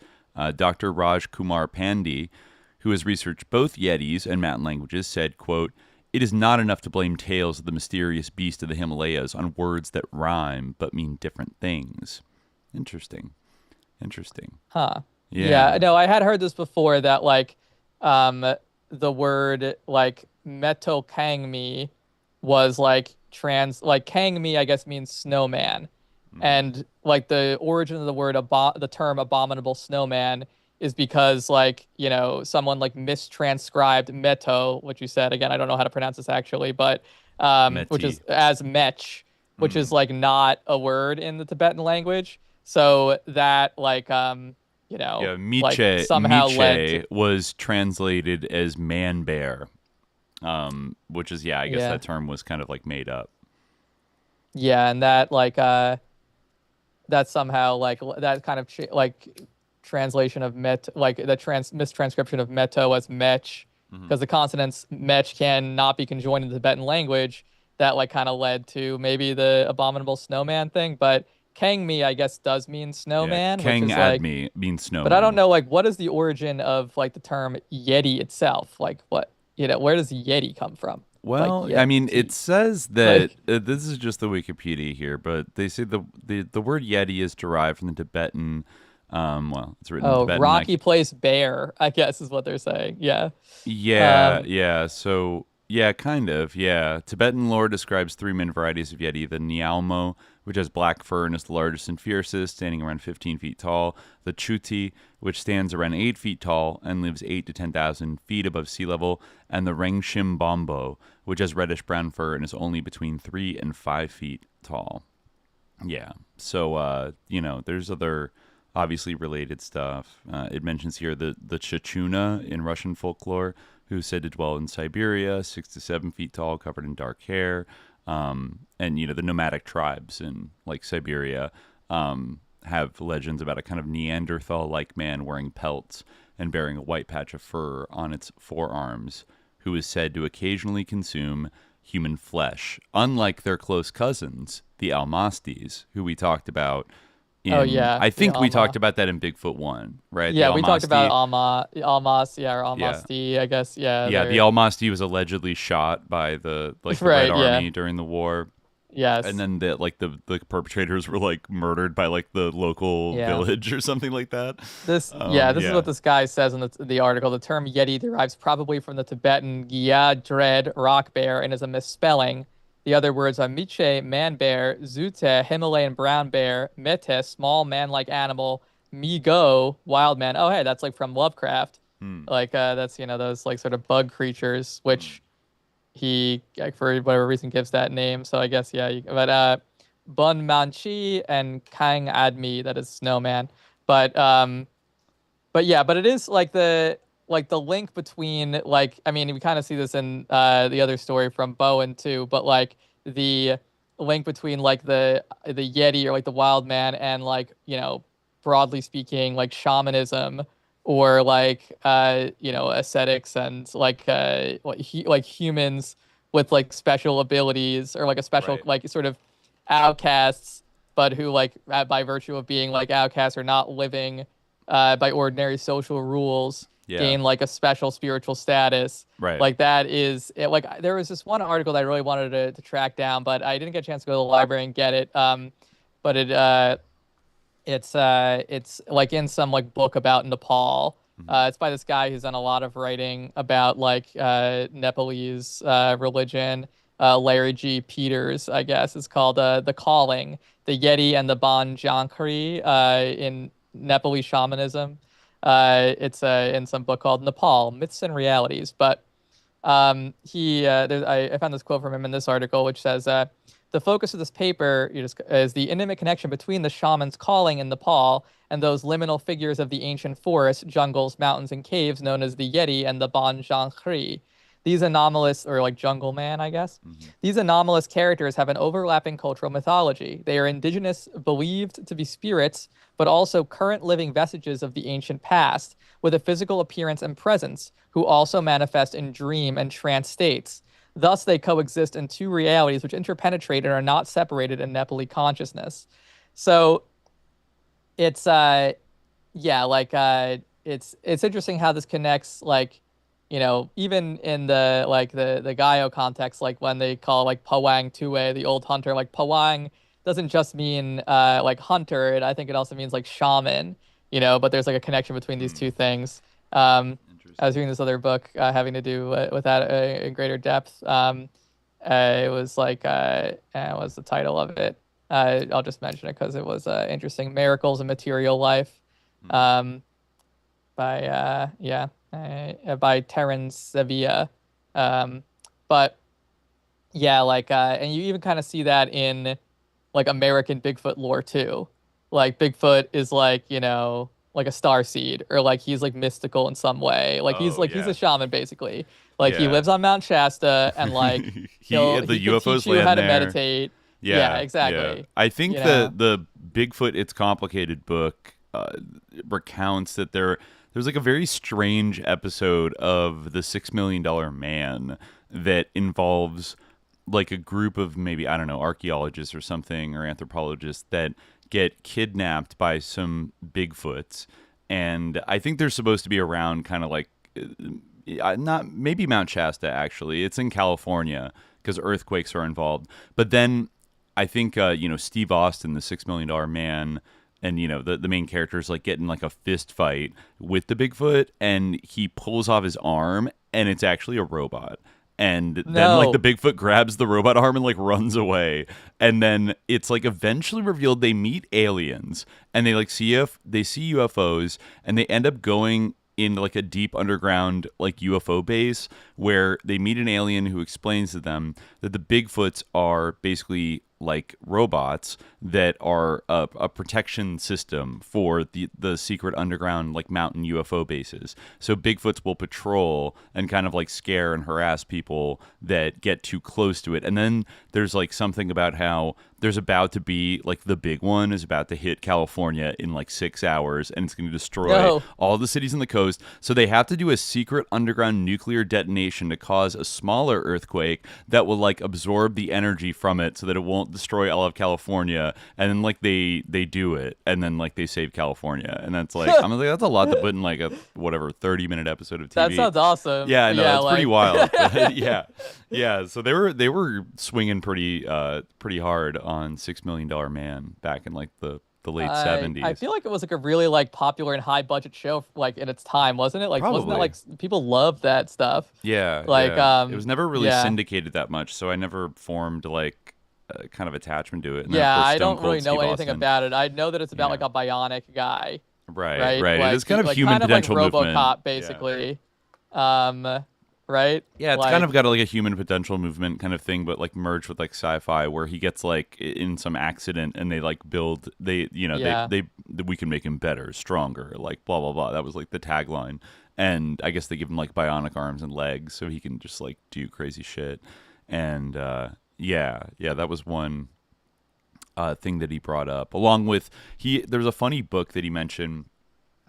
Dr. Raj Kumar Pandey, who has researched both Yetis and mountain languages, said, quote, "It is not enough to blame tales of the mysterious beast of the Himalayas on words that rhyme but mean different things." Interesting. Huh. Yeah. No, I had heard this before that like the word like metokangmi was like kangmi I guess means snowman. And like the origin of the word the term abominable snowman is because like, you know, someone like mistranscribed meto, which you said again, I don't know how to pronounce this actually, but which is as mech, which is like not a word in the Tibetan language. So that like you know, Miche, somehow Miche was translated as man bear, which is I guess that term was kind of like made up. Yeah, and that like that somehow like that kind of like translation of met, like the mistranscription of meto as mech, because the consonants mech can not be conjoined in the Tibetan language. That like kind of led to maybe the abominable snowman thing, but Kangmi, I guess, does mean snowman. Kang which is Admi means snowman. But I don't know, like, what is the origin of like the term Yeti itself? Like, what, you know, where does Yeti come from? Well, like, I mean, it says that this is just the Wikipedia here, but they say the word Yeti is derived from the Tibetan. Well, it's written in Tibetan. Rocky place bear, I guess, is what they're saying. Yeah. Yeah. So. Yeah, kind of, yeah. Tibetan lore describes three main varieties of Yeti: the Nyalmo, which has black fur and is the largest and fiercest, standing around 15 feet tall; the Chuti, which stands around 8 feet tall and lives 8 to 10,000 feet above sea level; and the Rengshim Bombo, which has reddish-brown fur and is only between 3 and 5 feet tall. Yeah, so, you know, there's other obviously related stuff. It mentions here the Chechuna in Russian folklore, who's said to dwell in Siberia, 6 to 7 feet tall, covered in dark hair. And, you know, the nomadic tribes in, like, Siberia have legends about a kind of Neanderthal-like man wearing pelts and bearing a white patch of fur on its forearms, who is said to occasionally consume human flesh, unlike their close cousins, the Almastis, who we talked about. I think we talked about that in Bigfoot 1, right? Yeah, we talked about Almasti, or Almasti, I guess. Yeah, the Almasti was allegedly shot by the Red Army during the war. Yes. And then the perpetrators were like murdered by like the local village or something like that. This is what this guy says in the article. The term Yeti derives probably from the Tibetan Gya dread rock bear and is a misspelling. The other words are Miche, man bear; Zute, Himalayan brown bear; Mete, small man-like animal; Migo, wild man. Oh, hey, that's like from Lovecraft. Like that's, you know, those like sort of bug creatures, which he, like, for whatever reason, gives that name. So I guess but Bun Manchi and Kang Admi, that is snowman. But it is like the link between, like, I mean, we kind of see this in the other story from Bowen too, but like the link between like the Yeti or like the wild man and, like, you know, broadly speaking, like shamanism or like you know, ascetics and like humans with like special abilities or like a special like sort of outcasts, but who like by virtue of being like outcasts or not living by ordinary social rules gain like a special spiritual status. Right. Like that is it. Like there was this one article that I really wanted to track down, but I didn't get a chance to go to the library and get it. But it's like in some like book about Nepal. It's by this guy who's done a lot of writing about like Nepalese religion, Larry G. Peters, I guess. It's called The Calling, the Yeti and the Bon Jankri in Nepali Shamanism. It's in some book called Nepal, Myths and Realities. But I found this quote from him in this article, which says, the focus of this paper is the intimate connection between the shaman's calling in Nepal and those liminal figures of the ancient forests, jungles, mountains, and caves known as the Yeti and the Bon Jankri. These anomalous, or like Jungle Man, I guess. Mm-hmm. These anomalous characters have an overlapping cultural mythology. They are indigenous, believed to be spirits, but also current living vestiges of the ancient past, with a physical appearance and presence, who also manifest in dream and trance states. Thus, they coexist in two realities which interpenetrate and are not separated in Nepali consciousness. So, it's it's interesting how this connects, like, you know, even in the Gaio context, like when they call like Pawang Tuwe, the old hunter, like Pawang doesn't just mean like hunter. I think it also means like shaman, you know, but there's like a connection between these two things. I was reading this other book having to do with that in greater depth. It was like, what's the title of it? I'll just mention it because it was interesting. Miracles in Material Life by Terence Sevilla. But yeah, like, and you even kind of see that in like American Bigfoot lore too. Like Bigfoot is like, you know, like a starseed, or like he's like mystical in some way. Like he's a shaman basically. Like he lives on Mount Shasta, and like the he UFOs can teach you land how to there. meditate. Yeah, exactly. Yeah. I think the Bigfoot It's Complicated book recounts that there's like a very strange episode of the $6 Million Man that involves like a group of maybe, I don't know, archaeologists or something, or anthropologists that get kidnapped by some Bigfoots. And I think they're supposed to be around kind of like, not maybe Mount Shasta, actually. It's in California because earthquakes are involved. But then I think, Steve Austin, the $6 Million Man, and, you know, the main character is like getting like a fist fight with the Bigfoot, and he pulls off his arm, and it's actually a robot. And then like the Bigfoot grabs the robot arm and like runs away. And then it's like eventually revealed they meet aliens, and they like see UFOs, and they end up going in like a deep underground like UFO base where they meet an alien who explains to them that the Bigfoots are basically like robots that are a protection system for the secret underground like mountain UFO bases. So Bigfoots will patrol and kind of like scare and harass people that get too close to it. And then there's like something about how there's about to be like the big one is about to hit California in like 6 hours, and it's going to destroy all the cities on the coast. So they have to do a secret underground nuclear detonation to cause a smaller earthquake that will like absorb the energy from it so that it won't destroy all of California. And then like they do it, and then like they save California. And that's like, I'm like, that's a lot to put in like a 30-minute episode of TV. That sounds awesome. Yeah, no, it's pretty wild. Yeah. So they were swinging pretty hard on $6 Million Man back in like the late 70s. I feel like it was like a really like popular and high budget show like in its time, wasn't it? Like Probably. Wasn't that like people loved that stuff? Yeah. Like it was never really syndicated that much, so I never formed like a kind of attachment to it. And yeah, then, of course, I don't really Steve know anything Austin. about it. I know that it's about like a bionic guy. Right. Like, It is kind of human potential like movement. RoboCop, basically. Yeah. Right? Yeah, it's kind of got like a human potential movement kind of thing, but like merged with like sci-fi, where he gets like in some accident and they like build, they we can make him better, stronger, like blah blah blah. That was like the tagline, and I guess they give him like bionic arms and legs so he can just like do crazy shit. And that was one thing that he brought up, along with there's a funny book that he mentioned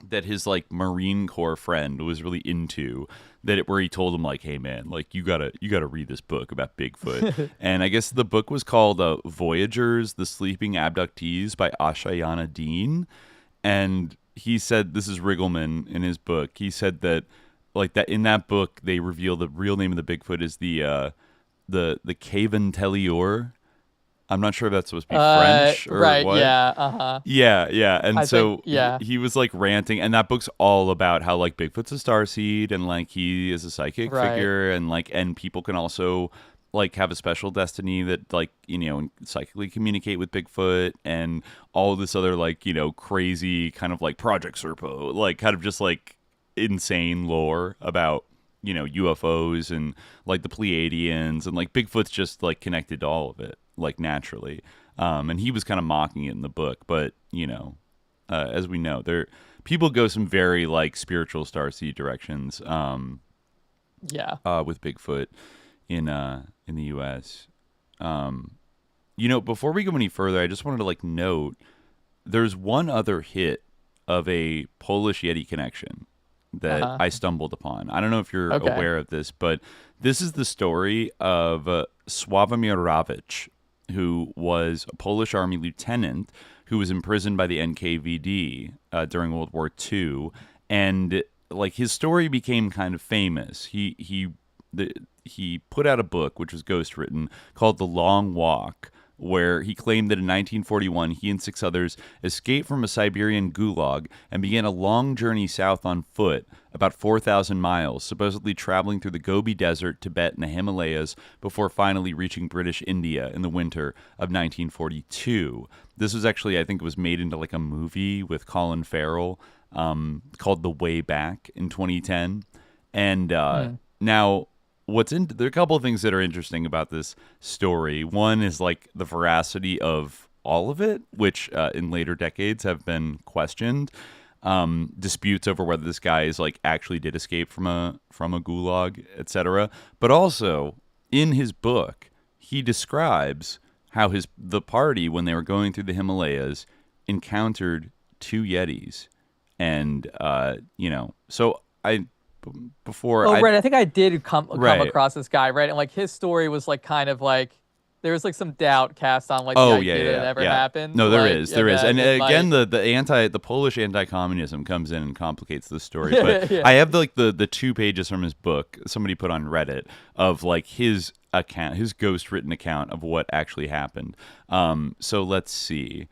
that his like Marine Corps friend was really into, where he told him like, hey man, like you gotta read this book about Bigfoot. And I guess the book was called Voyagers, the Sleeping Abductees by Ashayana Dean. And he said, this is Riggleman in his book, he said that like that in that book they reveal the real name of the Bigfoot is the Caven Telior. I'm not sure if that's supposed to be French or right, what. Yeah, Yeah. And I think he was like ranting, and that book's all about how like Bigfoot's a starseed and like he is a psychic figure, and like, and people can also like have a special destiny that like, psychically communicate with Bigfoot and all this other like, crazy kind of like Project Serpo, like kind of just like insane lore about, UFOs and like the Pleiadians, and like Bigfoot's just like connected to all of it, like naturally. And he was kind of mocking it in the book, but as we know, people go some very like spiritual starseed directions. With Bigfoot in the U.S. Before we go any further, I just wanted to like note there's one other hit of a Polish Yeti connection that I stumbled upon. I don't know if you're aware of this, but this is the story of Sławomir Rawicz, who was a Polish army lieutenant who was imprisoned by the NKVD during World War II, and like his story became kind of famous. He put out a book which was ghostwritten called The Long Walk, where he claimed that in 1941 he and 6 others escaped from a Siberian gulag and began a long journey south on foot, about 4,000 miles, supposedly traveling through the Gobi Desert, Tibet, and the Himalayas before finally reaching British India in the winter of 1942. This was actually, I think it was made into like a movie with Colin Farrell called The Way Back in 2010. And now... there are a couple of things that are interesting about this story. One is like the veracity of all of it, which in later decades have been questioned. Disputes over whether this guy is like actually did escape from a gulag, etc. But also in his book, he describes how the party, when they were going through the Himalayas, encountered 2 Yetis, and so I. I think I did come across this guy, right? And like his story was like kind of like there was like some doubt cast on like the idea that it ever happened. No, there is, and again the Polish anti-communism comes in and complicates the story. But I have like the 2 pages from his book somebody put on Reddit of like his account, his ghost written account of what actually happened. So let's see.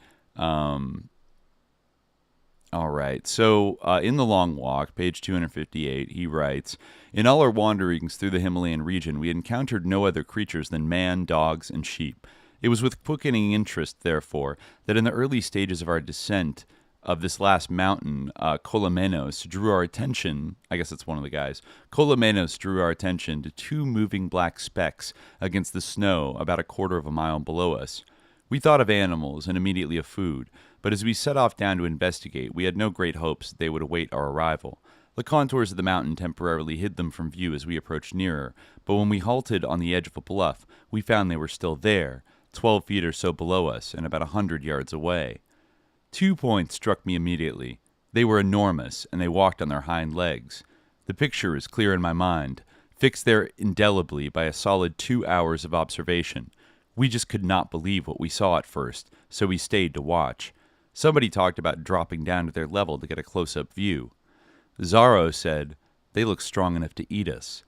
All right. So in The Long Walk, page 258, he writes, "In all our wanderings through the Himalayan region, we encountered no other creatures than man, dogs, and sheep. It was with quickening interest, therefore, that in the early stages of our descent of this last mountain, Kolomenos drew our attention," I guess it's one of the guys, "Kolomenos drew our attention to 2 moving black specks against the snow about a quarter of a mile below us. We thought of animals and immediately of food. But as we set off down to investigate, we had no great hopes that they would await our arrival. The contours of the mountain temporarily hid them from view as we approached nearer, but when we halted on the edge of a bluff, we found they were still there, 12 feet or so below us and about 100 yards away. 2 points struck me immediately. They were enormous, and they walked on their hind legs. The picture is clear in my mind, fixed there indelibly by a solid 2 hours of observation. We just could not believe what we saw at first, so we stayed to watch. Somebody talked about dropping down to their level to get a close-up view. Zaro said, 'They look strong enough to eat us.'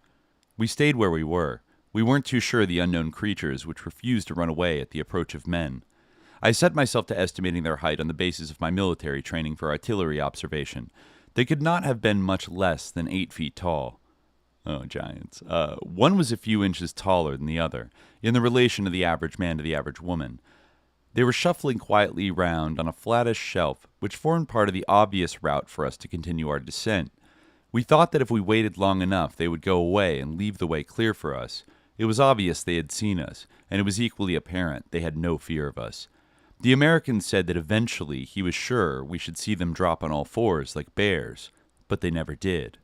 We stayed where we were. We weren't too sure of the unknown creatures which refused to run away at the approach of men. I set myself to estimating their height on the basis of my military training for artillery observation. They could not have been much less than 8 feet tall. Oh, giants. One was a few inches taller than the other, in the relation of the average man to the average woman. They were shuffling quietly round on a flattish shelf, which formed part of the obvious route for us to continue our descent. We thought that if we waited long enough, they would go away and leave the way clear for us. It was obvious they had seen us, and it was equally apparent they had no fear of us. The American said that eventually he was sure we should see them drop on all fours like bears, but they never did.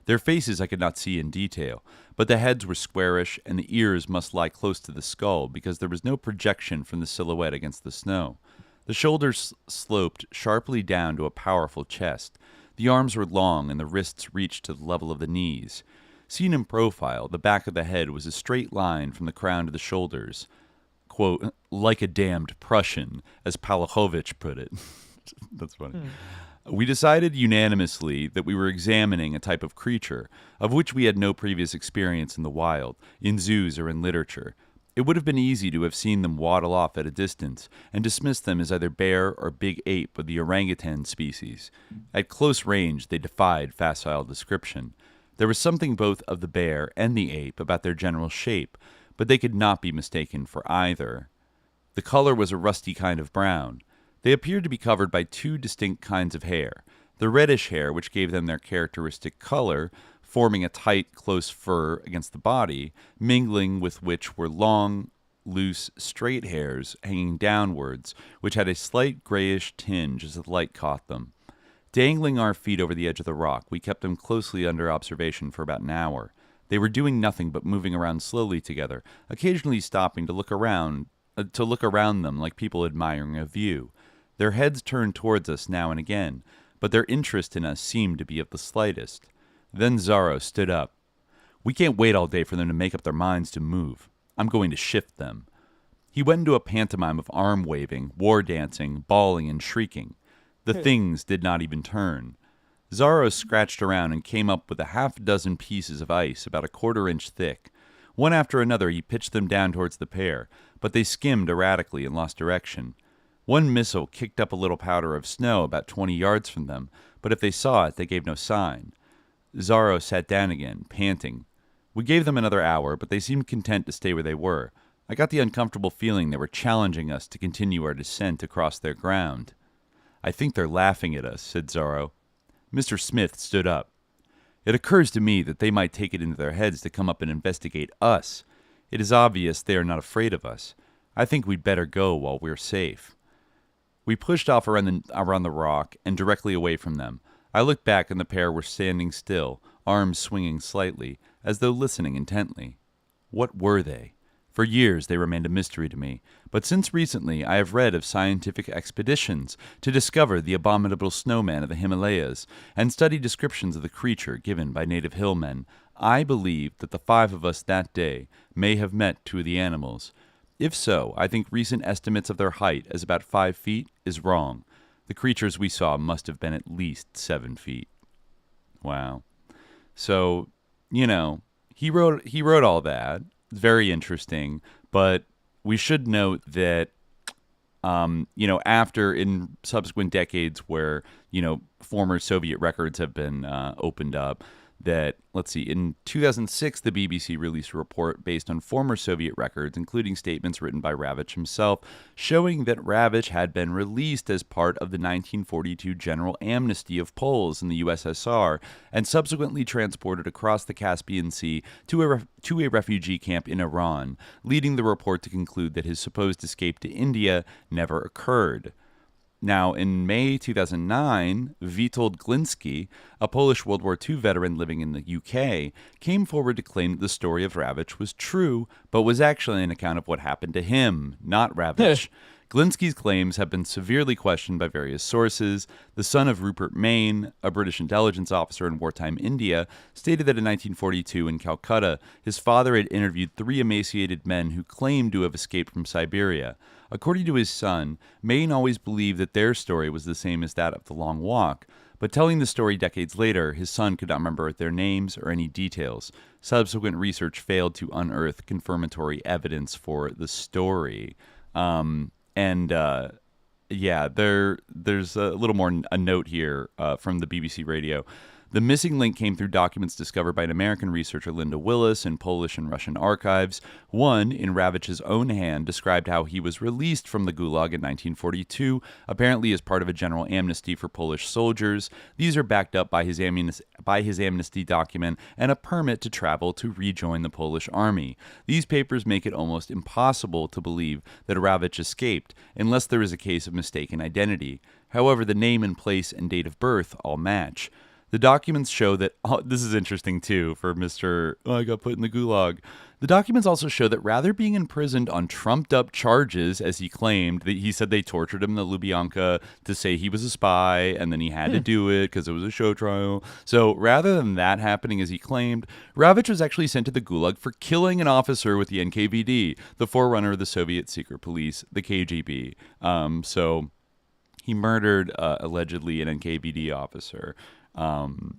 Their faces I could not see in detail, but the heads were squarish, and the ears must lie close to the skull because there was no projection from the silhouette against the snow. The shoulders sloped sharply down to a powerful chest. The arms were long, and the wrists reached to the level of the knees. Seen in profile, the back of the head was a straight line from the crown to the shoulders. Quote, "like a damned Prussian," as Palachowicz put it. That's funny. We decided unanimously that we were examining a type of creature of which we had no previous experience in the wild, in zoos or in literature. It would have been easy to have seen them waddle off at a distance and dismiss them as either bear or big ape of the orangutan species. At close range, they defied facile description. There was something both of the bear and the ape about their general shape, but they could not be mistaken for either. The color was a rusty kind of brown. They appeared to be covered by two distinct kinds of hair. The reddish hair, which gave them their characteristic color, forming a tight, close fur against the body, mingling with which were long, loose, straight hairs hanging downwards, which had a slight grayish tinge as the light caught them. Dangling our feet over the edge of the rock, we kept them closely under observation for about an hour. They were doing nothing but moving around slowly together, occasionally stopping to look around them like people admiring a view. Their heads turned towards us now and again, but their interest in us seemed to be of the slightest. Then Zorro stood up. "We can't wait all day for them to make up their minds to move. I'm going to shift them." He went into a pantomime of arm-waving, war-dancing, bawling, and shrieking. The things did not even turn. Zorro scratched around and came up with a half-dozen pieces of ice about a quarter-inch thick. One after another he pitched them down towards the pair, but they skimmed erratically and lost direction. One missile kicked up a little powder of snow about 20 yards from them, but if they saw it, they gave no sign. Zorro sat down again, panting. We gave them another hour, but they seemed content to stay where they were. I got the uncomfortable feeling they were challenging us to continue our descent across their ground. "I think they're laughing at us," said Zorro. Mr. Smith stood up. "It occurs to me that they might take it into their heads to come up and investigate us. It is obvious they are not afraid of us. I think we'd better go while we're safe." We pushed off around the rock and directly away from them. I looked back and the pair were standing still, arms swinging slightly, as though listening intently. What were they? For years they remained a mystery to me, but since recently I have read of scientific expeditions to discover the abominable snowman of the Himalayas and studied descriptions of the creature given by native hillmen. I believe that the five of us that day may have met two of the animals. If so, I think recent estimates of their height as about 5 feet is wrong. The creatures we saw must have been at least 7 feet. Wow. So, he wrote all that. Very interesting, but we should note that, after in subsequent decades where, former Soviet records have been opened up, that, in 2006, the BBC released a report based on former Soviet records, including statements written by Ravitch himself, showing that Ravitch had been released as part of the 1942 general amnesty of Poles in the USSR and subsequently transported across the Caspian Sea to a refugee camp in Iran, leading the report to conclude that his supposed escape to India never occurred. Now, in May 2009, Witold Glinski, a Polish World War II veteran living in the UK, came forward to claim that the story of Ravitch was true, but was actually an account of what happened to him, not Ravitch. Glinski's claims have been severely questioned by various sources. The son of Rupert Mayne, a British intelligence officer in wartime India, stated that in 1942 in Calcutta, his father had interviewed 3 emaciated men who claimed to have escaped from Siberia. According to his son, Mayne always believed that their story was the same as that of the Long Walk, but telling the story decades later, his son could not remember their names or any details. Subsequent research failed to unearth confirmatory evidence for the story. There's a little more a note here from the BBC Radio. The missing link came through documents discovered by an American researcher, Linda Willis, in Polish and Russian archives. One, in Ravitch's own hand, described how he was released from the Gulag in 1942, apparently as part of a general amnesty for Polish soldiers. These are backed up by his amnesty document and a permit to travel to rejoin the Polish army. These papers make it almost impossible to believe that Ravitch escaped, unless there is a case of mistaken identity. However, the name and place and date of birth all match. The documents show that, this is interesting too for I got put in the Gulag. The documents also show that rather being imprisoned on trumped up charges, as he claimed, that he said they tortured him in the Lubyanka to say he was a spy, and then he had to do it because it was a show trial. So rather than that happening as he claimed, Ravitch was actually sent to the Gulag for killing an officer with the NKVD, the forerunner of the Soviet secret police, the KGB. So he murdered, allegedly, an NKVD officer.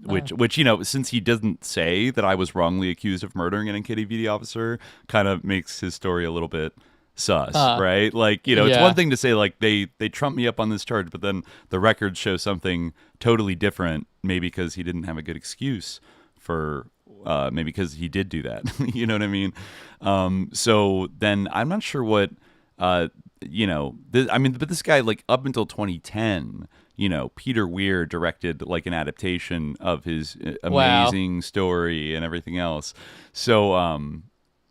Which since he doesn't say that I was wrongly accused of murdering an NKVD officer, kind of makes his story a little bit sus, right? It's one thing to say, they trumped me up on this charge, but then the records show something totally different, maybe because he didn't have a good excuse for maybe because he did do that. You know what I mean? So then I'm not sure what, but this guy, like, up until 2010, Peter Weir directed like an adaptation of his amazing story and everything else. So,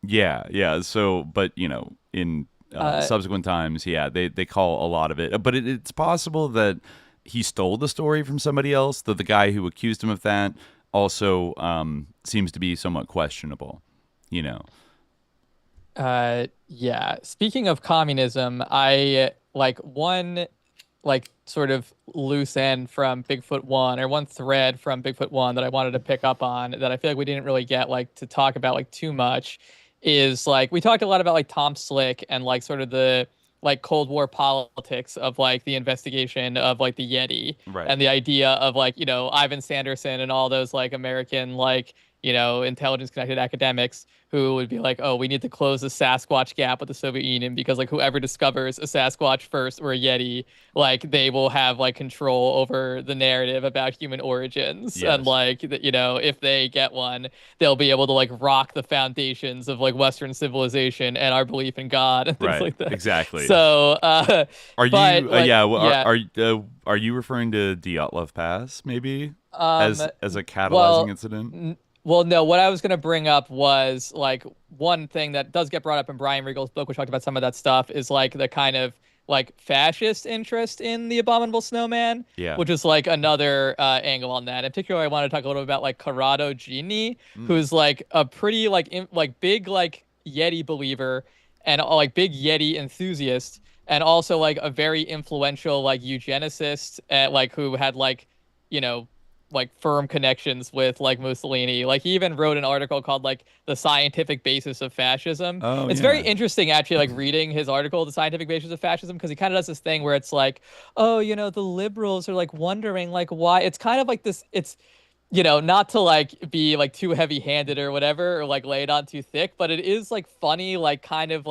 yeah. So, but, in subsequent times, they call a lot of it. But it's possible that he stole the story from somebody else, though the guy who accused him of that also seems to be somewhat questionable, Yeah. Speaking of communism, I one sort of loose end from Bigfoot 1, or one thread from Bigfoot 1 that I wanted to pick up on that I feel like we didn't really get to talk about too much is we talked a lot about Tom Slick and sort of the Cold War politics of the investigation of the Yeti, right, and the idea of Ivan Sanderson and all those American intelligence connected academics who would be oh, we need to close the Sasquatch gap with the Soviet Union because whoever discovers a Sasquatch first or a Yeti, they will have control over the narrative about human origins. Yes. And if they get one, they'll be able to rock the foundations of Western civilization and our belief in God and things like that. Exactly. So are you referring to Dyatlov Pass maybe as a catalyzing incident? Well, no, what I was going to bring up was one thing that does get brought up in Brian Regal's book, which talked about some of that stuff, is the kind of fascist interest in the Abominable Snowman, which is another angle on that. In particular, I want to talk a little bit about Corrado Gini, who's a pretty big Yeti believer and big Yeti enthusiast, and also a very influential eugenicist who had firm connections with Mussolini. He even wrote an article called The Scientific Basis of Fascism. It's very interesting actually reading his article, The Scientific Basis of Fascism, because he kind of does this thing where it's the liberals are wondering why. It's kind of this, it's not to be too heavy-handed or whatever, or lay it on too thick, but it is funny kind of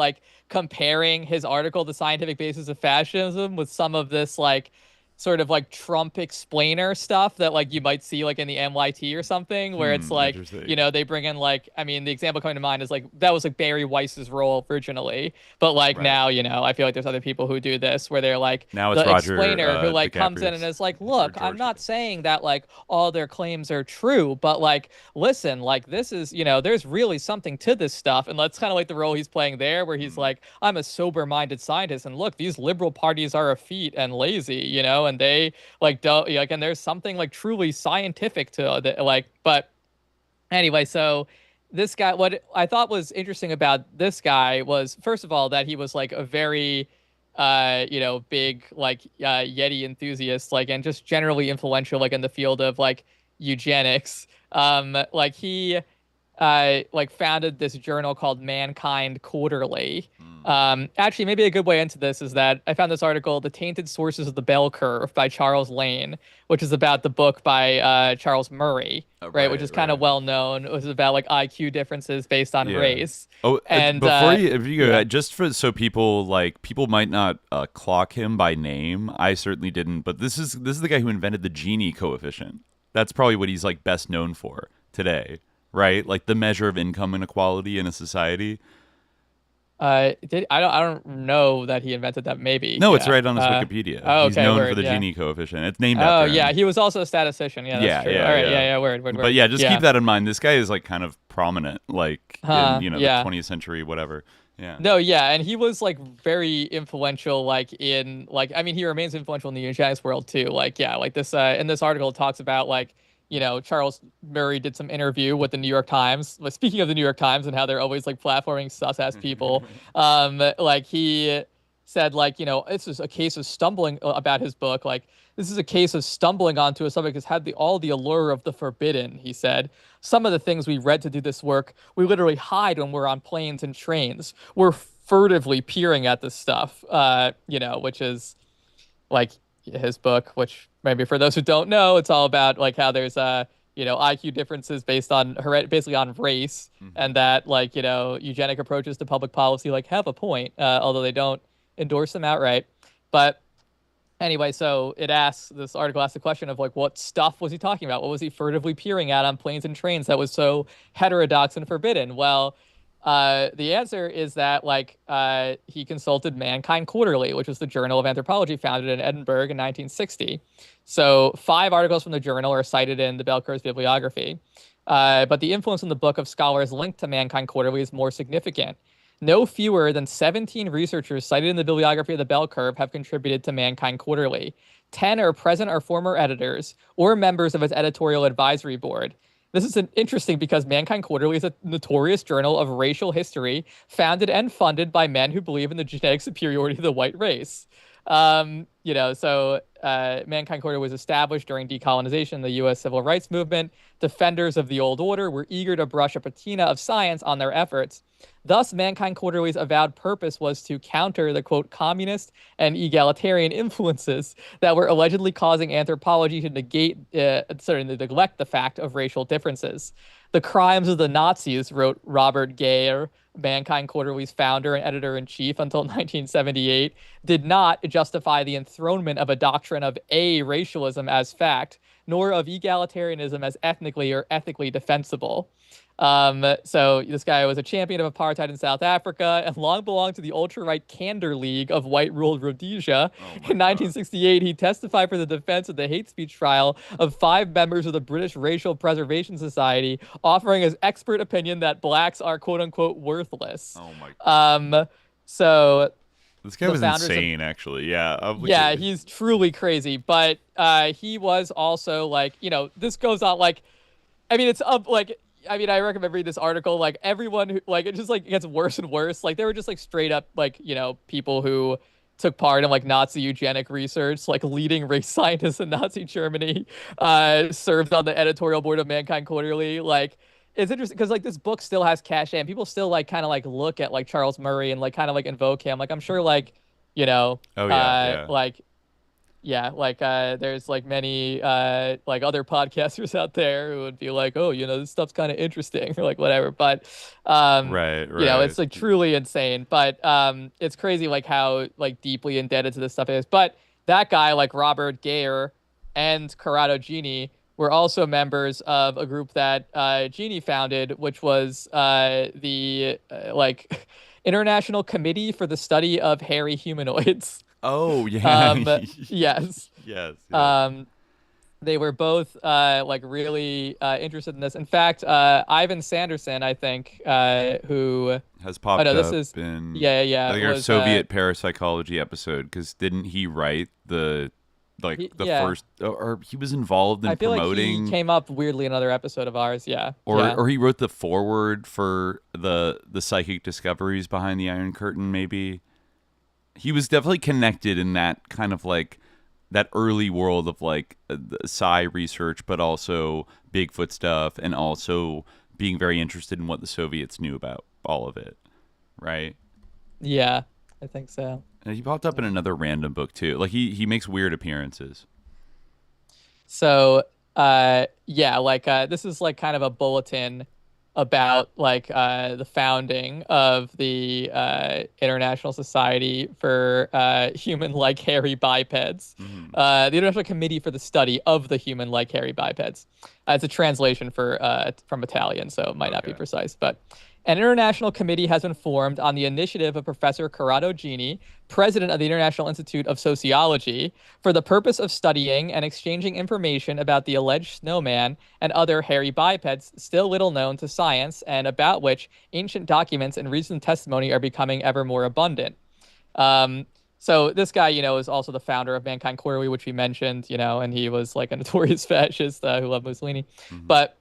comparing his article, The Scientific Basis of Fascism, with some of this sort of Trump explainer stuff that you might see in the NYT or something, where it's they bring in the example coming to mind is that was Barry Weiss's role originally, but right. Now I feel there's other people who do this where they're now it's the Roger, explainer who comes in and is look, I'm not saying that all their claims are true, but listen, this is there's really something to this stuff, and that's kind of the role he's playing there, where he's I'm a sober-minded scientist, and look, these liberal parties are effete and lazy, and they don't and there's something truly scientific to it, but anyway, so this guy, what I thought was interesting about this guy was, first of all, that he was a very big Yeti enthusiast, and just generally influential in the field of eugenics. He founded this journal called Mankind Quarterly. Actually, maybe a good way into this is that I found this article, The Tainted Sources of the Bell Curve by Charles Lane, which is about the book by Charles Murray, right, which is kind of well known. It was about IQ differences based on race. Oh, and if you go, just for people people might not clock him by name. I certainly didn't, but this is the guy who invented the Gini coefficient. That's probably what he's best known for today. Right, the measure of income inequality in a society. I don't know that he invented that. Maybe. No, it's right on his Wikipedia. Oh, he's known for the Gini coefficient. It's named Oh, after him. yeah, he was also a statistician. Yeah, that's true. All right, word. But yeah, just keep that in mind. This guy is kind of prominent, in the 20th century, whatever. Yeah. No, yeah, and he was very influential, in he remains influential in the eugenics world too. This in this article it talks about Charles Murray did some interview with the New York Times. Speaking of the New York Times and how they're always platforming sus-ass people, he said this is a case of stumbling about his book. This is a case of stumbling onto a subject that's had all the allure of the forbidden. He said, some of the things we read to do this work, we literally hide when we're on planes and trains. We're furtively peering at this stuff, which is his book, which maybe for those who don't know, it's all about how there's IQ differences based on basically on race, and that eugenic approaches to public policy have a point, although they don't endorse them outright. But Anyway, so this article asks the question of like, what stuff was he talking about? What was he furtively peering at on planes and trains that was so heterodox and forbidden? Well, the answer is that like he consulted Mankind Quarterly, which was the journal of anthropology founded in Edinburgh in 1960. So 5 articles from the journal are cited in the Bell Curve's bibliography. But the influence in the book of scholars linked to Mankind Quarterly is more significant. No fewer than 17 researchers cited in the bibliography of the Bell Curve have contributed to Mankind Quarterly. 10 are present or former editors or members of its editorial advisory board. This is interesting because Mankind Quarterly is a notorious journal of racial history founded and funded by men who believe in the genetic superiority of the white race. So Mankind Quarterly was established during decolonization, the U.S. Civil Rights Movement. Defenders of the old order were eager to brush a patina of science on their efforts. Thus, Mankind Quarterly's avowed purpose was to counter the, quote, communist and egalitarian influences that were allegedly causing anthropology to neglect the fact of racial differences. The crimes of the Nazis, wrote Robert Geyer, Mankind Quarterly's founder and editor-in-chief until 1978, did not justify the enthronement of a doctrine of racialism as fact, nor of egalitarianism as ethnically or ethically defensible. So this guy was a champion of apartheid in South Africa and long belonged to the ultra-right Candor League of white-ruled Rhodesia. In 1968, he testified for the defense of the hate speech trial of 5 members of the British Racial Preservation Society, offering his expert opinion that blacks are quote-unquote worthless. Oh my God. So this guy was insane, actually. Yeah. Yeah, he's truly crazy. But he was also like, this goes on like, I mean, it's up like, I recommend reading this article. Like everyone who like, it just like gets worse and worse. Like they were just like straight up like, people who took part in like Nazi eugenic research, like leading race scientists in Nazi Germany, served on the editorial board of Mankind Quarterly. Like it's interesting because like this book still has cachet and people still like kind of like look at like Charles Murray and like kind of like invoke him. Like I'm sure like, there's like many like other podcasters out there who would be like, oh, this stuff's kind of interesting or like whatever. But right. It's like truly insane. But it's crazy like how like deeply indebted to this stuff is. But that guy like Robert Geyer and Corrado Gini were also members of a group that Gini founded, which was the International Committee for the Study of Hairy Humanoids. Oh, yeah. Yes. Yes. They were both really interested in this. In fact, Ivan Sanderson, I think, who has popped up in I think our Soviet parapsychology episode, because didn't he write the first, or he was involved in promoting? Like he came up weirdly in another episode of ours, or he wrote the foreword for the psychic discoveries behind the Iron Curtain, maybe. He was definitely connected in that kind of like that early world of like the psi research, but also Bigfoot stuff, and also being very interested in what the Soviets knew about all of it, right? Yeah, I think so. And he popped up in another random book too. Like he makes weird appearances. So this is like kind of a bulletin about like the founding of the International Society for Human-like Hairy Bipeds, the International Committee for the Study of the Human-like Hairy Bipeds. It's a translation from Italian, so it might not be precise, but an international committee has been formed on the initiative of Professor Corrado Gini, president of the International Institute of Sociology, for the purpose of studying and exchanging information about the alleged snowman and other hairy bipeds still little known to science and about which ancient documents and recent testimony are becoming ever more abundant. So this guy, is also the founder of Mankind Quarterly, which we mentioned, and he was like a notorious fascist who loved Mussolini. But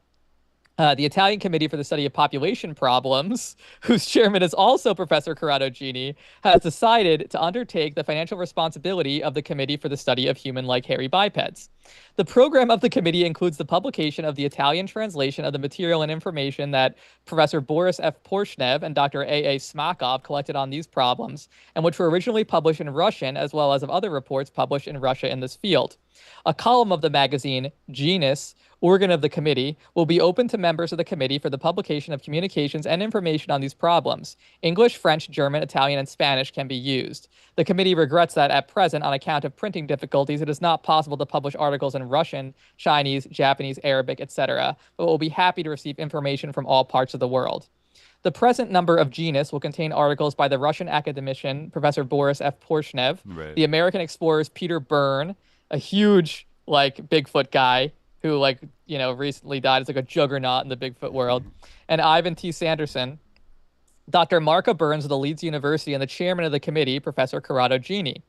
the Italian Committee for the Study of Population Problems, whose chairman is also Professor Corrado Gini, has decided to undertake the financial responsibility of the Committee for the Study of Human-like Hairy Bipeds. The program of the committee includes the publication of the Italian translation of the material and information that Professor Boris F. Porshnev and Dr. A.A. Smakov collected on these problems, and which were originally published in Russian, as well as of other reports published in Russia in this field. A column of the magazine, Genus, organ of the committee, will be open to members of the committee for the publication of communications and information on these problems. English, French, German, Italian, and Spanish can be used. The committee regrets that at present, on account of printing difficulties, it is not possible to publish articles in Russian, Chinese, Japanese, Arabic, etc., but will be happy to receive information from all parts of the world. The present number of Genus will contain articles by the Russian academician, Professor Boris F. Porshnev, the American explorers Peter Byrne, a huge, Bigfoot guy who, recently died. It's like a juggernaut in the Bigfoot world, and Ivan T. Sanderson. Dr. Marka Burns of the Leeds University and the chairman of the committee, Professor Corrado Gini.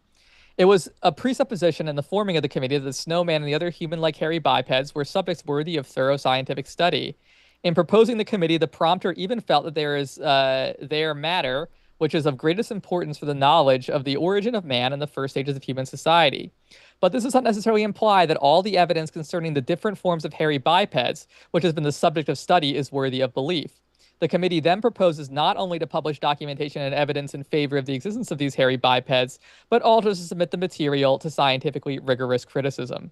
It was a presupposition in the forming of the committee that the snowman and the other human-like hairy bipeds were subjects worthy of thorough scientific study. In proposing the committee, the prompter even felt that there is their matter, which is of greatest importance for the knowledge of the origin of man and the first stages of human society. But this does not necessarily imply that all the evidence concerning the different forms of hairy bipeds, which has been the subject of study, is worthy of belief. The committee then proposes not only to publish documentation and evidence in favor of the existence of these hairy bipeds, but also to submit the material to scientifically rigorous criticism.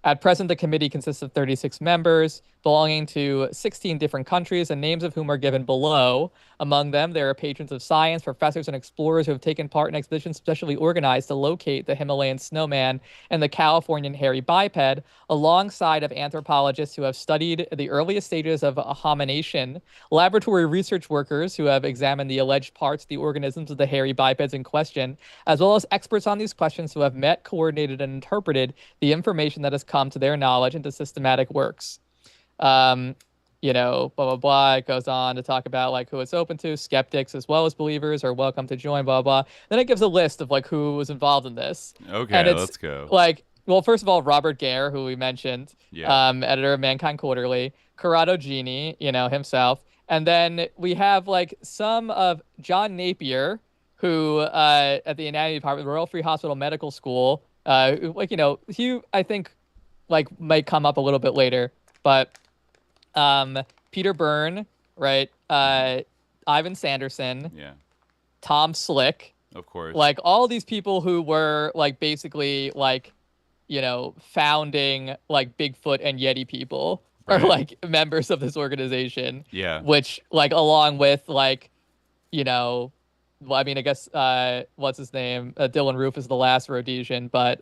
At present, the committee consists of 36 members belonging to 16 different countries, and names of whom are given below. Among them, there are patrons of science, professors, and explorers who have taken part in expeditions specially organized to locate the Himalayan snowman and the Californian hairy biped, alongside of anthropologists who have studied the earliest stages of homination, laboratory research workers who have examined the alleged parts of the organisms of the hairy bipeds in question, as well as experts on these questions who have met, coordinated, and interpreted the information that has come to their knowledge into systematic works. Blah, blah, blah. It goes on to talk about who it's open to. Skeptics as well as believers are welcome to join, blah, blah. Then it gives a list of who was involved in this. Okay, and it's, let's go. Well, first of all, Robert Gare, who we mentioned, editor of Mankind Quarterly, Corrado Gini, himself. And then we have some of John Napier, who at the anatomy department, Royal Free Hospital Medical School, he, I think, might come up a little bit later, but Peter Byrne, right? Ivan Sanderson, Tom Slick, of course. All these people who were basically founding Bigfoot and Yeti people are members of this organization. Yeah. Which along with I mean, I guess what's his name? Dylan Roof is the last Rhodesian, but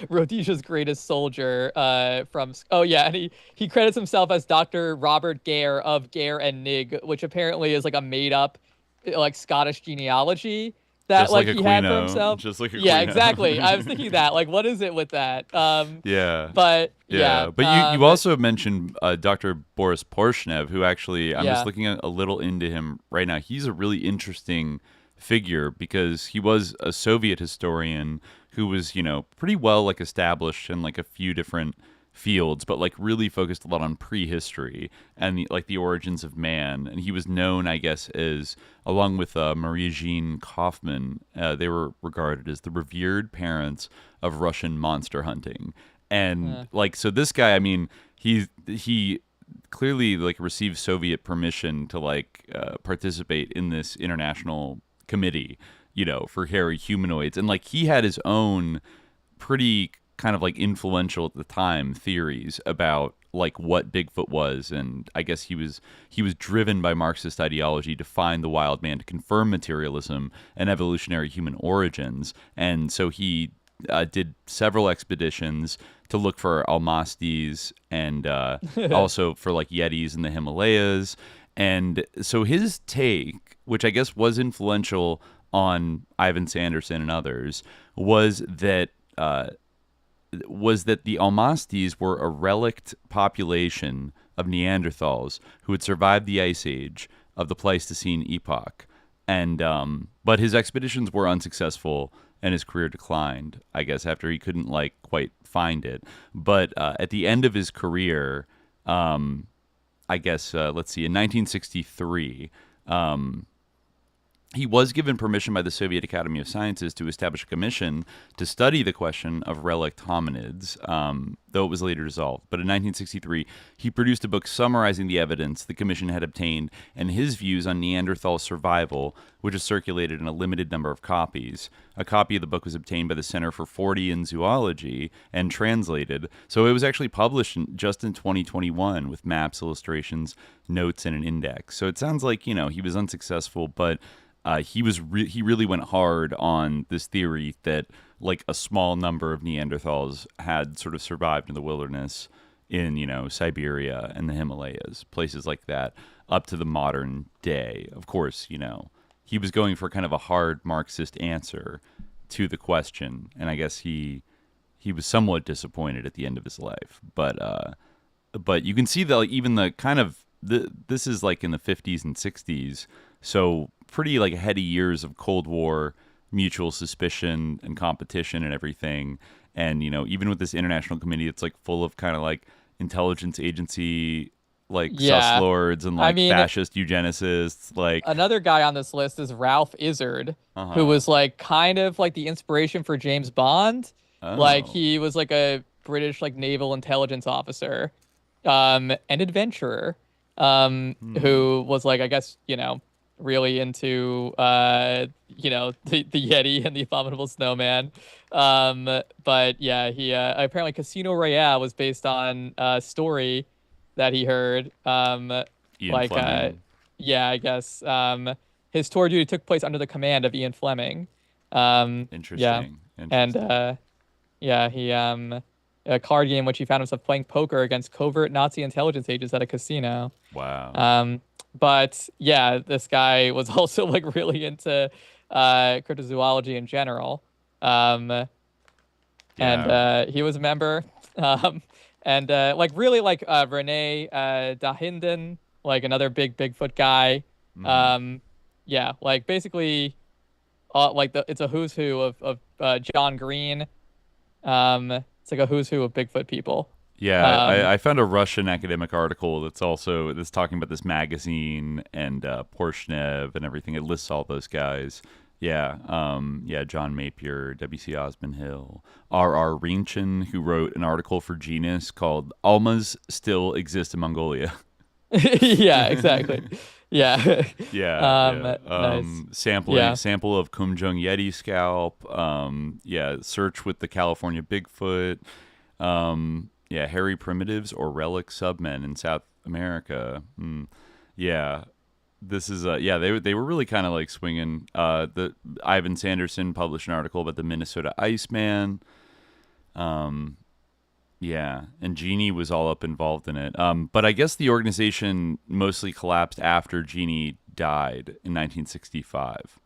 Rhodesia's greatest soldier from. Oh yeah, and he credits himself as Dr. Robert Gare of Gare and Nig, which apparently is a made up Scottish genealogy that he had for himself. Just like a yeah, exactly. I was thinking that what is it with that? But you also mentioned Dr. Boris Porshnev, who actually I'm just looking a little into him right now. He's a really interesting figure because he was a Soviet historian who was pretty well established in a few different fields, but really focused a lot on prehistory and the origins of man. And he was known, I guess, as, along with Maria Jean Kaufman, they were regarded as the revered parents of Russian monster hunting. And so this guy, I mean, he clearly received Soviet permission to participate in this international committee, for hairy humanoids. And he had his own pretty kind of influential at the time theories about what Bigfoot was, and I guess he was driven by Marxist ideology to find the wild man, to confirm materialism and evolutionary human origins. And so he did several expeditions to look for almasties and also for Yetis in the Himalayas. And so his take, which I guess was influential on Ivan Sanderson and others, was that the Almasties were a relict population of Neanderthals who had survived the Ice Age of the Pleistocene epoch. And but his expeditions were unsuccessful and his career declined, I guess, after he couldn't quite find it. But at the end of his career, I guess, let's see, in 1963, He was given permission by the Soviet Academy of Sciences to establish a commission to study the question of relict hominids, though it was later dissolved. But in 1963, he produced a book summarizing the evidence the commission had obtained and his views on Neanderthal survival, which is circulated in a limited number of copies. A copy of the book was obtained by the Center for Fortean Zoology and translated. So it was actually published just in 2021 with maps, illustrations, notes, and an index. So it sounds like, he was unsuccessful, but he really went hard on this theory that like a small number of Neanderthals had sort of survived in the wilderness in, Siberia and the Himalayas, places like that, up to the modern day. Of course, he was going for kind of a hard Marxist answer to the question, and I guess he was somewhat disappointed at the end of his life. But you can see that like, even the kind of this is like in the 50s and 60s, so pretty like heady years of Cold War mutual suspicion and competition and everything. And, even with this international committee, it's like full of kind of like intelligence agency, like sus lords and like fascist eugenicists. Like another guy on this list is Ralph Izzard, who was like kind of like the inspiration for James Bond. Oh. Like he was like a British like naval intelligence officer, and adventurer, who was like, I guess, really into the Yeti and the Abominable Snowman. But yeah, he apparently Casino Royale was based on a story that he heard. Ian Fleming. I guess his tour duty took place under the command of Ian Fleming. Interesting. And he a card game which he found himself playing poker against covert Nazi intelligence agents at a casino. Wow. But yeah, this guy was also like really into cryptozoology in general. And he was a member. And like really like Rene Dahinden, like another big Bigfoot guy. Like basically it's a who's who of John Green. It's like a who's who of Bigfoot people. Yeah, I found a Russian academic article that's talking about this magazine and Porshnev and everything. It lists all those guys. John Mapier, W.C. Osmond Hill, R.R. Rinchin, who wrote an article for Genus called "Almas Still Exist in Mongolia." Yeah, exactly. Yeah. Nice. Sample of Kumjung Yeti scalp. Search with the California Bigfoot. Hairy primitives or relic submen in South America. This is they were really kind of like swinging. The Ivan Sanderson published an article about the Minnesota Iceman. And Gini was all up involved in it. But I guess the organization mostly collapsed after Gini died in 1965.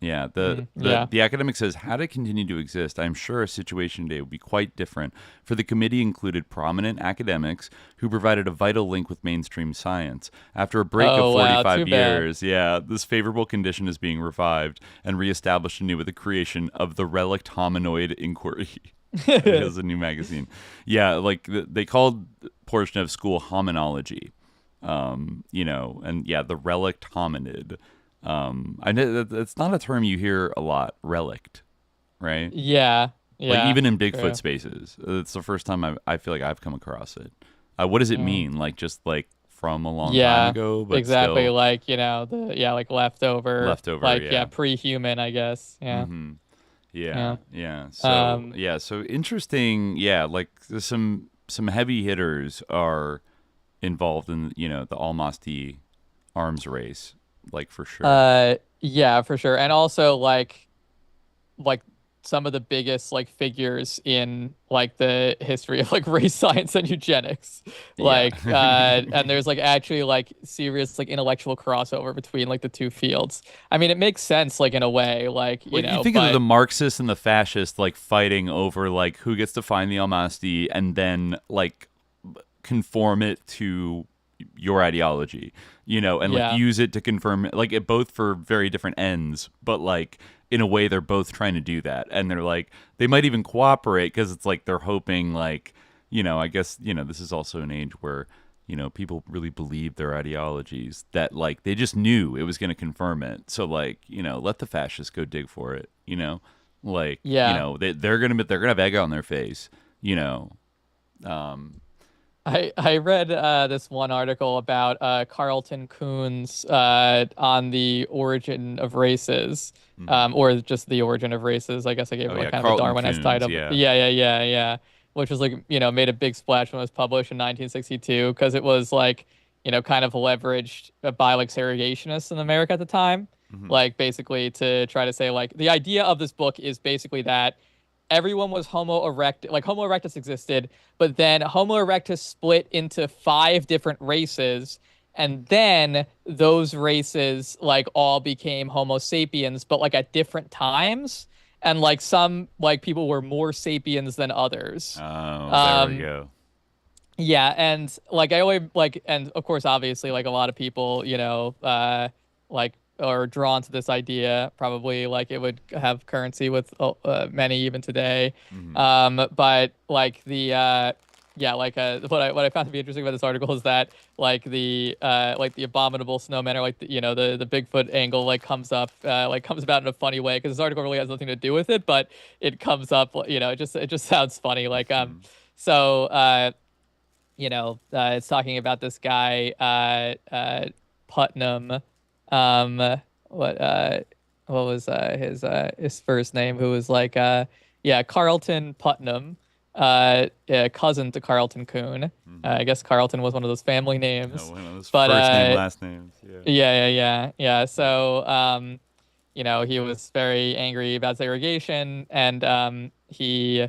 The academic says, had it continued to exist, I'm sure a situation today would be quite different, for the committee included prominent academics who provided a vital link with mainstream science. After a break of 45 years, this favorable condition is being revived and reestablished anew with the creation of the Relict Hominoid Inquiry. It is a new magazine. They called Porshnev School hominology, the relict hominid. I know that's not a term you hear a lot, relict, right? Yeah. Like even in Bigfoot spaces, it's the first time I feel like I've come across it. What does it mean? Like just like from a long time ago, but exactly. Still... Like like leftover, like pre-human, I guess. Yeah. Mm-hmm. So interesting. Like some heavy hitters are involved in the Almaty arms race. Like for sure. For sure. And also like some of the biggest like figures in like the history of like race science and eugenics. And there's like actually like serious like intellectual crossover between like the two fields. I mean, it makes sense like in a way, like you think of the Marxists and the fascists like fighting over like who gets to find the Almaty and then like conform it to your ideology, like use it to confirm, like it both for very different ends, but like in a way they're both trying to do that, and they're like they might even cooperate because it's like they're hoping like I guess this is also an age where people really believed their ideologies, that like they just knew it was going to confirm it. So like, let the fascists go dig for it, like, they're going to have egg on their face, I read this one article about Carlton Coons on the origin of races, or just the origin of races. I guess I gave it kind of a Darwinist title. Yeah. Which was like, made a big splash when it was published in 1962 because it was like, kind of leveraged by like segregationists in America at the time. Like basically to try to say like the idea of this book is basically that everyone was Homo erectus, like Homo erectus existed, but then Homo erectus split into 5 different races, and then those races like all became Homo sapiens, but like at different times, and like some like people were more sapiens than others. Oh, there we go. Yeah, and like I always like, and of course, obviously, like a lot of people, like are drawn to this idea. Probably like it would have currency with many even today. But like the what I found to be interesting about this article is that like the abominable snowmen, or like the Bigfoot angle like comes up comes about in a funny way, because this article really has nothing to do with it, but it comes up, it just sounds funny, like it's talking about this guy Putnam, what was his first name, who was like Carlton Putnam, cousin to Carlton Coon. I guess Carlton was one of those family names. One of those first name, last names. Yeah. So, he was very angry about segregation, and he,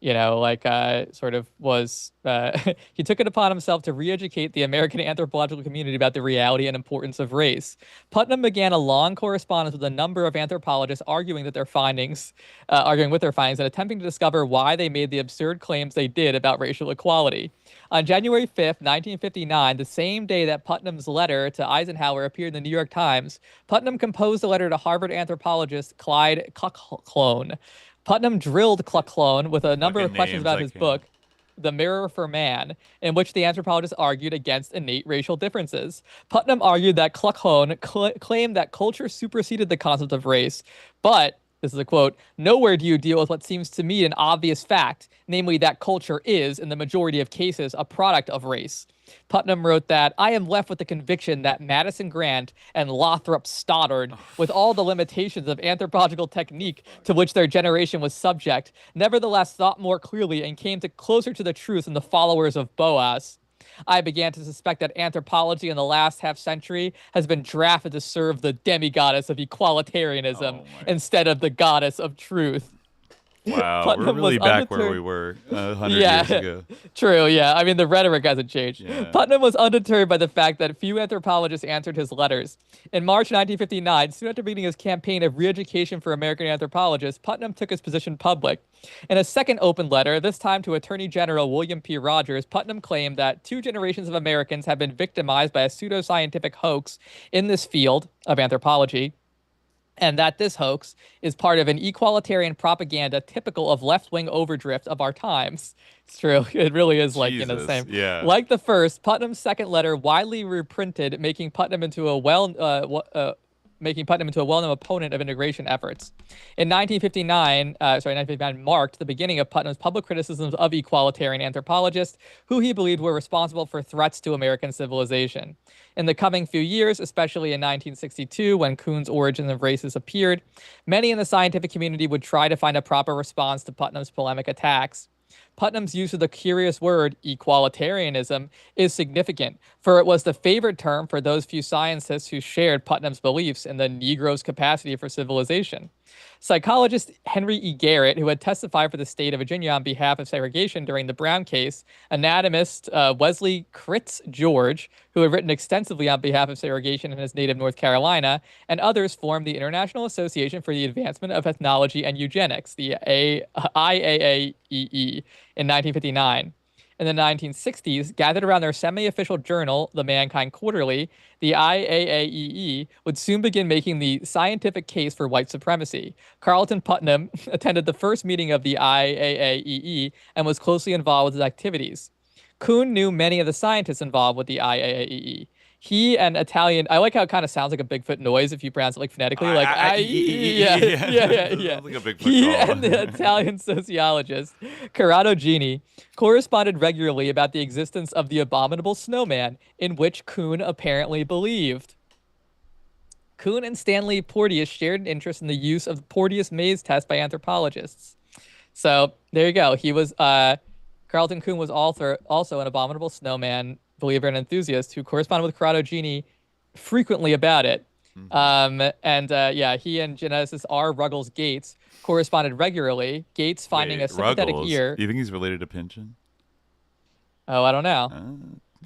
sort of was, he took it upon himself to re-educate the American anthropological community about the reality and importance of race. Putnam began a long correspondence with a number of anthropologists arguing with their findings and attempting to discover why they made the absurd claims they did about racial equality. On January 5th, 1959, the same day that Putnam's letter to Eisenhower appeared in the New York Times, Putnam composed a letter to Harvard anthropologist Clyde Klucklone. Putnam drilled Klucklone with a number of questions about his book, The Mirror for Man, in which the anthropologist argued against innate racial differences. Putnam argued that Klucklone claimed that culture superseded the concept of race, but, this is a quote, "nowhere do you deal with what seems to me an obvious fact, namely that culture is, in the majority of cases, a product of race." Putnam wrote that, "I am left with the conviction that Madison Grant and Lothrop Stoddard, with all the limitations of anthropological technique to which their generation was subject, nevertheless thought more clearly and came closer to the truth than the followers of Boas. I began to suspect that anthropology in the last half-century has been drafted to serve the demigoddess of equalitarianism instead of the goddess of truth." Wow, Putnam, we're really back where we were 100 years ago. True, yeah. I mean, the rhetoric hasn't changed. Yeah. Putnam was undeterred by the fact that few anthropologists answered his letters. In March 1959, soon after beginning his campaign of re-education for American anthropologists, Putnam took his position public. In a second open letter, this time to Attorney General William P. Rogers, Putnam claimed that 2 generations of Americans have been victimized by a pseudoscientific hoax in this field of anthropology, and that this hoax is part of an equalitarian propaganda typical of left-wing overdrift of our times. It's true. It really is like, the same. Yeah. Like the first, Putnam's second letter, widely reprinted, making Putnam into a well-known opponent of integration efforts. In 1959 marked the beginning of Putnam's public criticisms of equalitarian anthropologists, who he believed were responsible for threats to American civilization. In the coming few years, especially in 1962, when Kuhn's Origin of Races appeared, many in the scientific community would try to find a proper response to Putnam's polemic attacks. Putnam's use of the curious word equalitarianism is significant, for it was the favorite term for those few scientists who shared Putnam's beliefs in the Negro's capacity for civilization. Psychologist Henry E. Garrett, who had testified for the state of Virginia on behalf of segregation during the Brown case, anatomist Wesley Critz George, who had written extensively on behalf of segregation in his native North Carolina, and others formed the International Association for the Advancement of Ethnology and Eugenics, the IAAEE, in 1959. In the 1960s, gathered around their semi-official journal, The Mankind Quarterly, the IAAEE would soon begin making the scientific case for white supremacy. Carlton Putnam attended the first meeting of the IAAEE and was closely involved with its activities. Kuhn knew many of the scientists involved with the IAEE. He and Italian, I like how it kind of sounds like a Bigfoot noise if you pronounce it like phonetically, like yeah. Like a Bigfoot He call. and the Italian sociologist Corrado Gini corresponded regularly about the existence of the abominable snowman, in which Kuhn apparently believed. Kuhn and Stanley Porteous shared an interest in the use of the Porteous maze test by anthropologists. So there you go. He was Carlton Kuhn was also an abominable snowman believer and enthusiast who corresponded with Corrado Gini frequently about it. Mm-hmm. He and geneticist R. Ruggles Gates corresponded regularly. Gates finding a sympathetic Ruggles. ear. Do you think he's related to Pynchon? Oh, I don't know.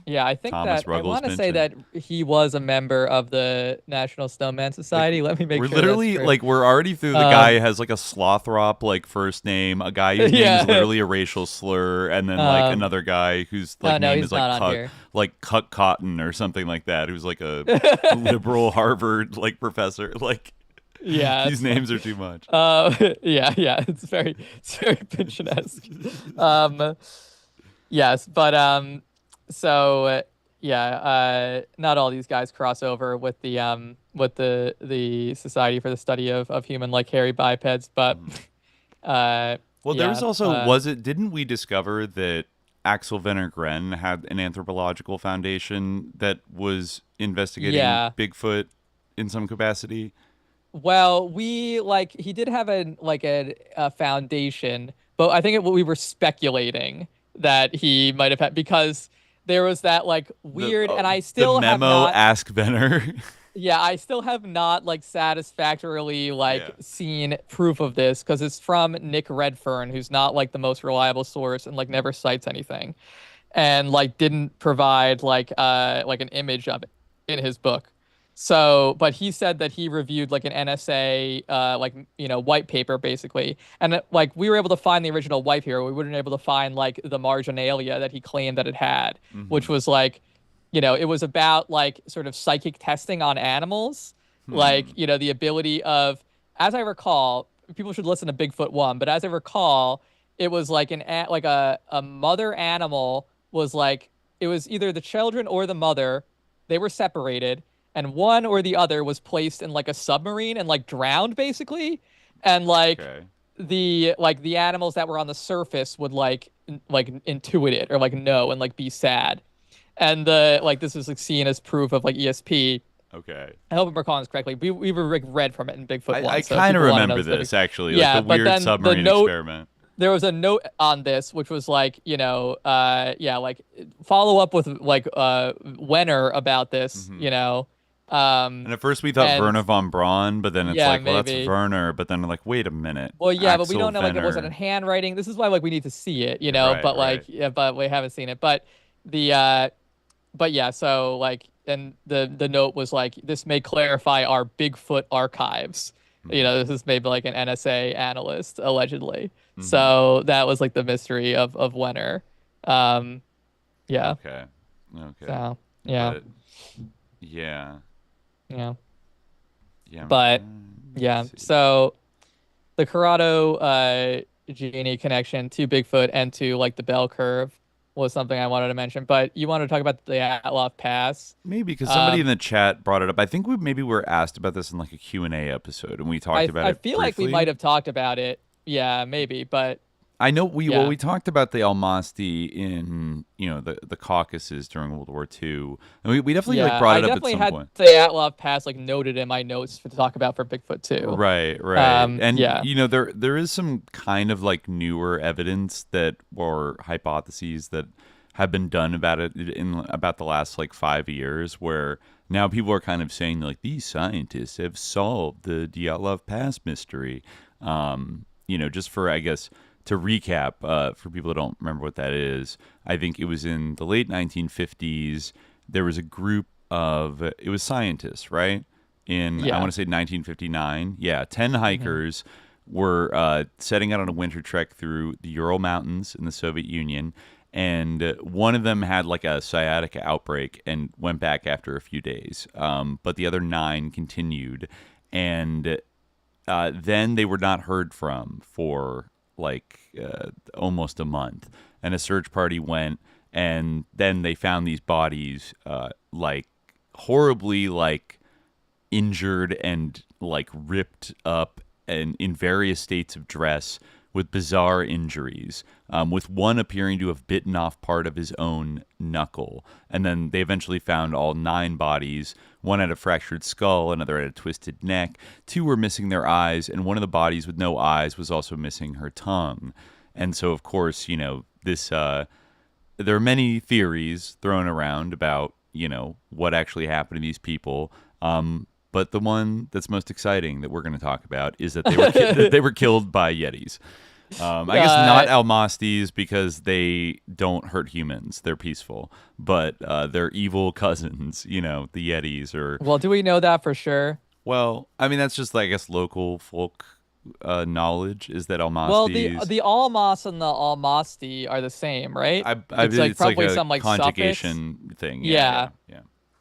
Yeah, I think Thomas that Ruggles I want to say that he was a member of the National Snowman Society. Let me make sure. We're literally like we're already through. The guy has like a Slothrop like first name, a guy whose name is literally a racial slur, and then like another guy whose like name is like Cut Cotton or something like that, who's like a liberal Harvard like professor. Like, yeah, these names are too much. It's very Pynchon-esque. Yes, but not all these guys cross over with the Society for the Study of Human like hairy bipeds, but there was also didn't we discover that Axel Wenner-Gren had an anthropological foundation that was investigating Bigfoot in some capacity? Well, he did have a foundation, but I think we were speculating that he might have had, because there was that like weird, and I still have not Ask Benner. Yeah, I still have not like satisfactorily seen proof of this, because it's from Nick Redfern, who's not like the most reliable source and like never cites anything, and like didn't provide like an image of it in his book. So, but he said that he reviewed like an NSA white paper basically, and like we were able to find the original white paper. We weren't able to find like the marginalia that he claimed that it had, which was like, it was about like sort of psychic testing on animals, like the ability of, as I recall, people should listen to Bigfoot 1, but as I recall, it was like a mother animal was like, it was either the children or the mother, they were separated, and one or the other was placed in like a submarine and like drowned basically, and the animals that were on the surface would like intuit it or like know and like be sad, and this is like seen as proof of like ESP. Okay. I hope I'm recalling this correctly. We were like read from it in Bigfoot 1. I kind of remember this actually. Yeah, like the weird submarine experiment. There was a note on this, which was like, follow up with like Wenner about this, and at first we thought Werner von Braun, but then it's well, that's Werner. But then like, wait a minute. Well, but we don't know, like, it wasn't in handwriting. This is why like we need to see it, but we haven't seen it. But so like, and the note was like, this may clarify our Bigfoot archives. This is maybe like an NSA analyst, allegedly. So that was like the mystery of Wenner. Okay. So, yeah. Yeah. But so the Corrado Gini connection to Bigfoot and to like the bell curve was something I wanted to mention. But you wanted to talk about the Dyatlov Pass? Maybe because somebody in the chat brought it up. I think we were asked about this in like a Q&A episode, and we talked about it. I feel like we might have talked about it. Yeah, maybe, but I know we talked about the Almasti in the Caucasus during World War II, and we definitely brought it up at some point. I definitely had the Dyatlov Pass like noted in my notes to talk about for Bigfoot too. Right. There is some kind of like newer evidence or hypotheses that have been done about it in about the last like 5 years, where now people are kind of saying like these scientists have solved the Dyatlov Pass mystery. Just for, I guess, to recap, for people that don't remember what that is, I think it was in the late 1950s. There was a group it was scientists, right? I want to say 1959. Yeah, 10 hikers were setting out on a winter trek through the Ural Mountains in the Soviet Union, and one of them had like a sciatica outbreak and went back after a few days. But the other 9 continued, and then they were not heard from for like almost a month, and a search party went And then they found these bodies like horribly like injured and like ripped up and in various states of dress with bizarre injuries, with one appearing to have bitten off part of his own knuckle. And then they eventually found all 9 bodies. One had a fractured skull, another had a twisted neck. 2 were missing their eyes, and one of the bodies with no eyes was also missing her tongue. And so, of course, you know, this there are many theories thrown around about, you know, what actually happened to these people. But the one that's most exciting that we're going to talk about is that they were killed by Yetis. I guess not Almasties because they don't hurt humans; they're peaceful. But they're evil cousins, you know, the Yetis. Well, do we know that for sure? Well, I mean, that's just, I guess, local folk knowledge is that Almasties. Well, the Almas and the Almasti are the same, right? It's like probably like some like conjugation suffix thing. Yeah.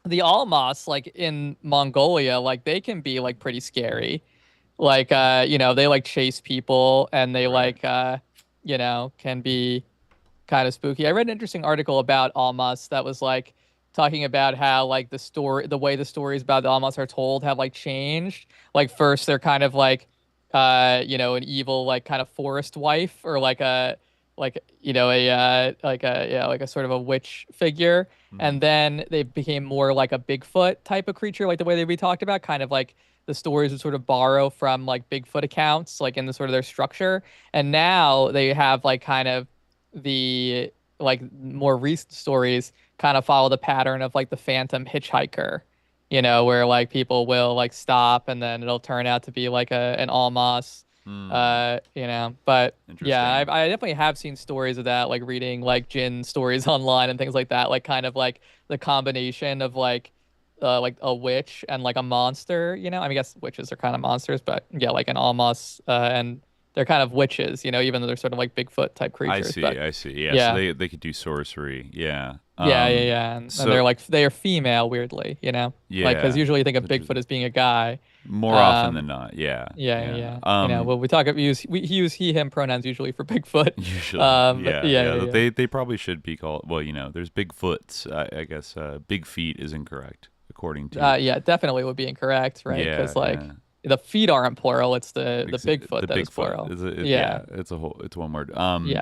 The Almas, like in Mongolia, like they can be like pretty scary. Like you know, they like chase people and they like you know, can be kind of spooky. I read an interesting article about Almas that was like talking about how like the way the stories about the Almas are told have like changed. Like first they're kind of like you know, an evil like kind of forest wife or like a you know like a sort of a witch figure, and then they became more like a Bigfoot type of creature, like the way we talked about, kind of like the stories would sort of borrow from like Bigfoot accounts, like in the sort of their structure, and now they have like kind of the like more recent stories kind of follow the pattern of like the phantom hitchhiker, you know, where like people will like stop and then it'll turn out to be like an Almas. You know, but yeah, I definitely have seen stories of that, like reading like Jinn stories online and things like that, like kind of like the combination of like a witch and like a monster, you know. I mean, I guess witches are kind of monsters, but yeah, like an Almas, and they're kind of witches, you know, even though they're sort of like Bigfoot type creatures. I see. Yeah. So they could do sorcery. Yeah. And they're like they are female, weirdly, you know. Yeah. Like because usually you think of Bigfoot as being a guy. More often than not, yeah. You know, well, we use he/him pronouns usually for Bigfoot. Usually, They probably should be called. Well, you know, there's Bigfoots. I guess Big Feet is incorrect according to. Yeah, definitely would be incorrect, right? Because the feet aren't plural. It's the Bigfoot that is plural. It's one word.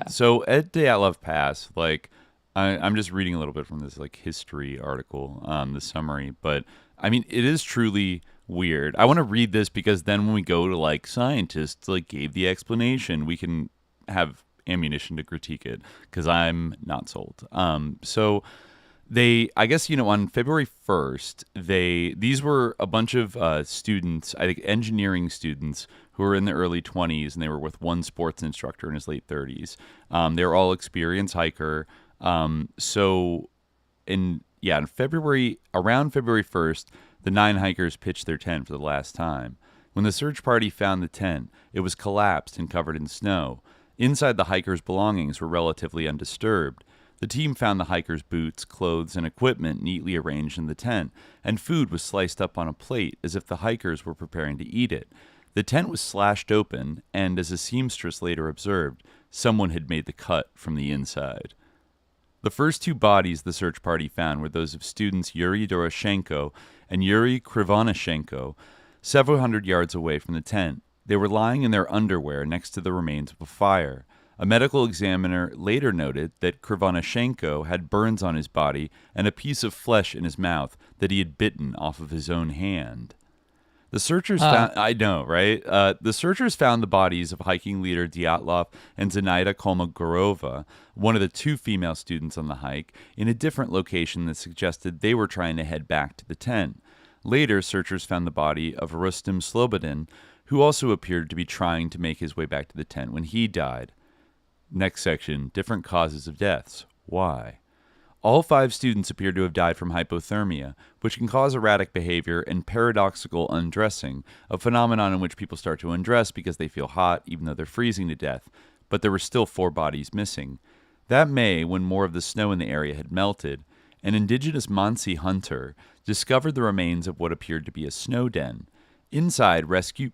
So at Dyatlov Pass, like I'm just reading a little bit from this like history article, the summary, but I mean it is truly weird. I want to read this because then when we go to like scientists like gave the explanation, we can have ammunition to critique it because I'm not sold. So they, I guess, you know, on February 1st, these were a bunch of students, I think engineering students who were in their early 20s, and they were with one sports instructor in his late 30s. They were all experienced hiker. On February 1st, the 9 hikers pitched their tent for the last time. When the search party found the tent, it was collapsed and covered in snow. Inside, the hikers' belongings were relatively undisturbed. The team found the hikers' boots, clothes, and equipment neatly arranged in the tent, and food was sliced up on a plate as if the hikers were preparing to eat it. The tent was slashed open, and as a seamstress later observed, someone had made the cut from the inside. The first 2 bodies the search party found were those of students Yuri Doroshenko and Yuri Krivonishenko, several hundred yards away from the tent. They were lying in their underwear next to the remains of a fire. A medical examiner later noted that Krivonishenko had burns on his body and a piece of flesh in his mouth that he had bitten off of his own hand. The searchers found, I know, right? The searchers found the bodies of hiking leader Dyatlov and Zenaida Kolmogorova, one of the 2 female students on the hike, in a different location that suggested they were trying to head back to the tent. Later, searchers found the body of Rustem Slobodin, who also appeared to be trying to make his way back to the tent when he died. Next section, different causes of deaths. Why? All 5 students appear to have died from hypothermia, which can cause erratic behavior and paradoxical undressing, a phenomenon in which people start to undress because they feel hot even though they're freezing to death, but there were still 4 bodies missing. That May, when more of the snow in the area had melted, an indigenous Mansi hunter discovered the remains of what appeared to be a snow den. Inside, rescue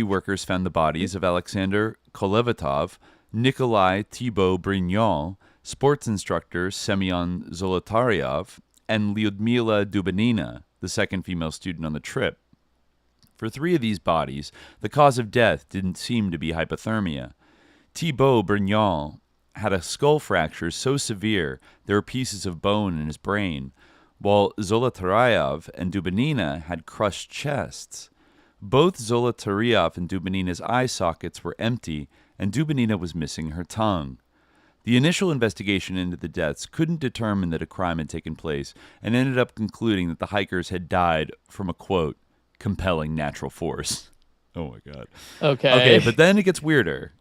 workers found the bodies of Alexander Kolevatov, Nikolai Thibault-Brignol, sports instructor Semyon Zolotaryov, and Lyudmila Dubanina, the second female student on the trip. For 3 of these bodies, the cause of death didn't seem to be hypothermia. Thibault-Brignol had a skull fracture so severe there were pieces of bone in his brain, while Zolotaryov and Dubanina had crushed chests. Both Zolotaryov and Dubanina's eye sockets were empty, and Dubanina was missing her tongue. The initial investigation into the deaths couldn't determine that a crime had taken place, and ended up concluding that the hikers had died from a, quote, compelling natural force. Oh my God. Okay, but then it gets weirder.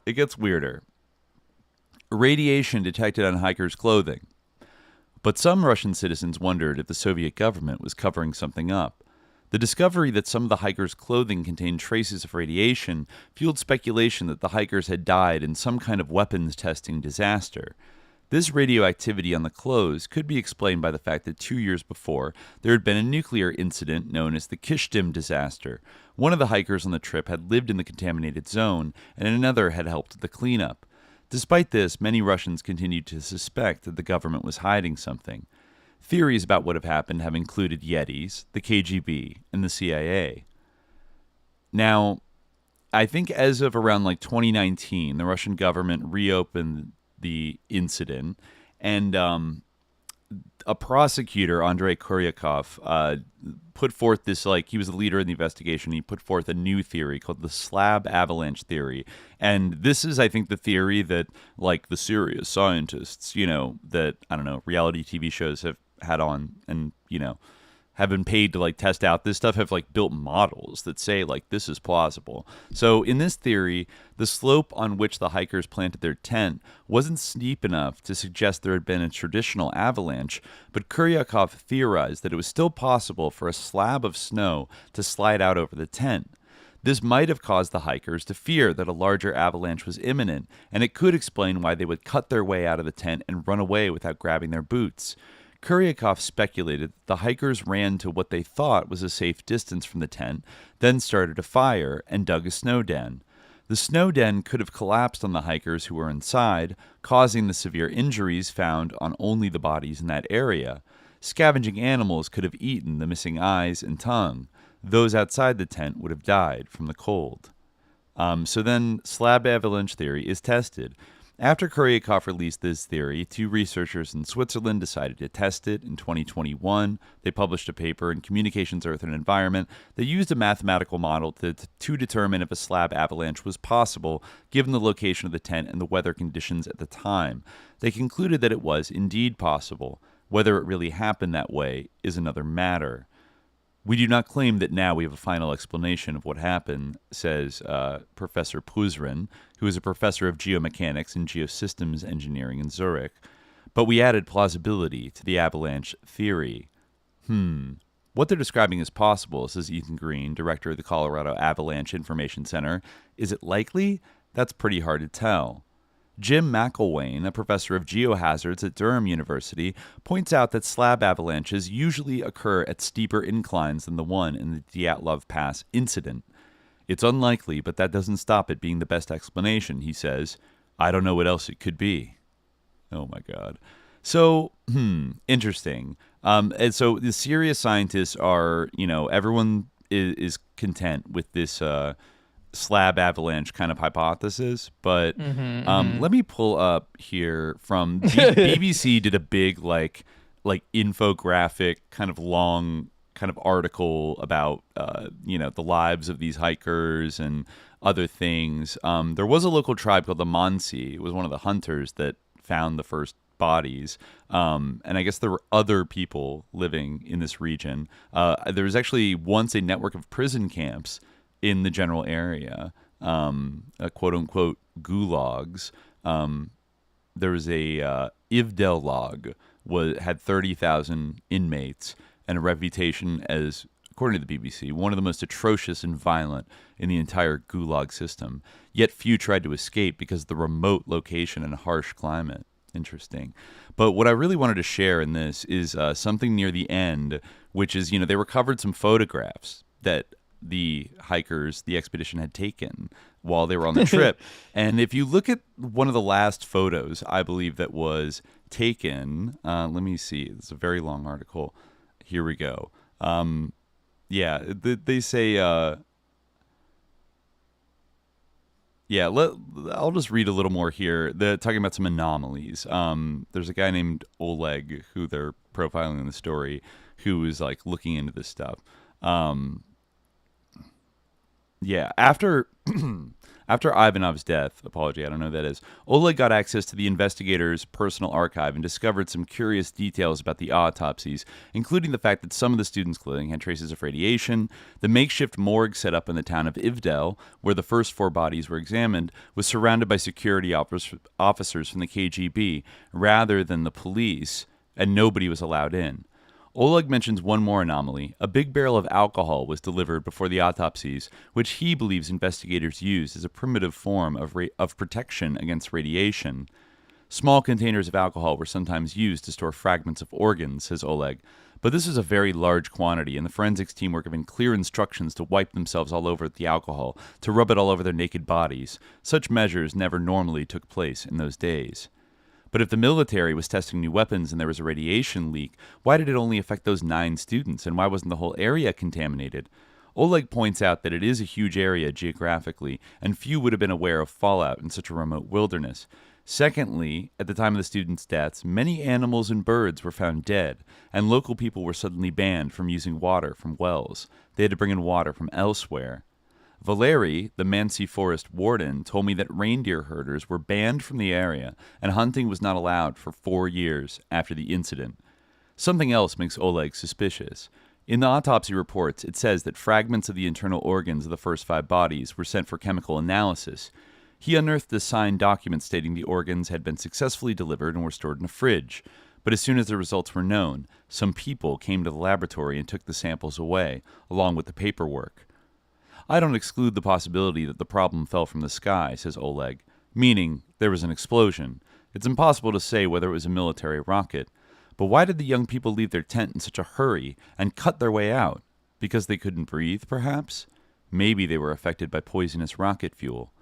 Radiation detected on hikers' clothing. But some Russian citizens wondered if the Soviet government was covering something up. The discovery that some of the hikers' clothing contained traces of radiation fueled speculation that the hikers had died in some kind of weapons testing disaster. This radioactivity on the clothes could be explained by the fact that 2 years before, there had been a nuclear incident known as the Kishtim disaster. One of the hikers on the trip had lived in the contaminated zone, and another had helped with the cleanup. Despite this, many Russians continued to suspect that the government was hiding something. Theories about what have happened have included Yetis, the KGB, and the CIA. Now, I think as of around 2019, the Russian government reopened the incident, and a prosecutor, Andrei Kuryakov, put forth this, he was the leader in the investigation. He put forth a new theory called the slab avalanche theory. And this is, I think, the theory that, the serious scientists, that, reality TV shows have had on and, have been paid to test out this stuff, have built models that say this is plausible. So in this theory, the slope on which the hikers planted their tent wasn't steep enough to suggest there had been a traditional avalanche, but Kuryakov theorized that it was still possible for a slab of snow to slide out over the tent. This might have caused the hikers to fear that a larger avalanche was imminent, and it could explain why they would cut their way out of the tent and run away without grabbing their boots. Kuryakov speculated that the hikers ran to what they thought was a safe distance from the tent, then started a fire and dug a snow den. The snow den could have collapsed on the hikers who were inside, causing the severe injuries found on only the bodies in that area. Scavenging animals could have eaten the missing eyes and tongue. Those outside the tent would have died from the cold. So then slab avalanche theory is tested. After Kuryakov released this theory, 2 researchers in Switzerland decided to test it in 2021. They published a paper in Communications, Earth, and Environment that used a mathematical model to determine if a slab avalanche was possible given the location of the tent and the weather conditions at the time. They concluded that it was indeed possible. Whether it really happened that way is another matter. We do not claim that now we have a final explanation of what happened, says Professor Puzrin, who is a professor of geomechanics and geosystems engineering in Zurich. But we added plausibility to the avalanche theory. What they're describing as possible, says Ethan Green, director of the Colorado Avalanche Information Center. Is it likely? That's pretty hard to tell. Jim McElwain, a professor of geohazards at Durham University, points out that slab avalanches usually occur at steeper inclines than the one in the Dyatlov Pass incident. It's unlikely, but that doesn't stop it being the best explanation, he says. I don't know what else it could be. Oh my God. So, interesting. And so the serious scientists are, everyone is content with this slab avalanche kind of hypothesis, but let me pull up here from BBC did a big like infographic kind of long kind of article about the lives of these hikers and other things. There was a local tribe called the Mansi. It was one of the hunters that found the first bodies, and I guess there were other people living in this region. There was actually once a network of prison camps in the general area, quote-unquote gulags. There was a Ivdelag, had 30,000 inmates and a reputation as, according to the BBC, one of the most atrocious and violent in the entire gulag system. Yet few tried to escape because of the remote location and harsh climate. Interesting. But what I really wanted to share in this is something near the end, which is, they recovered some photographs that the hikers, the expedition had taken while they were on the trip. And if you look at one of the last photos, I believe that was taken, let me see, it's a very long article. Here we go. They say, I'll just read a little more here. They're talking about some anomalies. There's a guy named Oleg who they're profiling in the story who is like looking into this stuff. After Ivanov's death, I don't know who that is, Oleg got access to the investigator's personal archive and discovered some curious details about the autopsies, including the fact that some of the students' clothing had traces of radiation. The makeshift morgue set up in the town of Ivdel, where the first 4 bodies were examined, was surrounded by security officers from the KGB rather than the police, and nobody was allowed in. Oleg mentions one more anomaly. A big barrel of alcohol was delivered before the autopsies, which he believes investigators used as a primitive form of protection against radiation. Small containers of alcohol were sometimes used to store fragments of organs, says Oleg, but this is a very large quantity, and the forensics team were given clear instructions to wipe themselves all over the alcohol, to rub it all over their naked bodies. Such measures never normally took place in those days. But if the military was testing new weapons and there was a radiation leak, why did it only affect those 9 students, and why wasn't the whole area contaminated? Oleg points out that it is a huge area geographically, and few would have been aware of fallout in such a remote wilderness. Secondly, at the time of the students' deaths, many animals and birds were found dead, and local people were suddenly banned from using water from wells. They had to bring in water from elsewhere. Valery, the Mansi Forest warden, told me that reindeer herders were banned from the area and hunting was not allowed for 4 years after the incident. Something else makes Oleg suspicious. In the autopsy reports, it says that fragments of the internal organs of the first 5 bodies were sent for chemical analysis. He unearthed a signed document stating the organs had been successfully delivered and were stored in a fridge. But as soon as the results were known, some people came to the laboratory and took the samples away, along with the paperwork. I don't exclude the possibility that the problem fell from the sky, says Oleg, meaning there was an explosion. It's impossible to say whether it was a military rocket. But why did the young people leave their tent in such a hurry and cut their way out? Because they couldn't breathe, perhaps? Maybe they were affected by poisonous rocket fuel.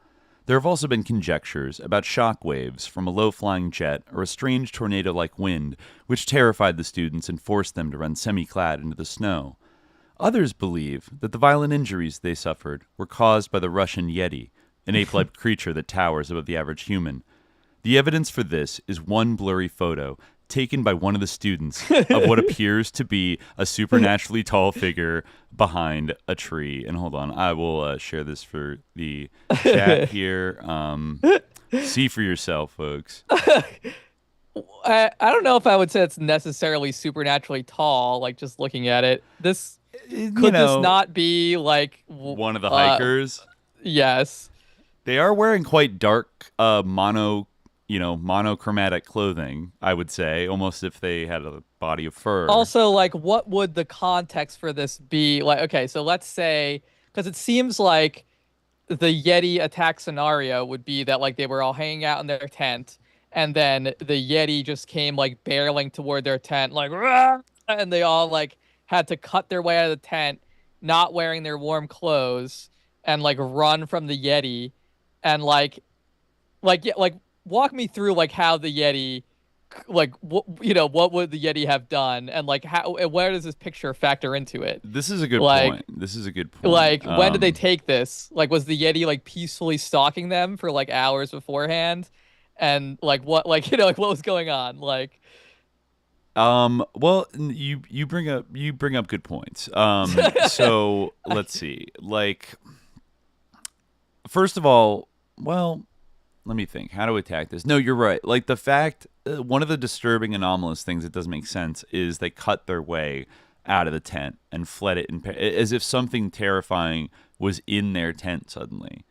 There have also been conjectures about shock waves from a low-flying jet or a strange tornado-like wind which terrified the students and forced them to run semi-clad into the snow. Others believe that the violent injuries they suffered were caused by the Russian Yeti, an ape-like creature that towers above the average human. The evidence for this is one blurry photo taken by one of the students of what appears to be a supernaturally tall figure behind a tree. And hold on, I will share this for the chat here. See for yourself, folks. I don't know if I would say it's necessarily supernaturally tall, like just looking at it. This could this not be like one of the hikers? Yes. They are wearing quite dark monochromatic clothing, I would say, almost if they had a body of fur. Also, like, what would the context for this be? Like, okay, so let's say, because it seems like the Yeti attack scenario would be that, like, they were all hanging out in their tent, and then the Yeti just came, like, barreling toward their tent, like, rah! And they all, like, had to cut their way out of the tent, not wearing their warm clothes, and, like, run from the Yeti, and, like, walk me through, like, how the Yeti, like, what would the Yeti have done, and, like, how, where does this picture factor into it? This is a good point. Like, when did they take this? Like, was the Yeti, like, peacefully stalking them for, like, hours beforehand? And, like, what, like, like, what was going on? Like, well, you bring up good points. So let's see. Like, first of all, well, let me think. How to attack this? No, you're right. Like, the fact, one of the disturbing anomalous things that doesn't make sense is they cut their way out of the tent and fled it as if something terrifying was in their tent suddenly.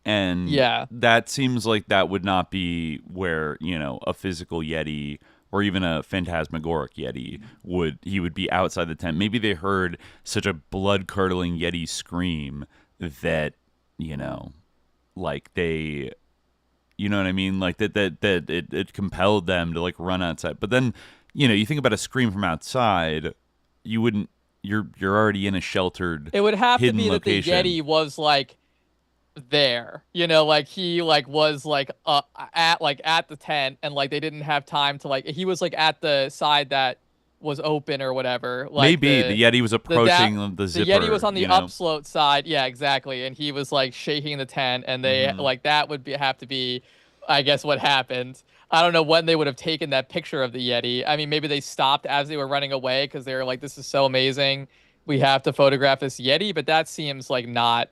And yeah, that seems like that would not be where, a physical Yeti or even a phantasmagoric Yeti would be outside the tent. Maybe they heard such a blood-curdling Yeti scream that, like they, you know what I mean? Like that it compelled them to, like, run outside. But then, you think about a scream from outside, you wouldn't, you're already in a sheltered, it would have to be location. That the Yeti was, like, there, like he like was like at the tent, and like they didn't have time to like he was like at the side that was open or whatever. Like Maybe the Yeti was approaching the zipper. The Yeti was on the upslope side, yeah, exactly, and he was like shaking the tent, and they like that would have to be, I guess, what happened. I don't know when they would have taken that picture of the Yeti. I mean, maybe they stopped as they were running away because they were like, "This is so amazing, we have to photograph this Yeti." But that seems like not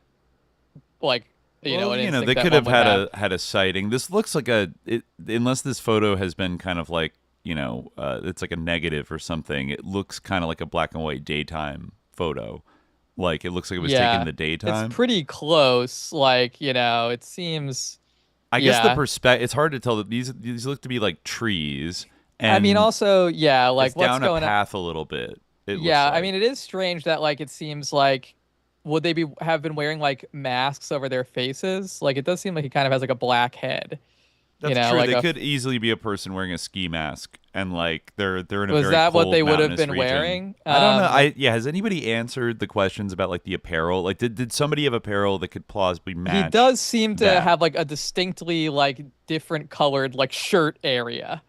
like. They could have had a sighting. This looks like unless this photo has been kind of like, it's like a negative or something. It looks kind of like a black and white daytime photo. Like it looks like it was taken in the daytime. It's pretty close. Like, it seems. I guess the perspective. It's hard to tell that these look to be like trees. And I mean, also, yeah, like it's what's down going a path a little bit. I mean, it is strange that like it seems like. Would they have been wearing like masks over their faces? Like it does seem like he kind of has like a black head. That's true. Like they could easily be a person wearing a ski mask, and like they're in a very cold Was that what they would have been region. wearing? I don't know. Has anybody answered the questions about like the apparel? Like did somebody have apparel that could plausibly match? He does seem to have like a distinctly like different colored like shirt area.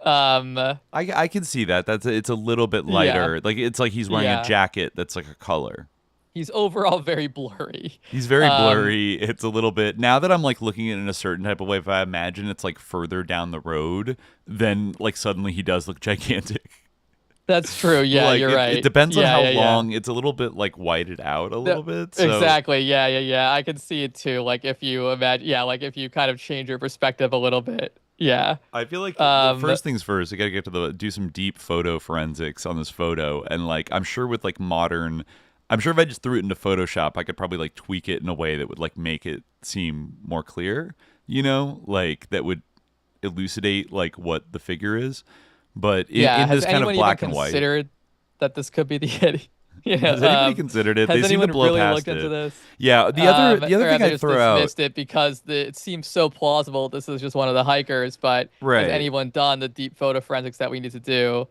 I can see that. It's a little bit lighter. Yeah. Like it's like he's wearing a jacket that's like a color. He's overall very blurry. He's very blurry. It's a little bit. Now that I'm like looking at it in a certain type of way, if I imagine it's like further down the road, then like suddenly he does look gigantic. That's true. Yeah, like, you're right. It depends on how long. It's a little bit like whited out a little bit. So. Exactly. Yeah. I can see it too. Like if you imagine, like if you kind of change your perspective a little bit. Yeah. I feel like first things first, I got to get to do some deep photo forensics on this photo, and like I'm sure with like modern. I'm sure if I just threw it into Photoshop, I could probably like tweak it in a way that would like make it seem more clear, like that would elucidate like what the figure is. But in this kind of black and white, considered that this could be the Yeti? Has anybody considered it? Has they seem to blow really past looked into this? Yeah. The other thing I throw out, dismissed it because it seems so plausible. This is just one of the hikers, but has anyone done the deep photo forensics that we need to do?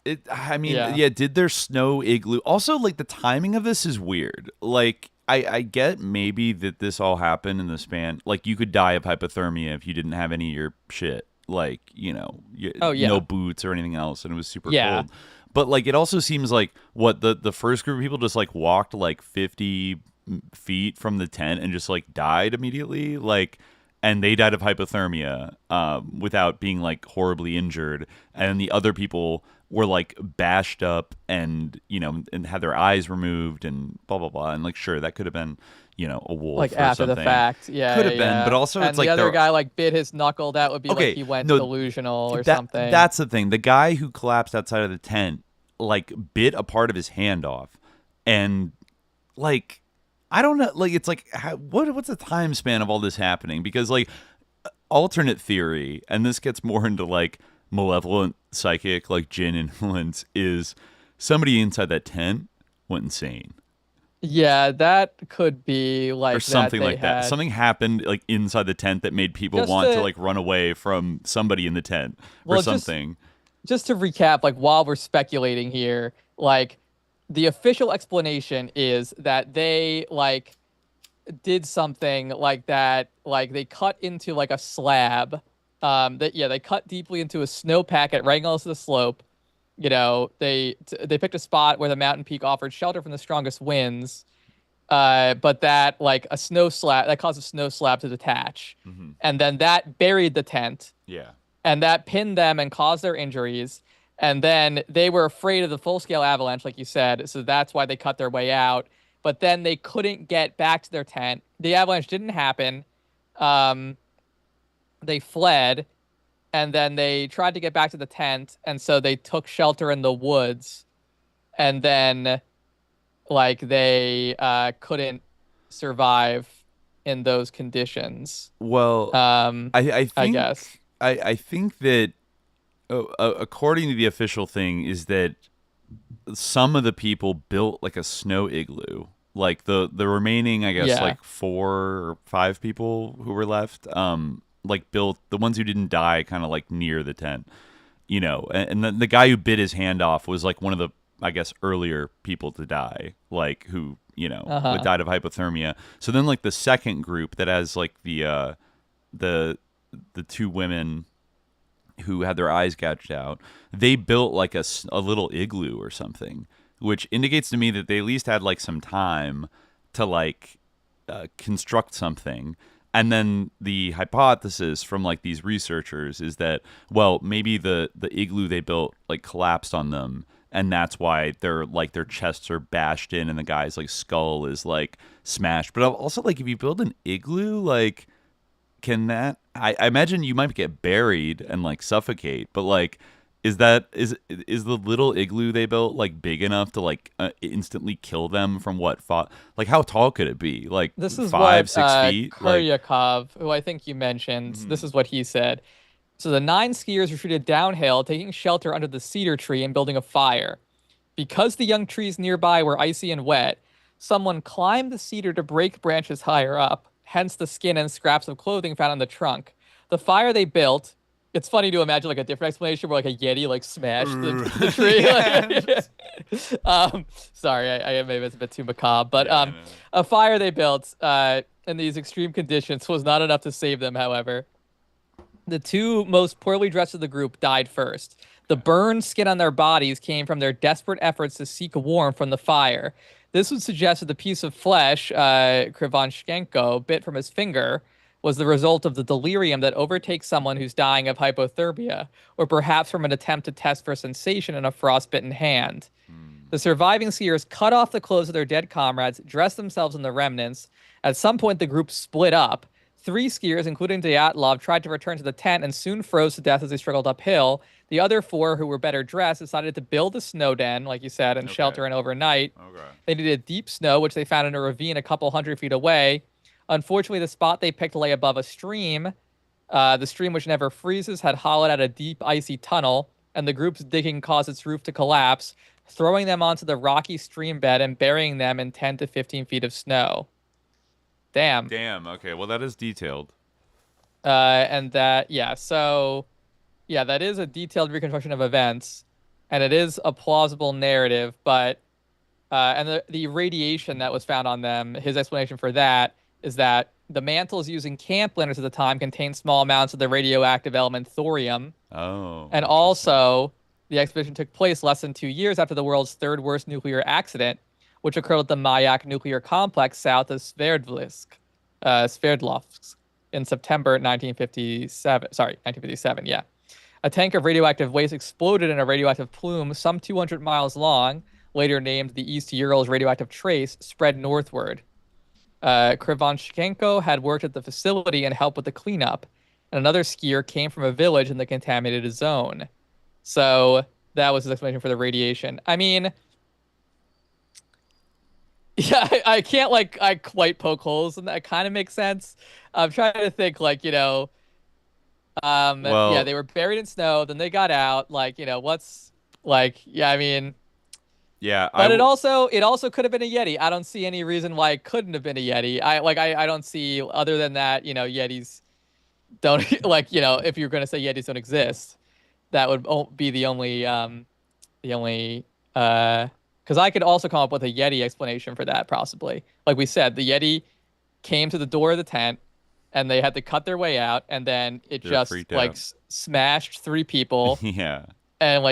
Did their snow igloo also like the timing of this is weird. Like I get maybe that this all happened in the span, like you could die of hypothermia if you didn't have any of your shit, like no boots or anything else, and it was super cold. But like it also seems like what the first group of people just like walked like 50 feet from the tent and just like died immediately, like. And they died of hypothermia without being like horribly injured, and the other people were like bashed up and and had their eyes removed and blah blah blah. And like sure, that could have been a wolf like or after something. The fact, yeah, could have been. But also and it's like the other guy like bit his knuckle. That would be like he went delusional or something. That's the thing. The guy who collapsed outside of the tent like bit a part of his hand off, and like. I don't know, like, it's like, what's the time span of all this happening? Because, like, alternate theory, and this gets more into, like, malevolent psychic, like, Jinn influence, is somebody inside that tent went insane. Yeah, that could be, like, or something like that. Something happened, like, inside the tent that made people want to, like, run away from somebody in the tent or something. Just to recap, like, while we're speculating here, like, the official explanation is that they like did something like that, like they cut into like a slab. They cut deeply into a snow packet right close to the slope. They picked a spot where the mountain peak offered shelter from the strongest winds. But that like a snow slab that caused a snow slab to detach, and then that buried the tent. Yeah, and that pinned them and caused their injuries. And then they were afraid of the full-scale avalanche, like you said, so that's why they cut their way out. But then they couldn't get back to their tent. The avalanche didn't happen. They fled, and then they tried to get back to the tent, and so they took shelter in the woods. And then, like, they couldn't survive in those conditions. Well, I guess. I think that according to the official thing is that some of the people built like a snow igloo, like the remaining, I guess, like 4 or 5 people who were left, like built the ones who didn't die kind of like near the tent, and the guy who bit his hand off was like one of the, I guess, earlier people to die, like who died of hypothermia. So then like the second group that has like the two women who had their eyes gouged out, they built like a little igloo or something, which indicates to me that they at least had like some time to like construct something. And then the hypothesis from like these researchers is that, well, maybe the igloo they built like collapsed on them, and that's why their chests are bashed in and the guy's like skull is like smashed. But also like if you build an igloo, like can that I imagine you might get buried and like suffocate, but like is the little igloo they built like big enough to like instantly kill them from what like how tall could it be? Like this is 5-6 feet? Kuryakov, who I think you mentioned, this is what he said. So the 9 skiers retreated downhill, taking shelter under the cedar tree and building a fire. Because the young trees nearby were icy and wet, someone climbed the cedar to break branches higher up, hence the skin and scraps of clothing found in the trunk. The fire they built, it's funny to imagine like a different explanation where like a Yeti like smashed the tree. Sorry, I maybe it's a bit too macabre, but a fire they built in these extreme conditions was not enough to save them, however. The 2 most poorly dressed of the group died first. The burned skin on their bodies came from their desperate efforts to seek warmth from the fire. This would suggest that the piece of flesh Krivonshchenko bit from his finger was the result of the delirium that overtakes someone who's dying of hypothermia, or perhaps from an attempt to test for sensation in a frostbitten hand. The surviving skiers cut off the clothes of their dead comrades, dressed themselves in the remnants. At some point, the group split up. 3 skiers, including Dyatlov, tried to return to the tent and soon froze to death as they struggled uphill. The other 4, who were better dressed, decided to build a snow den, like you said, and shelter in overnight. They needed deep snow, which they found in a ravine a couple hundred feet away. Unfortunately, the spot they picked lay above a stream. The stream, which never freezes, had hollowed out a deep, icy tunnel, and the group's digging caused its roof to collapse, throwing them onto the rocky stream bed and burying them in 10 to 15 feet of snow. Damn. Okay. Well, that is detailed. And that, that is a detailed reconstruction of events, and it is a plausible narrative, but, and the radiation that was found on them, his explanation for that is that the mantles using camp linters at the time contained small amounts of the radioactive element thorium. Oh. And also, the expedition took place less than 2 years after the world's 3rd worst nuclear accident, which occurred at the Mayak nuclear complex south of Sverdlovsk in September 1957, yeah. A tank of radioactive waste exploded in a radioactive plume some 200 miles long, later named the East Urals radioactive trace, spread northward. Krivonshchenko had worked at the facility and helped with the cleanup, and another skier came from a village in the contaminated zone. So that was his explanation for the radiation. I mean, yeah, I can't quite poke holes, and that kind of makes sense. I'm trying to think they were buried in snow, then they got out, Yeah, but it also could have been a Yeti. I don't see any reason why it couldn't have been a Yeti. I don't see, other than that, Yetis don't if you're going to say Yetis don't exist, that would be the only because I could also come up with a Yeti explanation for that, possibly. Like we said, the Yeti came to the door of the tent, and they had to cut their way out, and then it smashed 3 people. Yeah. And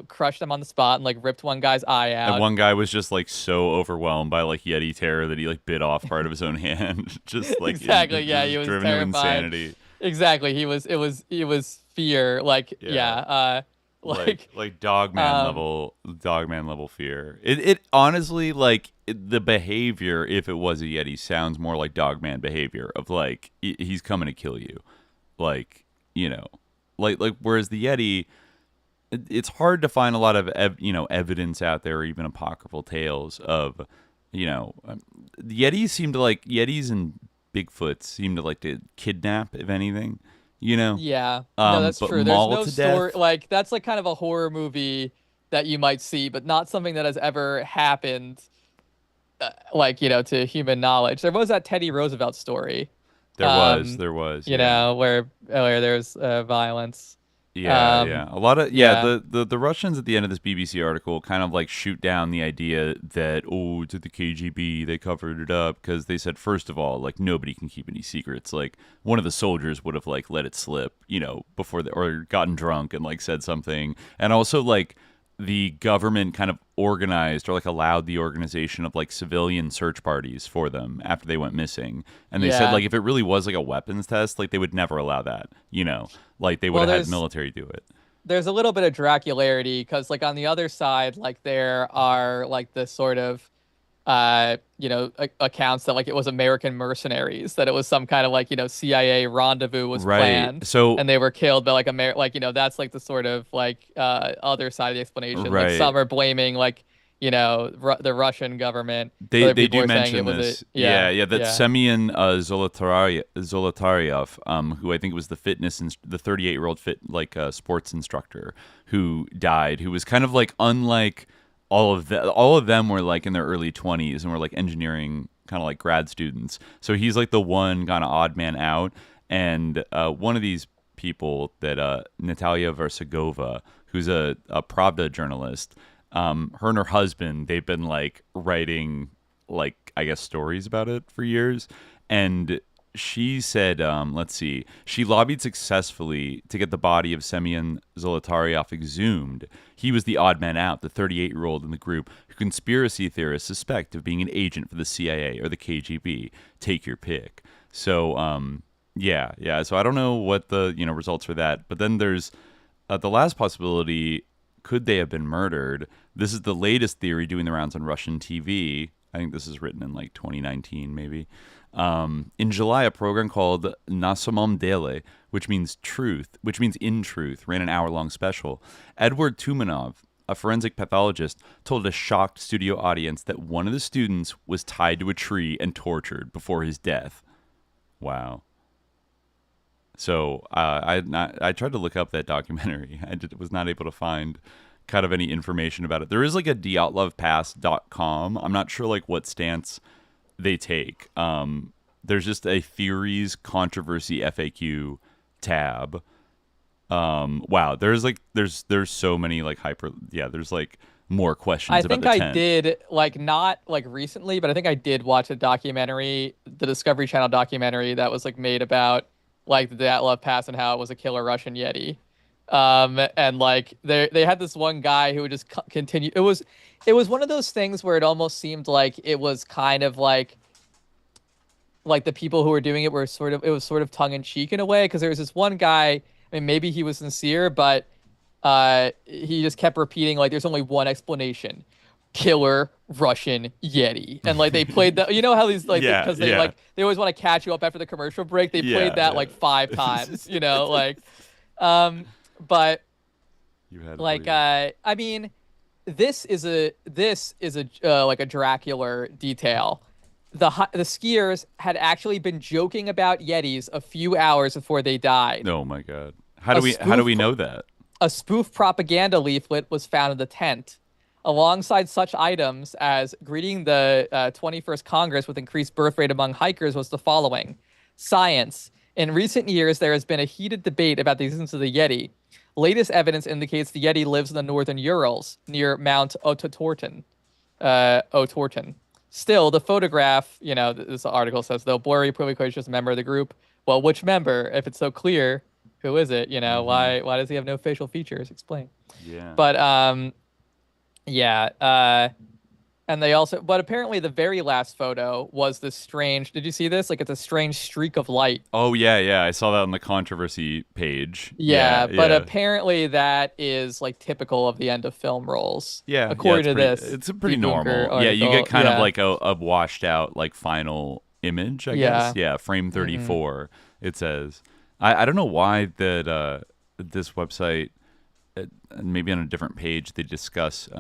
crushed them on the spot and ripped one guy's eye out. And one guy was just so overwheled by Yeti terror that he bit off part of his own hand. Just exactly, yeah, he was driven terrified. to insanity. Exactly, it was fear, dogman level fear. It honestly the behavior, if it was a Yeti, sounds more like dogman behavior of he's coming to kill you, whereas the Yeti. It's hard to find a lot of evidence out there, or even apocryphal tales of Yetis seem to Yetis and Bigfoot seem to to kidnap, if anything, Yeah, no, that's true. There's no story death. That's kind of a horror movie that you might see, but not something that has ever happened. To human knowledge. There was that Teddy Roosevelt story. There was. Where there's violence. Yeah. A lot of the Russians at the end of this BBC article kind of like shoot down the idea that to the KGB they covered it up because they said, first of all, like nobody can keep any secrets. Like one of the soldiers would have like let it slip, before or gotten drunk and like said something, and also like the government kind of organized or like allowed the organization of like civilian search parties for them after they went missing. And they said like if it really was like a weapons test, like they would never allow that, like they would have had military do it. There's a little bit of Dracularity because like on the other side, like there are like the sort of, accounts that like it was American mercenaries, that it was some kind of like, CIA rendezvous was planned. So, and they were killed by like that's like the sort of like other side of the explanation. Right. Like some are blaming like, the Russian government. They do mention this. That Semyon Zolotaryov, who I think was the 38-year-old sports instructor who died, who was kind of like unlike all of them were like in their early 20s and were like engineering kind of like grad students. So he's like the one kind of odd man out. And one of these people that Natalia Versagova, who's a Pravda journalist, her and her husband, they've been like writing like I guess stories about it for years. And she said, she lobbied successfully to get the body of Semyon Zolotaryov exhumed. He was the odd man out, the 38-year-old in the group who conspiracy theorists suspect of being an agent for the CIA or the KGB. Take your pick. So, So I don't know what the results for that. But then there's the last possibility. Could they have been murdered? This is the latest theory doing the rounds on Russian TV. I think this is written in like 2019, maybe. In July, a program called Na Samom Dele, which means in truth, ran an hour-long special. Edward Tumanov, a forensic pathologist, told a shocked studio audience that one of the students was tied to a tree and tortured before his death. Wow. So I tried to look up that documentary. I was not able to find kind of any information about it. There is like a dyatlovpass.com. I'm not sure like what stance they take. There's just a theories controversy FAQ tab. Wow, there's so many like there's like more questions about the tent. I think I did, like not like recently, but I think I did watch a documentary, the Discovery Channel documentary that was like made about like the Dyatlov Pass and how it was a killer Russian Yeti. And like they had this one guy who would just continue. It was one of those things where it almost seemed like it was kind of like the people who were doing it were sort of tongue in cheek in a way, because there was this one guy. I mean, maybe he was sincere, but he just kept repeating like there's only one explanation: killer Russian Yeti. And like they played that, how these like because they like they always want to catch you up after the commercial break. They played that like 5 times, but I mean, this is a like a Dracula detail. The skiers had actually been joking about Yetis a few hours before they died. Oh my God. How do we know that? A spoof propaganda leaflet was found in the tent. Alongside such items as greeting the 21st Congress with increased birth rate among hikers was the following: science. In recent years, there has been a heated debate about the existence of the Yeti. Latest evidence indicates the Yeti lives in the northern Urals near Mount Otorten. Still, the photograph, this article says, though blurry, probably just a member of the group. Well, which member? If it's so clear, who is it? Why does he have no facial features? Explain. Yeah. But and they also, but apparently the very last photo was this strange, did you see this? Like it's a strange streak of light. Oh yeah. I saw that on the controversy page. But apparently that is like typical of the end of film rolls. Yeah. According to this. It's a pretty normal. Article. Yeah, you get kind of like a washed out like final image, I guess. Yeah, frame 34, it says. I don't know why that this website, maybe on a different page, they discuss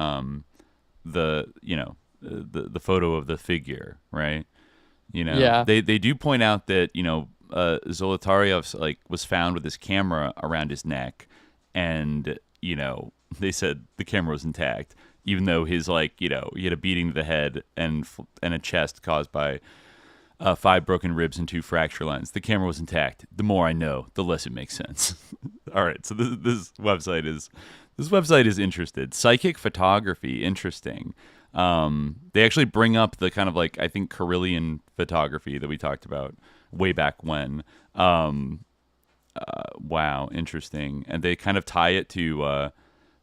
the photo of the figure, right? They do point out that Zolotaryov was found with his camera around his neck, and they said the camera was intact, even though his he had a beating to the head and a chest caused by 5 broken ribs and 2 fracture lines. The camera was intact. The more I know, the less it makes sense. All right. So this website is interested. Psychic photography, interesting. They actually bring up the kind of like, I think, Carillion photography that we talked about way back when. Wow, interesting. And they kind of tie it to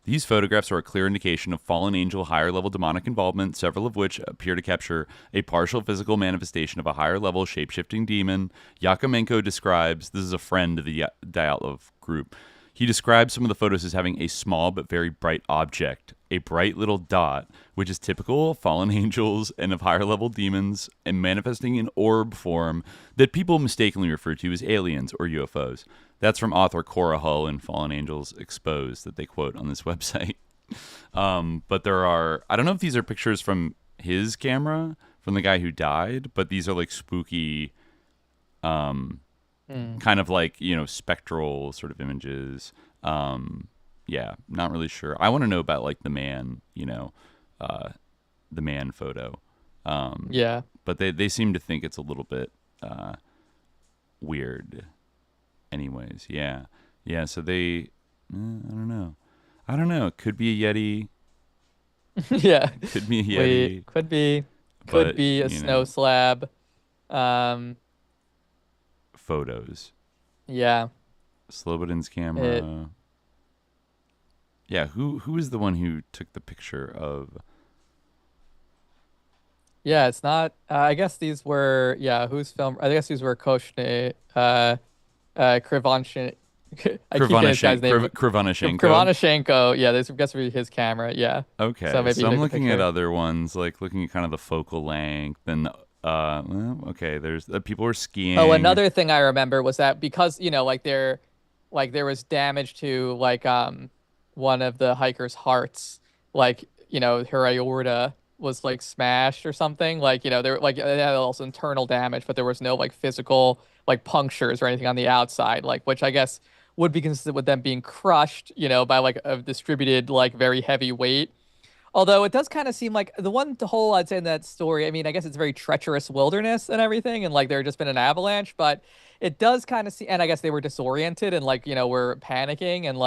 these photographs are a clear indication of fallen angel higher level demonic involvement, several of which appear to capture a partial physical manifestation of a higher level shape-shifting demon. Yakomenko describes, this is a friend of the Dyatlov group, he describes some of the photos as having a small but very bright object, a bright little dot, which is typical of fallen angels and of higher level demons, and manifesting in orb form that people mistakenly refer to as aliens or UFOs. That's from author Cora Hull in Fallen Angels Exposed that they quote on this website. But there are, I don't know if these are pictures from his camera, from the guy who died, but these are like spooky, kind of like, spectral sort of images. Yeah, not really sure. I want to know about like the man, the man photo. Yeah. But they seem to think it's a little bit weird. Anyways, yeah. So they, I don't know. It could be a Yeti. Yeah. Could be a Yeti. Could be a snow slab. Photos. Yeah. Slobodin's camera. Yeah. Who is the one who took the picture of? Yeah, it's not. I guess these were. Yeah, whose film? I guess these were Koshne. Krivonchenko. Krivonchenko. Yeah, this guess would be his camera. Yeah. Okay. So I'm looking at other ones, like looking at kind of the focal length, and okay, there's people are skiing. Oh, another thing I remember was that because there was damage to one of the hikers' hearts, her aorta was like smashed or something. There it had also internal damage, but there was no physical punctures or anything on the outside, which I guess would be consistent with them being crushed, by a distributed very heavy weight. Although it does kind of seem like the one hole I'd say in that story, I mean, I guess it's very treacherous wilderness and everything, and there had just been an avalanche, but it does kind of see, and I guess they were disoriented and were panicking and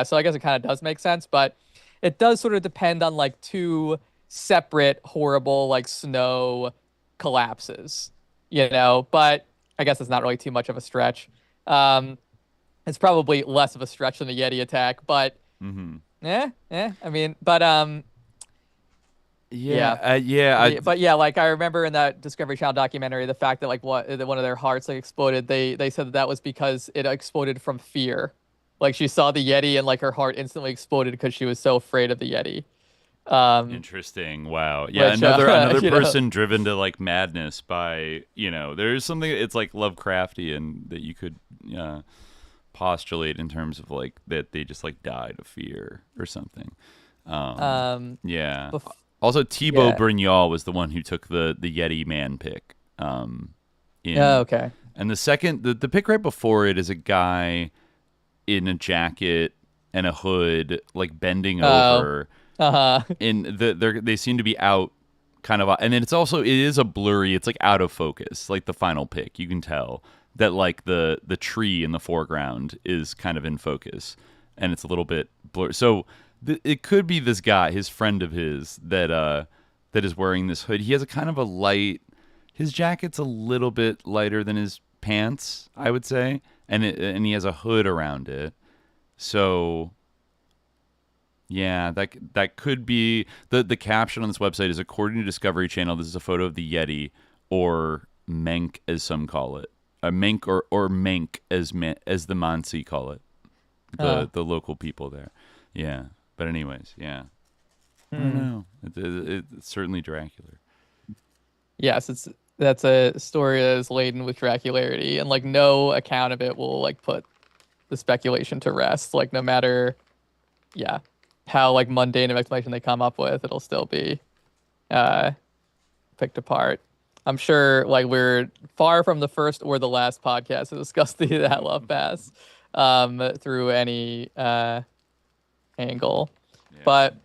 so I guess it kind of does make sense, but it does sort of depend on two separate horrible snow collapses, but I guess it's not really too much of a stretch. It's probably less of a stretch than a Yeti attack, but I mean, but I remember in that Discovery Channel documentary, the fact that one of their hearts exploded. They said that was because it exploded from fear. She saw the Yeti and her heart instantly exploded because she was so afraid of the Yeti. Interesting. Wow. Yeah. Which, another person driven to madness by, there's something, it's Lovecraftian that you could postulate in terms of that they just died of fear or something. Yeah. Also, Thibaut Brignol was the one who took the Yeti man pic. Okay. And the second, the pic right before it is a guy in a jacket and a hood, bending over. And they seem to be out kind of, and then it is a blurry, it's out of focus, the final pic. You can tell that the tree in the foreground is kind of in focus and it's a little bit blurry. So it could be this guy, his friend of his, that is wearing this hood. He has a kind of a light, his jacket's a little bit lighter than his pants, I would say, and he has a hood around it. So yeah, that could be the caption on this website is, according to Discovery Channel, this is a photo of the Yeti, or Menk as some call it, Menk or Menk as the Mansi call it, the local people there. Yeah, but anyways, yeah, I don't know. It's certainly Dracula. Yes, that's a story that is laden with Dracularity, and no account of it will put the speculation to rest. No matter, how mundane of explanation they come up with, it'll still be picked apart. I'm sure we're far from the first or the last podcast to discuss the Dyatlov Pass through any angle. Yeah. But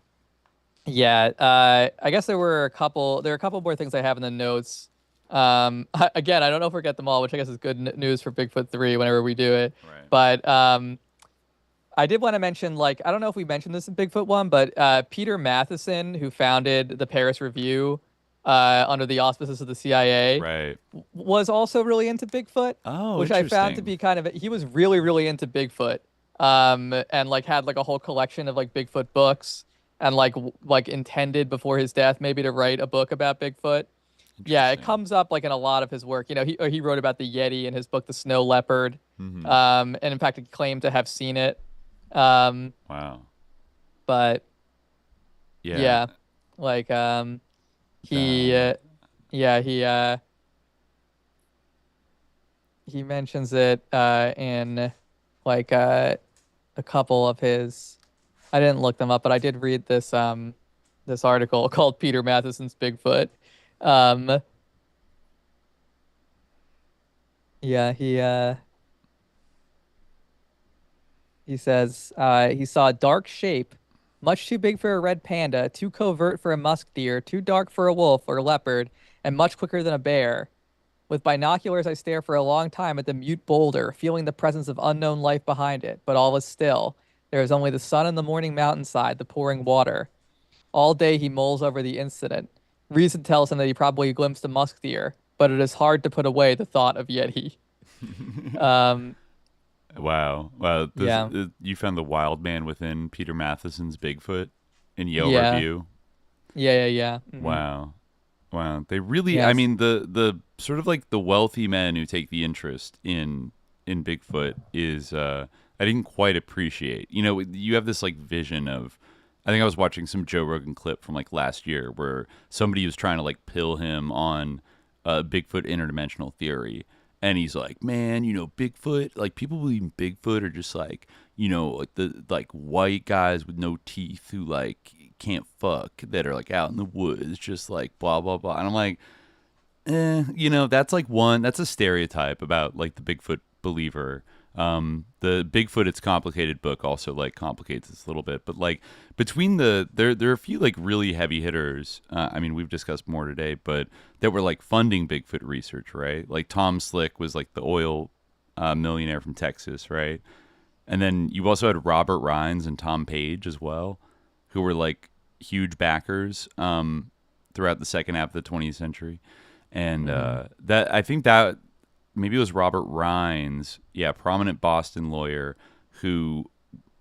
I guess there are a couple more things I have in the notes. Again, I don't know if we'll get them all, which I guess is good news for Bigfoot 3 whenever we do it. Right. But I did want to mention, like, I don't know if we mentioned this in Bigfoot one, but Peter Matheson, who founded the Paris Review under the auspices of the CIA, right, was also really into Bigfoot. Oh, which I found to be kind of, he was really, really into Bigfoot, and like had like a whole collection of like Bigfoot books, and like intended before his death maybe to write a book about Bigfoot. Yeah, it comes up like in a lot of his work. You know, he wrote about the Yeti in his book, The Snow Leopard, and in fact, he claimed to have seen it. Wow. But yeah, like he mentions it in like a couple of his. I didn't look them up, but I did read this this article called Peter Matheson's Bigfoot. He says he saw a dark shape, much too big for a red panda, too covert for a musk deer, too dark for a wolf or leopard, and much quicker than a bear. With binoculars, I stare for a long time at the mute boulder, feeling the presence of unknown life behind it, but all is still. There is only the sun on the morning mountainside, the pouring water. All day he mulls over the incident. Reason tells him that he probably glimpsed a musk deer, but it is hard to put away the thought of Yeti. Wow. You found the wild man within Peter Matheson's Bigfoot in Yale Review. Yeah. Mm-hmm. Wow. They really, I mean, the sort of like the wealthy men who take the interest in Bigfoot is, I didn't quite appreciate. You know, you have this like vision of, I think I was watching some Joe Rogan clip from like last year where somebody was trying to like pill him on Bigfoot interdimensional theory. And he's like, man, you know, Bigfoot, like people believe in Bigfoot are just like, you know, like the like white guys with no teeth who like can't fuck that are like out in the woods, just like blah, blah, blah. And I'm like, you know, that's a stereotype about like the Bigfoot believer. The Bigfoot It's Complicated book also like complicates this a little bit, but like between there are a few like really heavy hitters. I mean, we've discussed more today, but that were like funding Bigfoot research, right? Like Tom Slick was like the oil millionaire from Texas, right? And then you also had Robert Rines and Tom Page as well, who were like huge backers throughout the second half of the 20th century. And that I think that maybe it was Robert Rines, prominent Boston lawyer who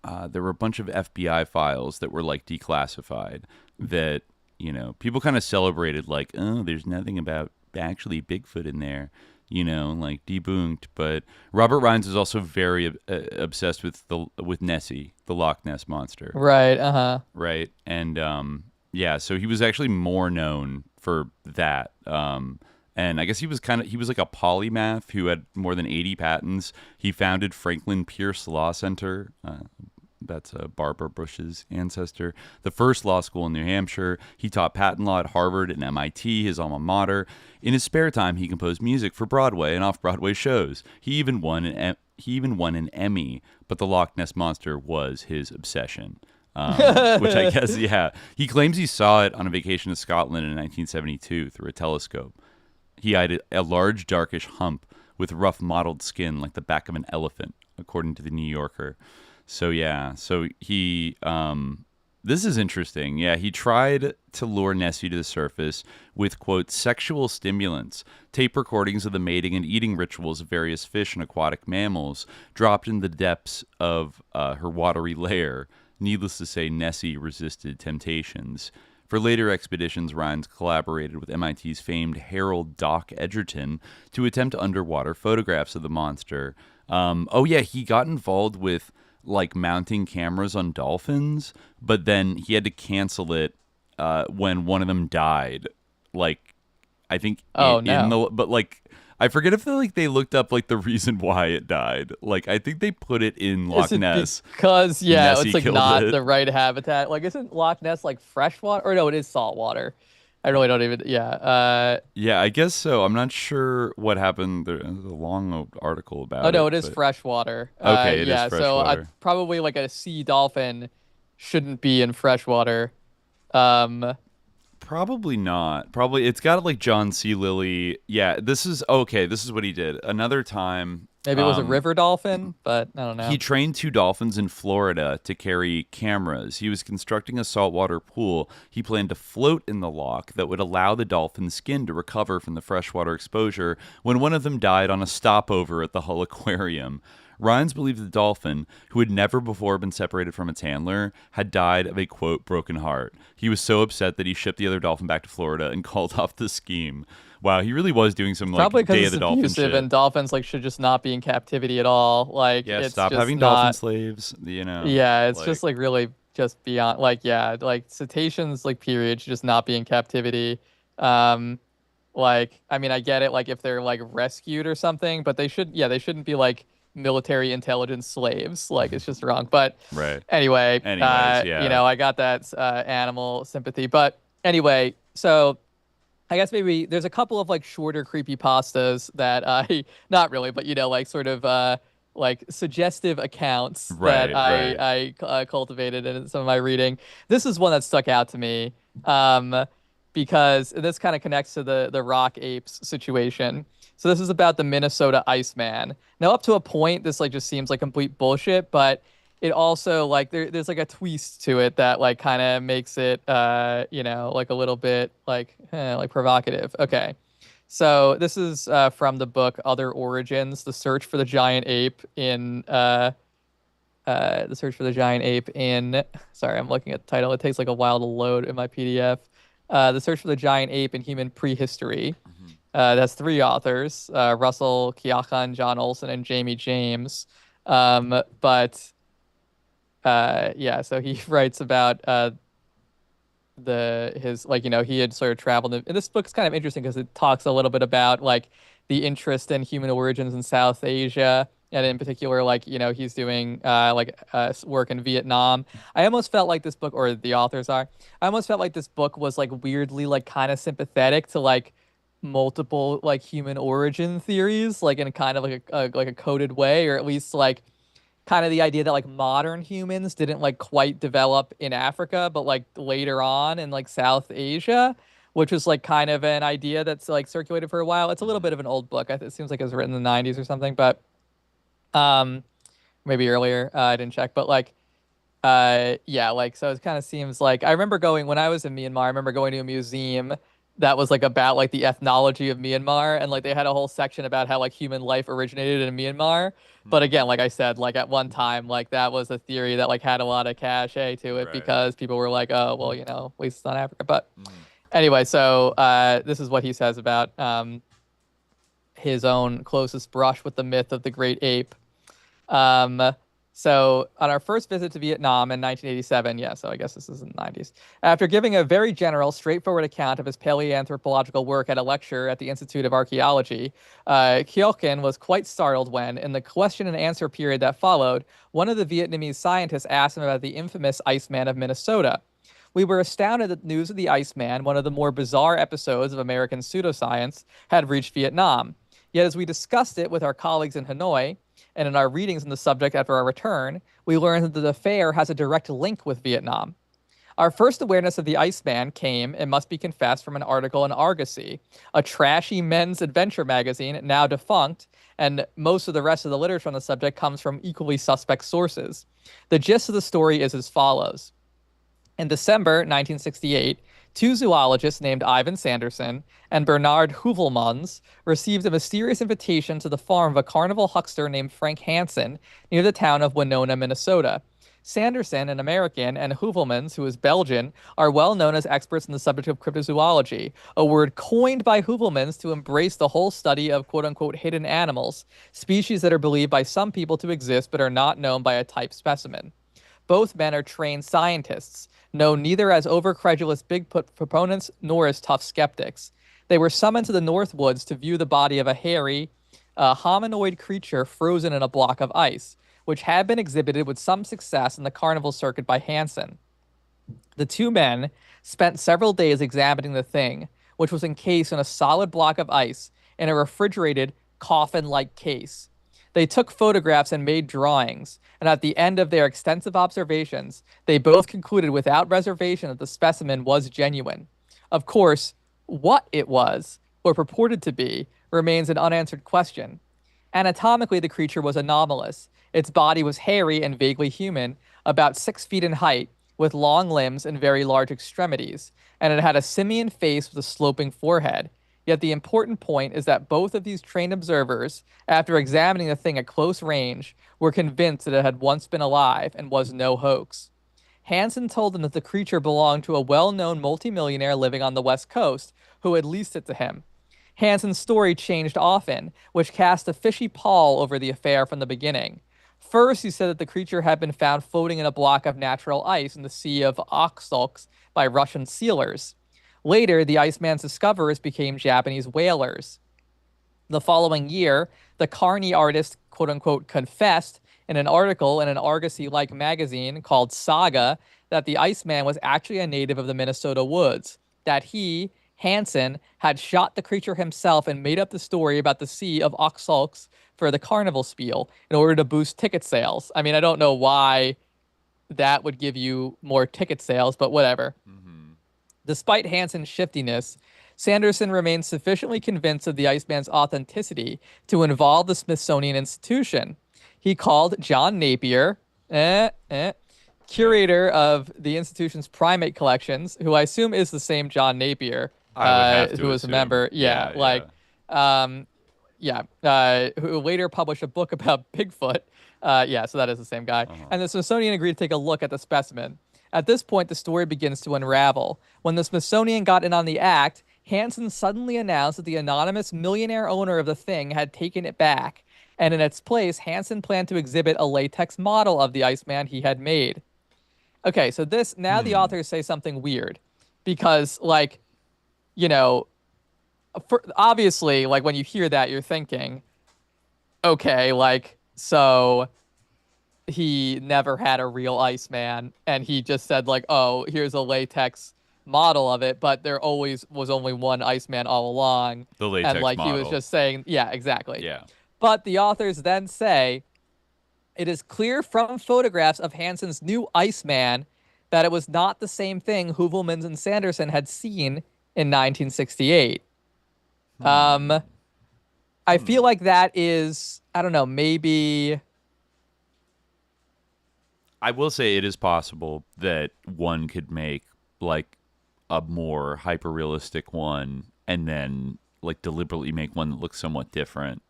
there were a bunch of FBI files that were like declassified that, you know, people kind of celebrated like, oh, there's nothing about actually Bigfoot in there, you know, like debunked. But Robert Rines is also very obsessed with Nessie, the Loch Ness monster. Right. Right. And so he was actually more known for that. And I guess he was like a polymath who had more than 80 patents. He founded Franklin Pierce Law Center. That's Barbara Bush's ancestor. The first law school in New Hampshire. He taught patent law at Harvard and MIT, his alma mater. In his spare time, he composed music for Broadway and off-Broadway shows. He even won an Emmy, but the Loch Ness Monster was his obsession. Which I guess, he claims he saw it on a vacation to Scotland in 1972 through a telescope. He eyed a large, darkish hump with rough mottled skin like the back of an elephant, according to the New Yorker. So he, this is interesting. Yeah, he tried to lure Nessie to the surface with, quote, sexual stimulants, tape recordings of the mating and eating rituals of various fish and aquatic mammals dropped in the depths of her watery lair. Needless to say, Nessie resisted temptations. For later expeditions, Rines collaborated with MIT's famed Harold Doc Edgerton to attempt underwater photographs of the monster. He got involved with like mounting cameras on dolphins, but then he had to cancel it when one of them died. Like, I think I forget if they looked up like the reason why it died. Like, I think they put it in Loch Ness because it's like not the right habitat. Like, isn't Loch Ness like freshwater? Or no, it is saltwater. I really don't even. I guess so. I'm not sure what happened. There's a long article about it. Oh no, it is freshwater. Okay, it is freshwater. So probably like a sea dolphin shouldn't be in freshwater. Probably not. Probably it's got like John C. Lilly. Yeah, this is what he did. Another time, Maybe it was a river dolphin, but I don't know. He trained 2 dolphins in Florida to carry cameras. He was constructing a saltwater pool. He planned to float in the lock that would allow the dolphin's skin to recover from the freshwater exposure when one of them died on a stopover at the Hull Aquarium. Rhines believed the dolphin, who had never before been separated from its handler, had died of a, quote, broken heart. He was so upset that he shipped the other dolphin back to Florida and called off the scheme. Wow, he really was doing some probably Day of the Dolphin shit. And dolphins should just not be in captivity at all. It's stop just having dolphin slaves. Yeah, it's just really just beyond. Cetaceans period should just not be in captivity. I get it. If they're rescued or something, but they shouldn't be military intelligence slaves. It's just wrong. But anyway, I got that animal sympathy. But anyway, so I guess maybe there's a couple of shorter creepypastas that I not really, but suggestive accounts that I cultivated in some of my reading. This is one that stuck out to me because this kind of connects to the rock apes situation. So this is about the Minnesota Iceman. Now, up to a point, this just seems like complete bullshit, but it also there's a twist to it that kind of makes it a little bit provocative. Okay, so this is from the book Other Origins: The Search for the Giant Ape in Sorry, I'm looking at the title. It takes a while to load in my PDF. The Search for the Giant Ape in Human Prehistory. That's 3 authors: Russell Kiachan, John Olson, and Jamie James. So he writes about he had sort of traveled. And this book's kind of interesting because it talks a little bit about the interest in human origins in South Asia, and in particular, he's doing work in Vietnam. I almost felt like this book, or the authors are, I almost felt like this book was weirdly kind of sympathetic to multiple human origin theories, in kind of a coded way, or at least kind of the idea that modern humans didn't quite develop in Africa, but later on in South Asia, which was kind of an idea that's circulated for a while. It's a little bit of an old book. It seems like it was written in the 90s or something, but maybe earlier. I didn't check, but so it kind of seems I remember when I was in Myanmar, I remember going to a museum that was about the ethnology of Myanmar, and they had a whole section about how human life originated in Myanmar. But again, like I said, at one time, that was a theory that had a lot of cachet to it because people were oh, well, at least it's not Africa. But anyway, so this is what he says about his own closest brush with the myth of the great ape. So on our first visit to Vietnam in 1987, so I guess this is in the 90s, after giving a very general, straightforward account of his paleoanthropological work at a lecture at the Institute of Archaeology, Kyokin was quite startled when, in the question and answer period that followed, one of the Vietnamese scientists asked him about the infamous Iceman of Minnesota. We were astounded that news of the Iceman, one of the more bizarre episodes of American pseudoscience, had reached Vietnam. Yet as we discussed it with our colleagues in Hanoi, and in our readings on the subject after our return, we learned that the affair has a direct link with Vietnam. Our first awareness of the Iceman came, it must be confessed, from an article in Argosy, a trashy men's adventure magazine now defunct, and most of the rest of the literature on the subject comes from equally suspect sources. The gist of the story is as follows. In December 1968, 2 zoologists named Ivan Sanderson and Bernard Heuvelmans received a mysterious invitation to the farm of a carnival huckster named Frank Hansen near the town of Winona, Minnesota. Sanderson, an American, and Heuvelmans, who is Belgian, are well known as experts in the subject of cryptozoology, a word coined by Heuvelmans to embrace the whole study of quote-unquote hidden animals, species that are believed by some people to exist but are not known by a type specimen. Both men are trained scientists, known neither as overcredulous Bigfoot proponents nor as tough skeptics. They were summoned to the North Woods to view the body of a hairy, hominoid creature frozen in a block of ice, which had been exhibited with some success in the carnival circuit by Hansen. The 2 men spent several days examining the thing, which was encased in a solid block of ice in a refrigerated, coffin-like case. They took photographs and made drawings, and at the end of their extensive observations, they both concluded without reservation that the specimen was genuine. Of course, what it was, or purported to be, remains an unanswered question. Anatomically, the creature was anomalous. Its body was hairy and vaguely human, about 6 feet in height, with long limbs and very large extremities, and it had a simian face with a sloping forehead. Yet the important point is that both of these trained observers, after examining the thing at close range, were convinced that it had once been alive and was no hoax. Hansen told them that the creature belonged to a well-known multimillionaire living on the West Coast who had leased it to him. Hansen's story changed often, which cast a fishy pall over the affair from the beginning. First, he said that the creature had been found floating in a block of natural ice in the Sea of Okhotsk by Russian sealers. Later, the Iceman's discoverers became Japanese whalers. The following year, the Carney artist, quote-unquote, confessed in an article in an Argosy-like magazine called Saga that the Iceman was actually a native of the Minnesota woods, that he, Hansen, had shot the creature himself and made up the story about the Sea of Okhotsk for the carnival spiel in order to boost ticket sales. I mean, I don't know why that would give you more ticket sales, but whatever. Despite Hansen's shiftiness, Sanderson remained sufficiently convinced of the Iceman's authenticity to involve the Smithsonian Institution. He called John Napier, curator of the institution's primate collections, who I assume is the same John Napier, who was a member. Who later published a book about Bigfoot. So that is the same guy. And the Smithsonian agreed to take a look at the specimen. At this point, the story begins to unravel. When the Smithsonian got in on the act, Hansen suddenly announced that the anonymous millionaire owner of the thing had taken it back, and in its place, Hansen planned to exhibit a latex model of the Iceman he had made. Okay, so the authors say something weird, because, obviously, when you hear that, you're thinking, okay, so he never had a real Iceman, and he just said, oh, here's a latex model of it, but there always was only one Iceman all along. The latex model. He was just saying, yeah, exactly. Yeah. But the authors then say, it is clear from photographs of Hansen's new Iceman that it was not the same thing Heuvelmans and Sanderson had seen in 1968. I feel like that is, I don't know, maybe... I will say it is possible that one could make a more hyper-realistic one and then deliberately make one that looks somewhat different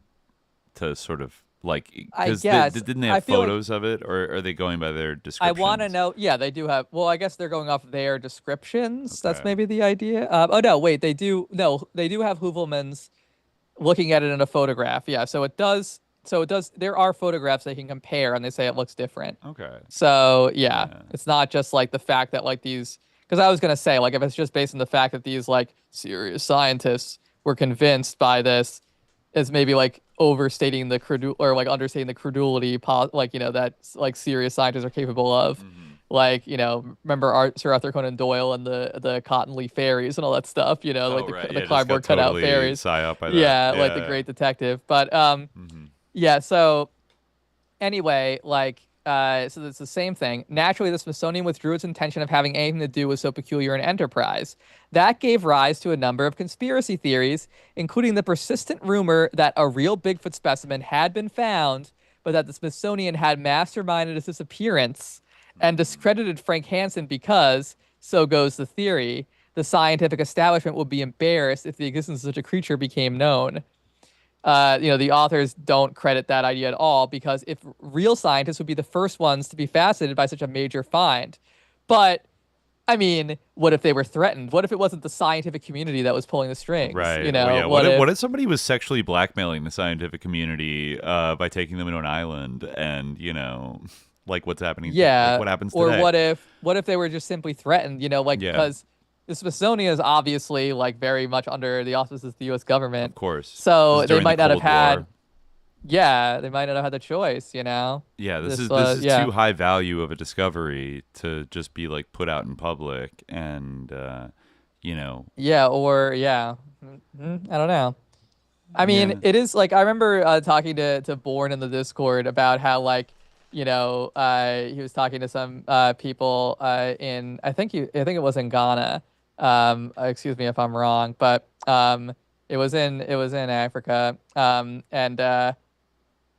to sort of didn't they have photos of it, or are they going by their descriptions? I want to know. Yeah, they do have. Well, I guess they're going off their descriptions. Okay. That's maybe the idea. They do have Heuvelmans looking at it in a photograph. Yeah, so it does. There are photographs they can compare, and they say it looks different. Okay. So yeah. It's not just the fact that these. Because I was gonna say if it's just based on the fact that these serious scientists were convinced by this, is maybe overstating the understating the credulity that serious scientists are capable of. Remember Sir Arthur Conan Doyle and the cotton leaf fairies and all that stuff, the cardboard cutout fairies. The Great Detective. But so anyway, so it's the same thing. Naturally, the Smithsonian withdrew its intention of having anything to do with so peculiar an enterprise. That gave rise to a number of conspiracy theories, including the persistent rumor that a real Bigfoot specimen had been found, but that the Smithsonian had masterminded its disappearance and discredited Frank Hansen because, so goes the theory, the scientific establishment would be embarrassed if the existence of such a creature became known. The authors don't credit that idea at all, because if real scientists would be the first ones to be fascinated by such a major find. But, I mean, what if they were threatened? What if it wasn't the scientific community that was pulling the strings? Right. What if somebody was sexually blackmailing the scientific community by taking them into an island and, what's happening? Yeah. What happens today? Or what if they were just simply threatened, because the Smithsonian is obviously very much under the auspices of the U.S. government. Of course. So they might not have had. Yeah, they might not have had the choice. Yeah, this is too high value of a discovery to just be put out in public, and Yeah, or I don't know. I mean, it is I remember talking to Bourne in the Discord about how he was talking to some people in I think it was in Ghana. Excuse me if I'm wrong, but it was in Africa. And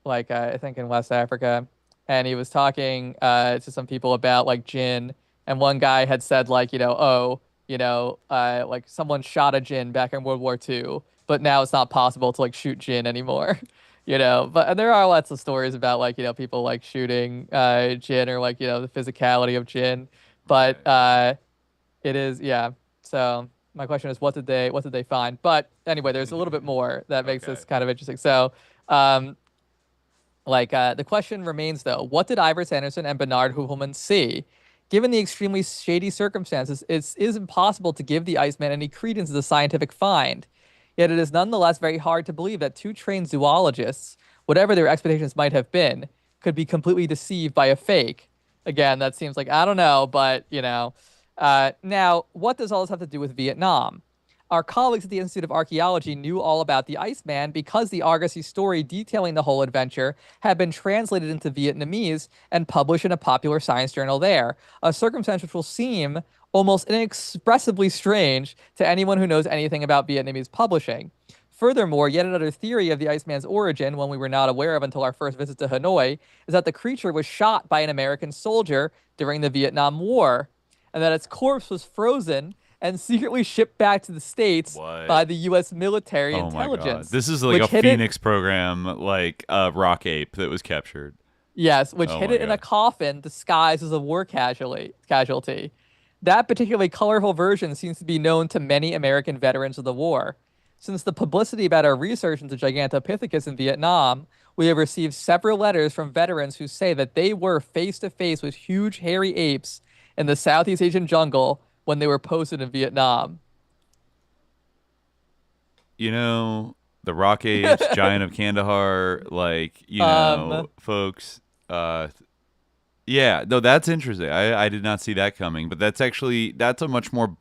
like I think in West Africa, and he was talking to some people about like jinn, and one guy had said like, like someone shot a jinn back in World War II, but now it's not possible to like shoot jinn anymore. But and there are lots of stories about like, people like shooting jinn or like, the physicality of jinn, but it is, yeah. So my question is, what did they find? But anyway, there's a little bit more that makes this kind of interesting. So, the question remains though: what did Ivor Sanderson and Bernard Heuvelman see? Given the extremely shady circumstances, it is impossible to give the Iceman any credence as a scientific find. Yet it is nonetheless very hard to believe that two trained zoologists, whatever their expectations might have been, could be completely deceived by a fake. Again, that seems like, I don't know, but, now, what does all this have to do with Vietnam? Our colleagues at the Institute of Archaeology knew all about the Iceman because the Argosy story detailing the whole adventure had been translated into Vietnamese and published in a popular science journal there, a circumstance which will seem almost inexpressibly strange to anyone who knows anything about Vietnamese publishing. Furthermore, yet another theory of the Iceman's origin, one we were not aware of until our first visit to Hanoi, is that the creature was shot by an American soldier during the Vietnam War, and that its corpse was frozen and secretly shipped back to the States by the U.S. military intelligence. My God. This is like a Phoenix program, like a rock ape that was captured. Yes, which hid it in a coffin disguised as a war casualty. That particularly colorful version seems to be known to many American veterans of the war. Since the publicity about our research into Gigantopithecus in Vietnam, we have received several letters from veterans who say that they were face-to-face with huge hairy apes in the Southeast Asian jungle when they were posted in Vietnam. The rock apes, giant of Kandahar, folks. Yeah, no, that's interesting. I did not see that coming, but that's a much more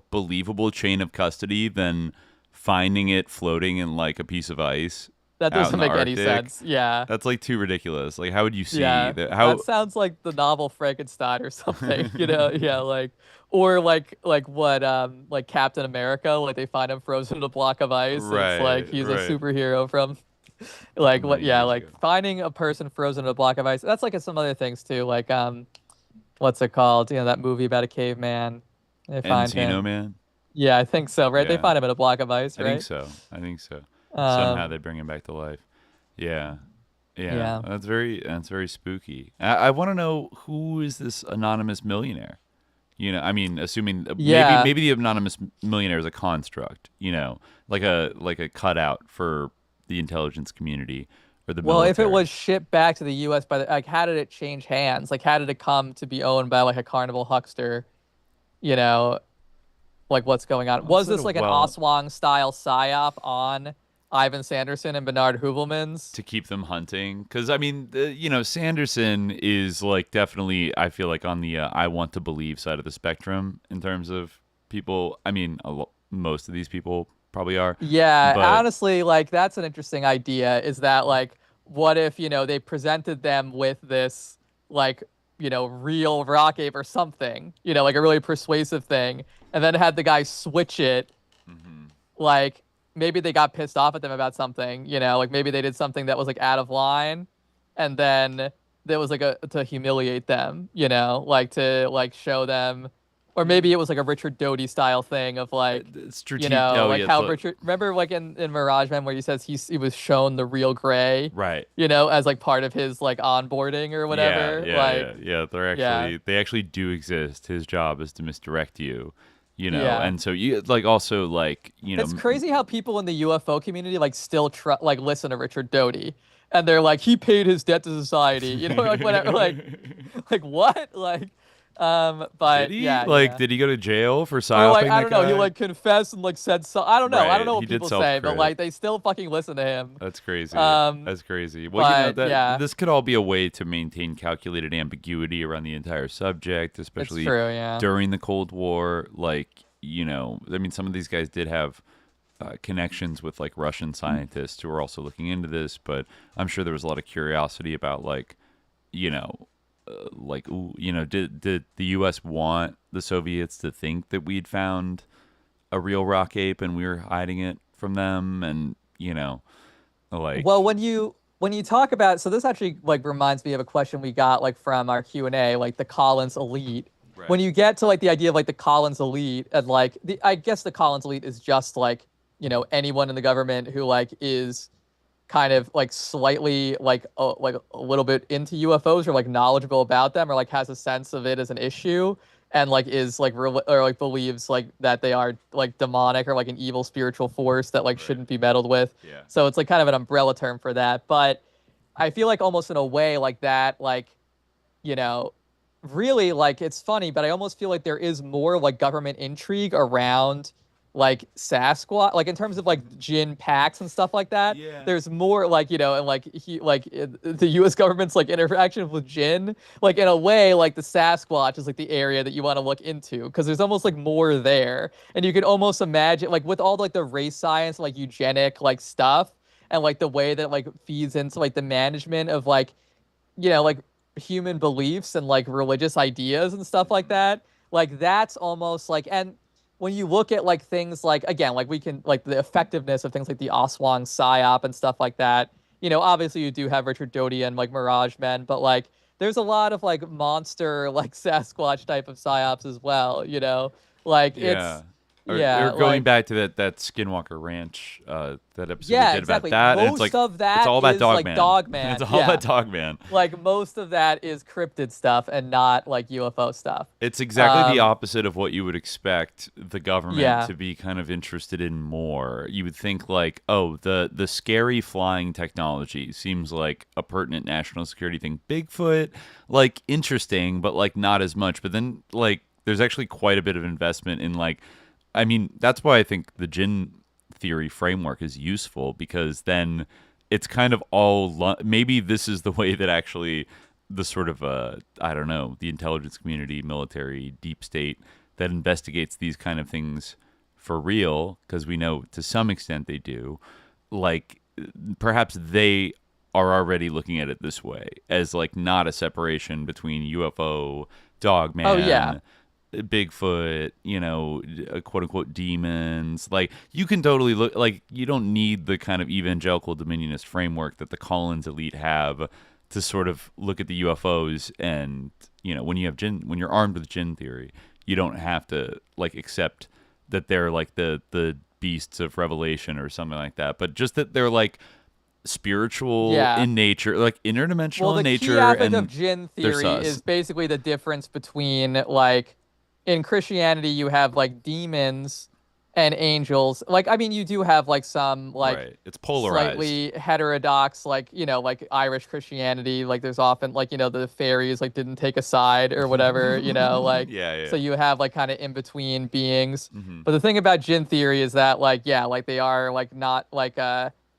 believable chain of custody than finding it floating in like a piece of ice. That doesn't make any sense. Yeah. That's like too ridiculous. Like, how would you see that? That sounds like the novel Frankenstein or something, or like Captain America, like they find him frozen in a block of ice. Right, it's like he's a superhero from finding a person frozen in a block of ice. That's like some other things too, like what's it called? That movie about a caveman. They find Encino him. Man? Yeah, I think so, right? Yeah. They find him in a block of ice, right? I think so. Somehow they bring him back to life. Yeah. That's very spooky. I want to know, who is this anonymous millionaire? Assuming maybe the anonymous millionaire is a construct. Like a cutout for the intelligence community or the military. Well, if it was shipped back to the U.S. how did it change hands? Like, how did it come to be owned by like a carnival huckster? Like what's going on? Was this like an Aswang style psyop on Ivan Sanderson and Bernard Heuvelman's to keep them hunting? Because Sanderson is like definitely, I feel like, on the I want to believe side of the spectrum in terms of people. Most of these people probably are. Yeah, but honestly, like that's an interesting idea. Is that like, what if they presented them with this like real rock ape or something, like a really persuasive thing, and then had the guy switch it, like maybe they got pissed off at them about something, like maybe they did something that was like out of line, and then there was like to humiliate them, like to like show them, or maybe it was like a Richard Doty style thing of like, Richard, remember like in Mirage Man where he says he was shown the real gray, right? As like part of his like onboarding or whatever. They actually do exist. His job is to misdirect you. And so you like also like It's crazy how people in the UFO community like still listen to Richard Doty, and they're like, he paid his debt to society, like whatever, like what, like. But did he? Did he go to jail for psyoping? I don't know. He like confessed and like said so. I don't know. Right. I don't know what people say, but like they still fucking listen to him. That's crazy. That's crazy. Well, this could all be a way to maintain calculated ambiguity around the entire subject, especially during the Cold War. Like, some of these guys did have connections with like Russian scientists who were also looking into this, but I'm sure there was a lot of curiosity about did the U.S. want the Soviets to think that we'd found a real rock ape and we were hiding it from them? And well, when you when you talk about, so this actually like reminds me of a question we got like from our Q&A, like the Collins elite. Right. When you get to like the idea of like the Collins elite, and like I guess the Collins elite is just like, you know, anyone in the government who like is kind of like slightly like a little bit into UFOs or like knowledgeable about them or like has a sense of it as an issue and like is like or like believes like that they are like demonic or like an evil spiritual force that like shouldn't be meddled with. Yeah. So it's like kind of an umbrella term for that. But I feel like almost in a way like that, like, you know, really like it's funny, but I almost feel like there is more like government intrigue around like Sasquatch, like in terms of like Jinn packs and stuff like that. Yeah. There's more like, you know, and like the U.S. government's like interaction with Jinn, like in a way, like the Sasquatch is like the area that you want to look into because there's almost like more there, and you could almost imagine like with all like the race science, like eugenic like stuff, and like the way that like feeds into like the management of like, you know, like human beliefs and like religious ideas and stuff like that. Like that's almost like, and when you look at like things like, again, like we can like the effectiveness of things like the Aswang psyop and stuff like that, you know, obviously you do have Richard Doty and like Mirage Men, but like there's a lot of like monster like Sasquatch type of psyops as well, you know, like it's Or going back to that Skinwalker Ranch, that episode we did exactly. about that. Most and it's like, of that it's all about is like Dogman. Dogman. It's all about Dogman. Like most of that is cryptid stuff and not like UFO stuff. It's exactly the opposite of what you would expect the government to be kind of interested in more. You would think like, oh, the scary flying technology seems like a pertinent national security thing. Bigfoot, like interesting, but like not as much. But then like there's actually quite a bit of investment in like, I mean, that's why I think the Jinn theory framework is useful, because then it's kind of all maybe this is the way that actually the sort of I don't know, the intelligence community, military, deep state that investigates these kind of things for real, because we know to some extent they do, like perhaps they are already looking at it this way as like not a separation between UFO, Dogman, Bigfoot, you know, quote unquote demons. Like you can totally look, like you don't need the kind of evangelical dominionist framework that the Collins elite have to sort of look at the UFOs. And, you know, when you have when you're armed with Jinn theory, you don't have to like accept that they're like the beasts of Revelation or something like that, but just that they're like spiritual in nature, like interdimensional in nature. The key aspect of Jinn theory is basically the difference between like, in Christianity, you have like demons and angels. Like, I mean, you do have like some like it's polarized, slightly heterodox, like, you know, like Irish Christianity. Like, there's often like, you know, the fairies like didn't take a side or whatever, you know, like so you have like kind of in between beings. But the thing about Jinn theory is that like like they are like not like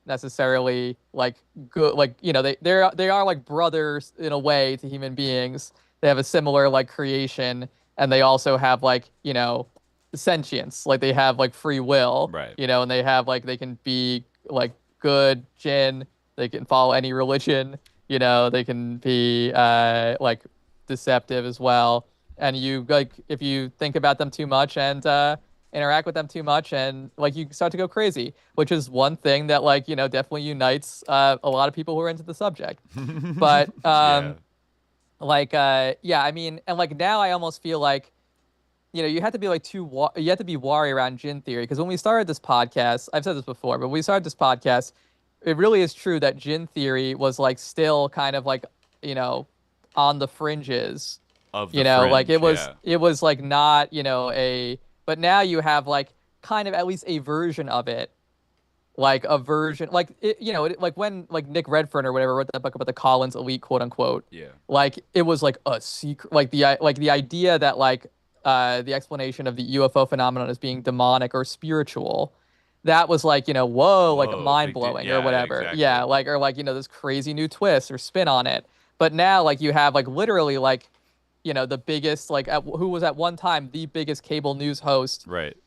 necessarily like good, like, you know, they are like brothers in a way to human beings. They have a similar like creation. And they also have like, you know, sentience, like they have like free will, you know, and they have like, they can be like good Jinn, they can follow any religion, you know, they can be like deceptive as well. And you like, if you think about them too much and interact with them too much, and like you start to go crazy, which is one thing that like, you know, definitely unites a lot of people who are into the subject. But like, I mean, and like now I almost feel like, you know, you have to be like you have to be wary around Jinn theory, because when we started this podcast, I've said this before, but when we started this podcast, it really is true that Jinn theory was like still kind of like, you know, on the fringes of the fringe, like it was like not, you know, but now you have like kind of at least a version of it. Like a version, like it, you know, like when like Nick Redfern or whatever wrote that book about the Collins elite, quote unquote. Like it was like a secret, like the idea that like the explanation of the UFO phenomenon as being demonic or spiritual, that was like, you know, whoa, like mind blowing or whatever. Exactly. Yeah, like or like, you know, this crazy new twist or spin on it. But now like you have like literally like, you know, the biggest, like, who was at one time the biggest cable news host,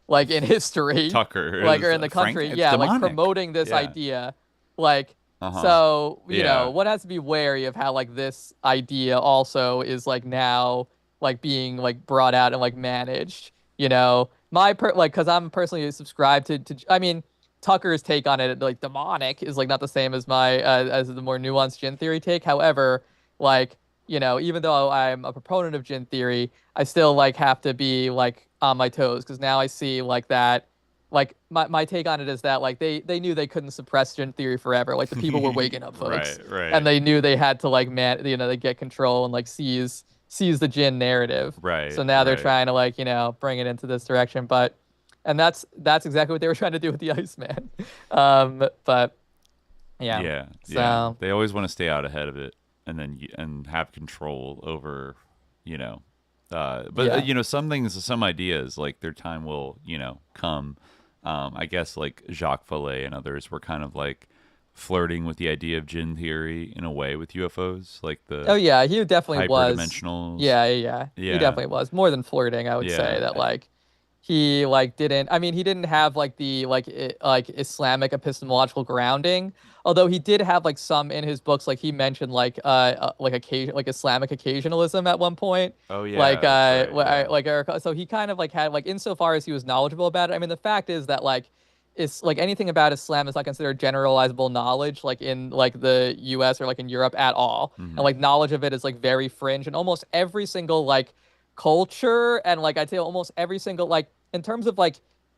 like in history, Tucker, like, or in the country, like promoting this idea, like, so, you know, one has to be wary of how like this idea also is like now like being like brought out and like managed, you know, because I'm personally subscribed to, I mean, Tucker's take on it, like demonic, is like not the same as my as the more nuanced Jinn theory take. However, like, even though I'm a proponent of Jinn theory, I still like have to be like on my toes, because now I see like that. Like my take on it is that like they knew they couldn't suppress Jinn theory forever. Like the people were waking up, folks, right. And they knew they had to like they get control and like seize the Jinn narrative. Right. So now they're trying to like bring it into this direction, and that's exactly what they were trying to do with the Iceman. But yeah. So they always want to stay out ahead of it, and have control over, some ideas, like their time will, come. I guess like Jacques Vallée and others were kind of like flirting with the idea of Jinn theory in a way with UFOs, like the he definitely was hyperdimensionals. Yeah, he definitely was more than flirting. I would say that like he like didn't. I mean, he didn't have like the like Islamic epistemological grounding. Although he did have like some in his books, like he mentioned like Islamic occasionalism at one point. Oh yeah. So he kind of like had like, insofar as he was knowledgeable about it. I mean, the fact is that like it's like anything about Islam is not considered generalizable knowledge like in like the US or like in Europe at all. And like knowledge of it is like very fringe, and almost every single like culture, and like I'd say almost every single like in terms of like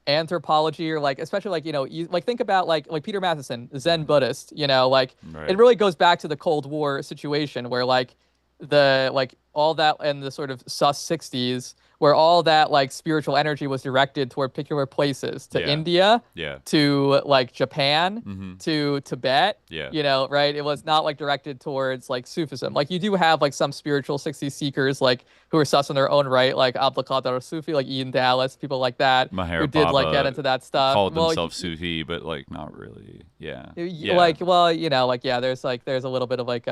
anthropology, or like especially like like think about like Peter Matheson, Zen Buddhist, it really goes back to the Cold War situation where like the like all that in the sort of sus 60s, where all that like spiritual energy was directed toward particular places, to India, to like Japan, to Tibet, right? It was not like directed towards like Sufism. Like you do have like some spiritual 60s seekers like who are sus in their own right, like Abdul Qadir Sufi, like Ian Dallas, people like that, who did like get into that stuff. Called themselves Sufi, but like not really. Like, well, there's a little bit of like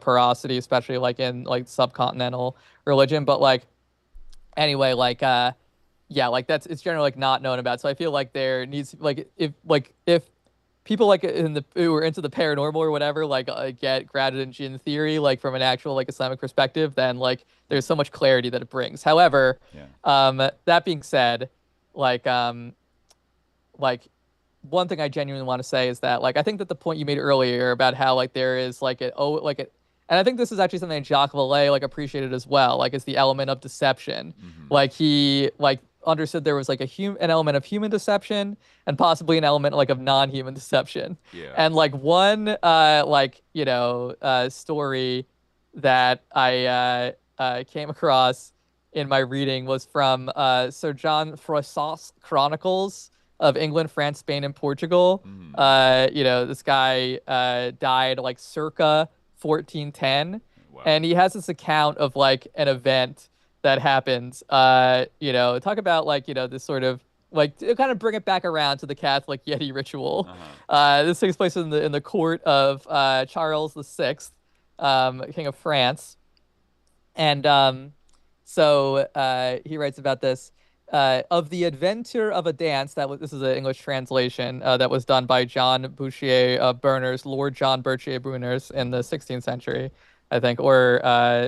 porosity, especially like in like subcontinental religion, but like anyway, like it's generally like not known about. So I feel like there needs like if people like who are into the paranormal or whatever like get grounded in Jinn theory like from an actual like Islamic perspective, then like there's so much clarity that it brings. However, that being said, like one thing I genuinely want to say is that like I think that the point you made earlier about how like there is like and I think this is actually something that Jacques Vallée like appreciated as well, like it's the element of deception. Like he like understood there was like an element of human deception and possibly an element like of non-human deception. And like one story that I came across in my reading was from Sir John Froissart's Chronicles of England, France, Spain, and Portugal. This guy died like circa 1410. Wow. And he has this account of like an event that happened. Talk about like this sort of like to kind of bring it back around to the Catholic Yeti ritual. This takes place in the court of Charles VI, King of France, and so he writes about this. Of the adventure of a dance this is an English translation that was done by John Bouchier Berners, Lord John Bouchier Berners in the 16th century, I think, or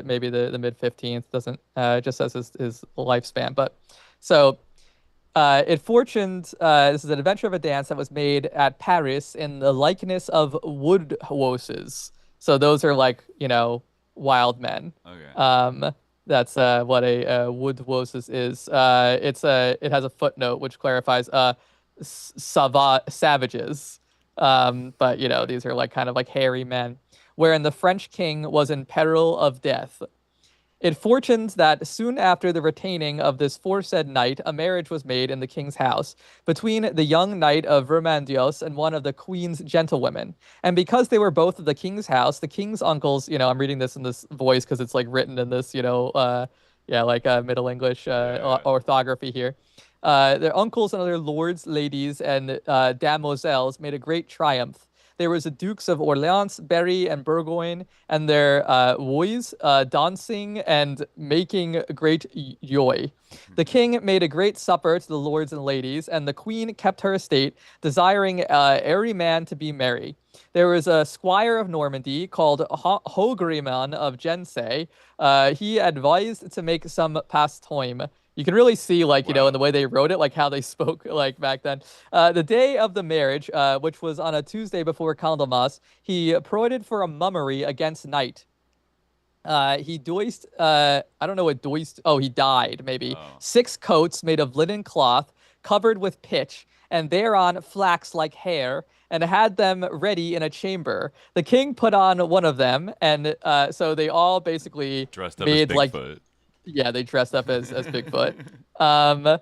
maybe the mid 15th. Doesn't just says his lifespan. But so it fortuned. This is an adventure of a dance that was made at Paris in the likeness of wood woses. So those are like wild men. Okay. That's what a wood woses is. It has a footnote which clarifies savages. But these are like kind of like hairy men, wherein the French king was in peril of death. It fortuned that soon after the retaining of this foresaid knight, a marriage was made in the king's house between the young knight of Vermandois and one of the queen's gentlewomen. And because they were both of the king's house, the king's uncles, I'm reading this in this voice because it's like written in this, Middle English orthography here. Their uncles and other lords, ladies, and damoiselles made a great triumph. There was the Dukes of Orleans, Berry, and Bourgogne, and their boys dancing and making great joy. The king made a great supper to the lords and ladies, and the queen kept her estate, desiring every man to be merry. There was a squire of Normandy called Hogriman of Jensey. He advised to make some pastime. You can really see, like, you know, in the way they wrote it, like how they spoke, like back then. The day of the marriage, which was on a Tuesday before Candlemas, he proided for a mummery against night. He doised, I don't know what doised, he died, maybe. 6 coats made of linen cloth, covered with pitch, and thereon flax like hair, and had them ready in a chamber. The king put on one of them, and so they all basically dressed up made as Bigfoot. like, yeah, they dressed up as Bigfoot. The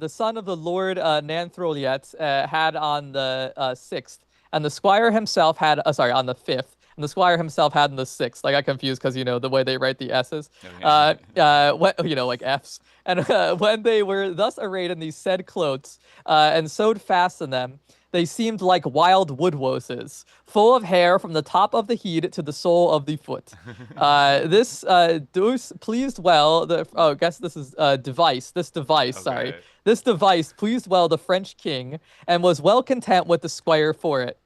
son of the Lord Nanthrolyet had on the 6th, and the squire himself had on the 5th. And the squire himself had in the 6th. I got confused because, you know, the way they write the S's. You know, like F's. And when they were thus arrayed in these said clothes and sewed fast in them, they seemed like wild woodwoses, full of hair from the top of the head to the sole of the foot. This deuce pleased well. I guess this is device. This device, sorry. This device pleased well the French king, and was well content with the squire for it.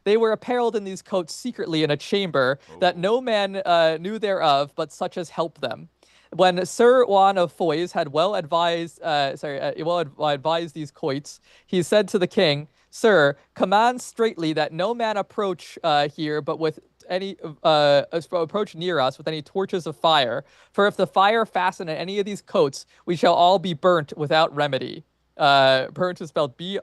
They were apparelled in these coats secretly in a chamber that no man knew thereof, but such as helped them. When Sir Juan of Foix had well advised these coits, he said to the king, "Sir, command straitly that no man approach here, but with any approach near us with any torches of fire. For if the fire fasten in any of these coats, we shall all be burnt without remedy." Burnt is spelled Brent.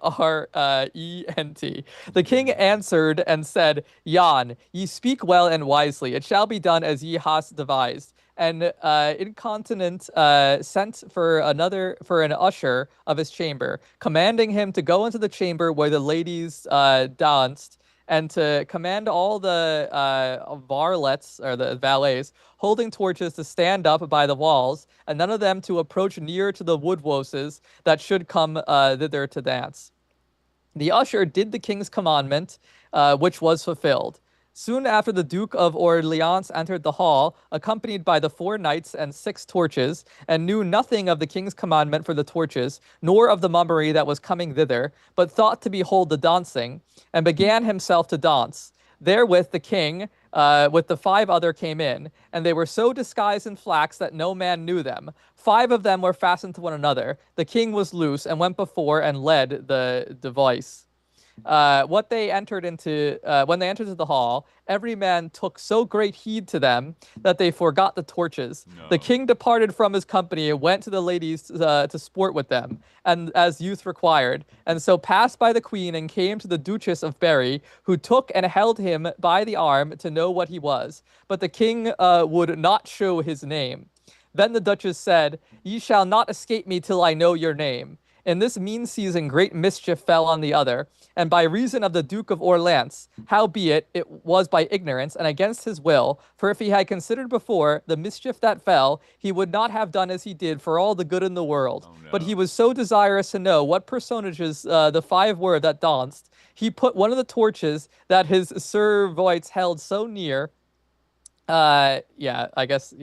The king answered and said, "Jan, ye speak well and wisely. It shall be done as ye hast devised." And incontinent sent for an usher of his chamber, commanding him to go into the chamber where the ladies danced, and to command all the varlets, or the valets, holding torches to stand up by the walls, and none of them to approach near to the woodwoses that should come thither to dance. The usher did the king's commandment, which was fulfilled. Soon after, the Duke of Orleans entered the hall, accompanied by the 4 knights and 6 torches, and knew nothing of the king's commandment for the torches, nor of the mummery that was coming thither, but thought to behold the dancing, and began himself to dance. Therewith the king, with the 5 other, came in, and they were so disguised in flax that no man knew them. 5 of them were fastened to one another. The king was loose, and went before and led the device. When they entered into the hall, every man took so great heed to them that they forgot the torches. No. The king departed from his company and went to the ladies to sport with them, and as youth required, and so passed by the queen and came to the Duchess of Berry, who took and held him by the arm to know what he was. But the king would not show his name. Then the Duchess said, "Ye shall not escape me till I know your name." In this mean season great mischief fell on the other, and by reason of the Duke of Orleans, howbeit it was by ignorance and against his will, for if he had considered before the mischief that fell, he would not have done as he did for all the good in the world. Oh, no. But he was so desirous to know what personages the 5 were that danced, he put one of the torches that his servants held so near, servants.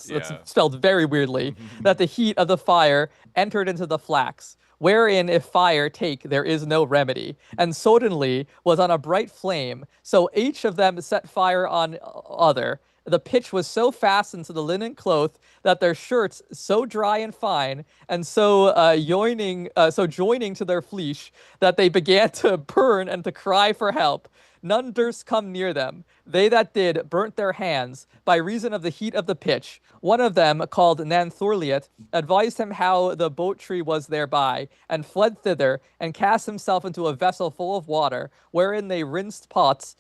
Yeah. It's spelled very weirdly, that the heat of the fire entered into the flax, wherein if fire take, there is no remedy, and suddenly was on a bright flame. So each of them set fire on other. The pitch was so fastened to the linen cloth that their shirts so dry and fine, and so joining to their fleece, that they began to burn and to cry for help. None durst come near them. They that did burnt their hands by reason of the heat of the pitch. One of them, called Nanthrolyet, advised him how the boat tree was thereby, and fled thither, and cast himself into a vessel full of water, wherein they rinsed pots,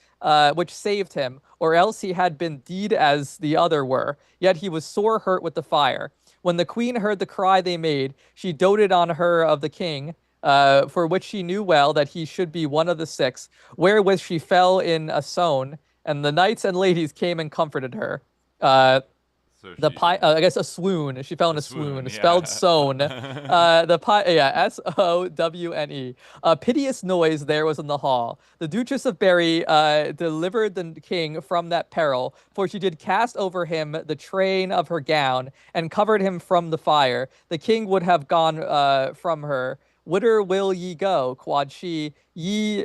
which saved him, or else he had been deed as the other were. Yet he was sore hurt with the fire. When the queen heard the cry they made, she doted on her of the king, for which she knew well that he should be one of the 6, wherewith she fell in a swoon, and the knights and ladies came and comforted her. I guess a swoon. She fell in a swoon. Yeah. Spelled sown. S-O-W-N-E. A piteous noise there was in the hall. The Duchess of Berry delivered the king from that peril, for she did cast over him the train of her gown, and covered him from the fire. The king would have gone from her. "Whither will ye go?" quod she. "Ye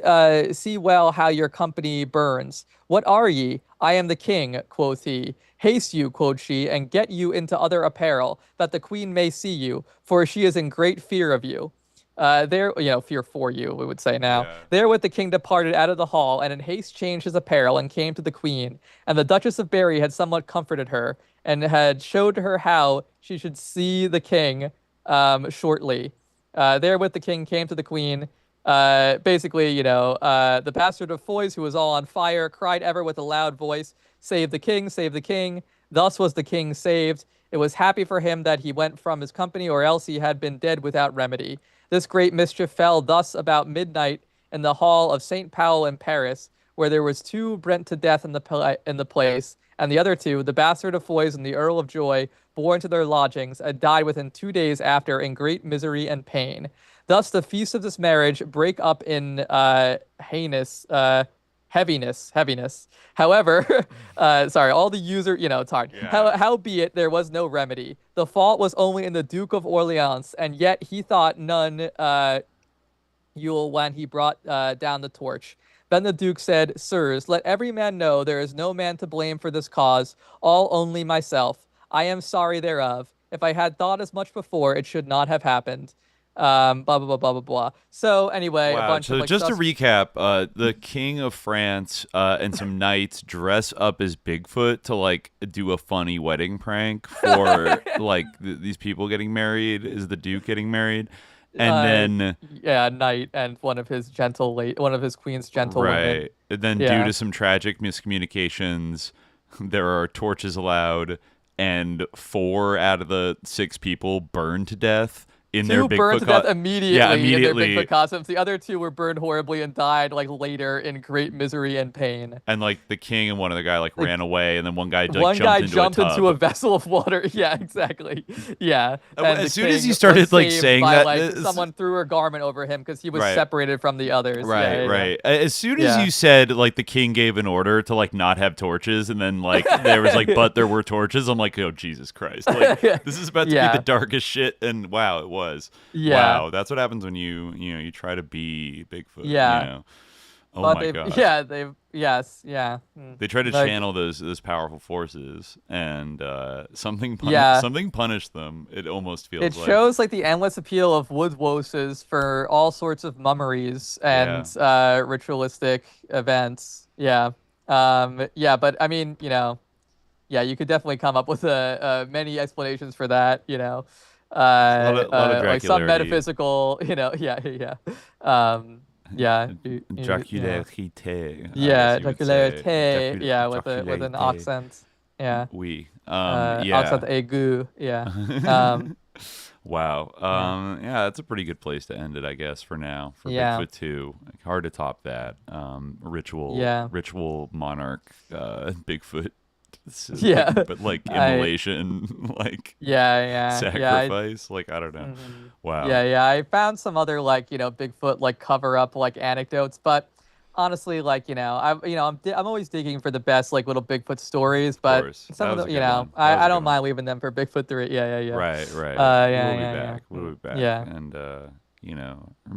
see well how your company burns. What are ye?" "I am the king," quoth he. Haste you, quoth she, and get you into other apparel, that the queen may see you, for she is in great fear of you. Fear for you, we would say now. Yeah. Therewith the king departed out of the hall, and in haste changed his apparel, and came to the queen. And the Duchess of Berry had somewhat comforted her, and had showed her how she should see the king shortly. Therewith the king came to the queen. The bastard of Foy's, who was all on fire, cried ever with a loud voice, save the king, save the king. Thus was the king saved. It was happy for him that he went from his company, or else he had been dead without remedy. This great mischief fell thus about midnight in the hall of St. Paul in Paris, where there was 2 brent to death in the place, and the other 2, the bastard of Foy's and the Earl of Joy, borne to their lodgings, and died within 2 days after in great misery and pain. Thus the feast of this marriage break up in heaviness. However, all the user, it's hard. Yeah. Howbeit there was no remedy. The fault was only in the Duke of Orleans, and yet he thought none Yule when he brought down the torch. Then the Duke said, Sirs, let every man know there is no man to blame for this cause, all only myself. I am sorry thereof. If I had thought as much before, it should not have happened. Blah blah blah blah blah blah. So anyway, wow. A bunch so of just to recap, the King of France and some knights dress up as Bigfoot to do a funny wedding prank for these people getting married. Is the Duke getting married? And then knight and one of his queen's gentle women. And then due to some tragic miscommunications, there are torches allowed, and 4 out of the 6 people burned to death. In 2 their Bigfoot burned to death immediately in their Bigfoot costumes. The other 2 were burned horribly and died later in great misery and pain. And the king and one other guy ran away, and then one guy jumped into a vessel of water. Yeah, exactly. Yeah. And as soon as you started saying that, someone threw a garment over him because he was separated from the others. Right. As soon as you said the king gave an order to not have torches, and then there was but there were torches. I'm like, oh Jesus Christ! This is about to be the darkest shit. And wow, it was. Wow, that's what happens when you try to be Bigfoot. Yeah. Oh my god. Yeah, they try to channel those powerful forces, and something punished them. It almost feels. It shows the endless appeal of woodwoses for all sorts of mummeries and ritualistic events. Yeah. But I mean, you could definitely come up with many explanations for that. A lot of some metaphysical, Dracularité. Dracularité. Yeah, with an accent. Yeah. Oui. Accent aigu. Yeah. Wow. That's a pretty good place to end it, I guess, for now. For Bigfoot 2. Hard to top that. Ritual monarch Bigfoot. But immolation, sacrifice, I don't know. Mm-hmm. Wow. I found some other Bigfoot cover up anecdotes, but honestly, I'm always digging for the best little Bigfoot stories, but some of them, I don't mind leaving them for Bigfoot 3. Yeah. Right. We'll be back. Yeah. And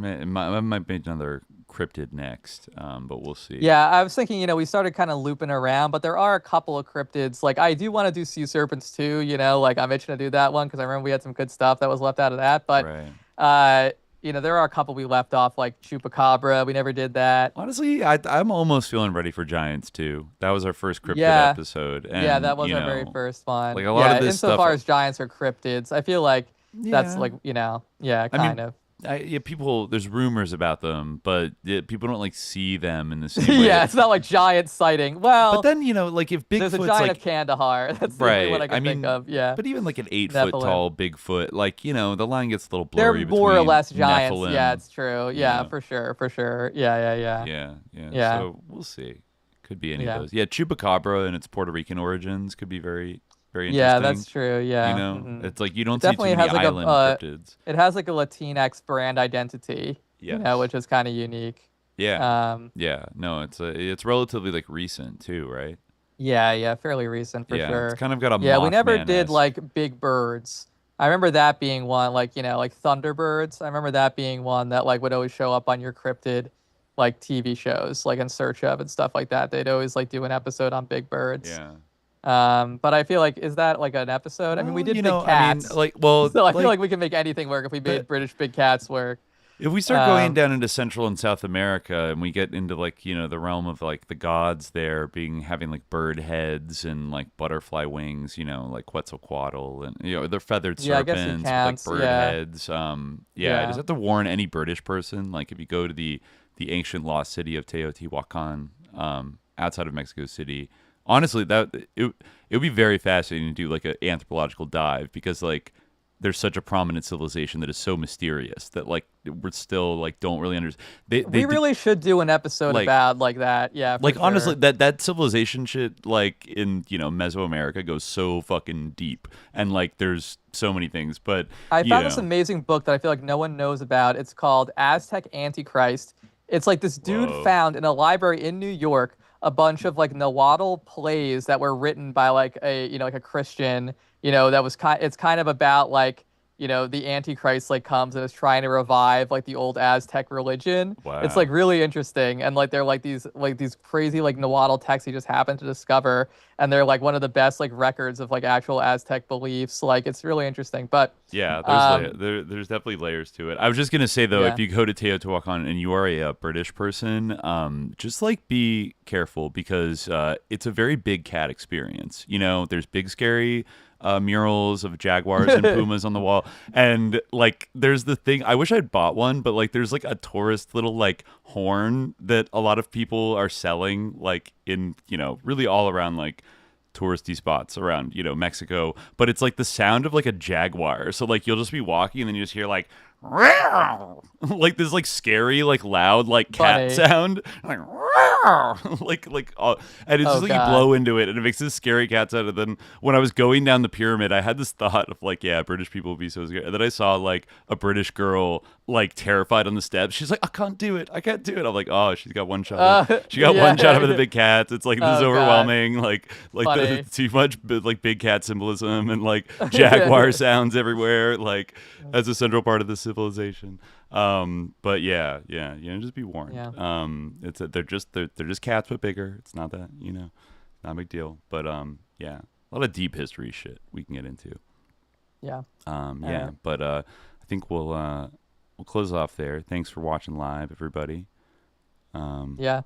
it might be another cryptid next, but we'll see. Yeah, I was thinking, we started kind of looping around, but there are a couple of cryptids. I do want to do sea serpents too, I'm itching to do that one because I remember we had some good stuff that was left out of that. But, there are a couple we left off, like Chupacabra. We never did that. Honestly, I'm almost feeling ready for giants too. That was our first cryptid episode. And, that was our very first one. A lot of this stuff. Insofar as giants are cryptids, I feel like that's kind of. People. There's rumors about them, but people don't see them in the same way. It's not like giant sighting. Well, but then if Bigfoot's there's a giant of Kandahar. That's the only one I can think of. Yeah, but even an 8-foot tall Bigfoot, the line gets a little blurry. They're more or less giants. Nephilim, yeah, it's true. Yeah, for sure. Yeah. So we'll see. Could be any of those. Yeah, Chupacabra and its Puerto Rican origins could be very interesting. Yeah, that's true. Yeah, it's you don't see too many island cryptids. It has a Latinx brand identity, which is kind of unique. Yeah. No, it's relatively like recent too, right? Yeah, fairly recent for sure. It's kind of got a we never did like big birds. I remember that being one, like, you know, like Thunderbirds. I remember that being one that like would always show up on your cryptid like TV shows, like In Search of and stuff like that. They'd always like do an episode on big birds. Yeah. But I feel like, is that like an episode? I mean, we did big cats. I mean, so I feel like we can make anything work if we made British big cats work. If we start going down into Central and South America, and we get into like the realm of like the gods there having like bird heads and like butterfly wings, like Quetzalcoatl, and they're feathered serpents with like bird heads. You just have to warn any British person, like if you go to the ancient lost city of Teotihuacan, outside of Mexico City. Honestly, it would be very fascinating to do like an anthropological dive, because like there's such a prominent civilization that is so mysterious that like we're still like don't really understand. We really should do an episode about like that. Yeah. Like honestly, that civilization shit like in Mesoamerica goes so fucking deep, and like there's so many things. But I found this amazing book that I feel like no one knows about. It's called Aztec Antichrist. It's like this dude found in a library in New York a bunch of like Nahuatl plays that were written by like a like a Christian, that was it's kind of about like the Antichrist like comes and is trying to revive like the old Aztec religion. Wow. It's like really interesting, and like they're like these crazy like Nahuatl texts he just happened to discover, and they're like one of the best like records of like actual Aztec beliefs. Like it's really interesting. But yeah, there's definitely layers to it. I was just gonna say though, if you go to Teotihuacan and you are a British person, just like be careful, because it's a very big cat experience. There's big scary murals of jaguars and pumas on the wall, and like there's the thing, I wish I'd bought one, but like there's like a tourist little like horn that a lot of people are selling like in really all around like touristy spots around Mexico, but it's like the sound of like a jaguar, so like you'll just be walking and then you just hear like like this like scary like loud like cat sound, like and it's just like you blow into it and it makes this scary cat sound. And then when I was going down the pyramid, I had this thought of like, British people would be so scared. And then I saw like a British girl like terrified on the steps. She's like, I can't do it. I'm like, oh, she's got one shot. She got one shot of the big cats. It's like this is overwhelming. Like too much like big cat symbolism and like jaguar sounds everywhere. Like as a central part of the civilization. But just be warned. It's they're just cats but bigger. It's not that not a big deal. But a lot of deep history shit we can get into. But I think we'll close off there. Thanks for watching live, everybody. We're gonna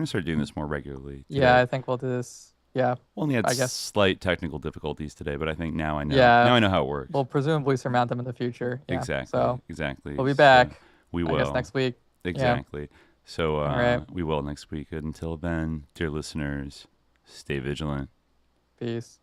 start doing this more regularly today. I think we'll do this. Yeah. We only had slight technical difficulties today, but I think now I know. Now I know how it works. We'll presumably surmount them in the future. Yeah. Exactly. We'll be back. We will. I guess next week. Exactly. Yeah. So we will next week. Until then, dear listeners, stay vigilant. Peace.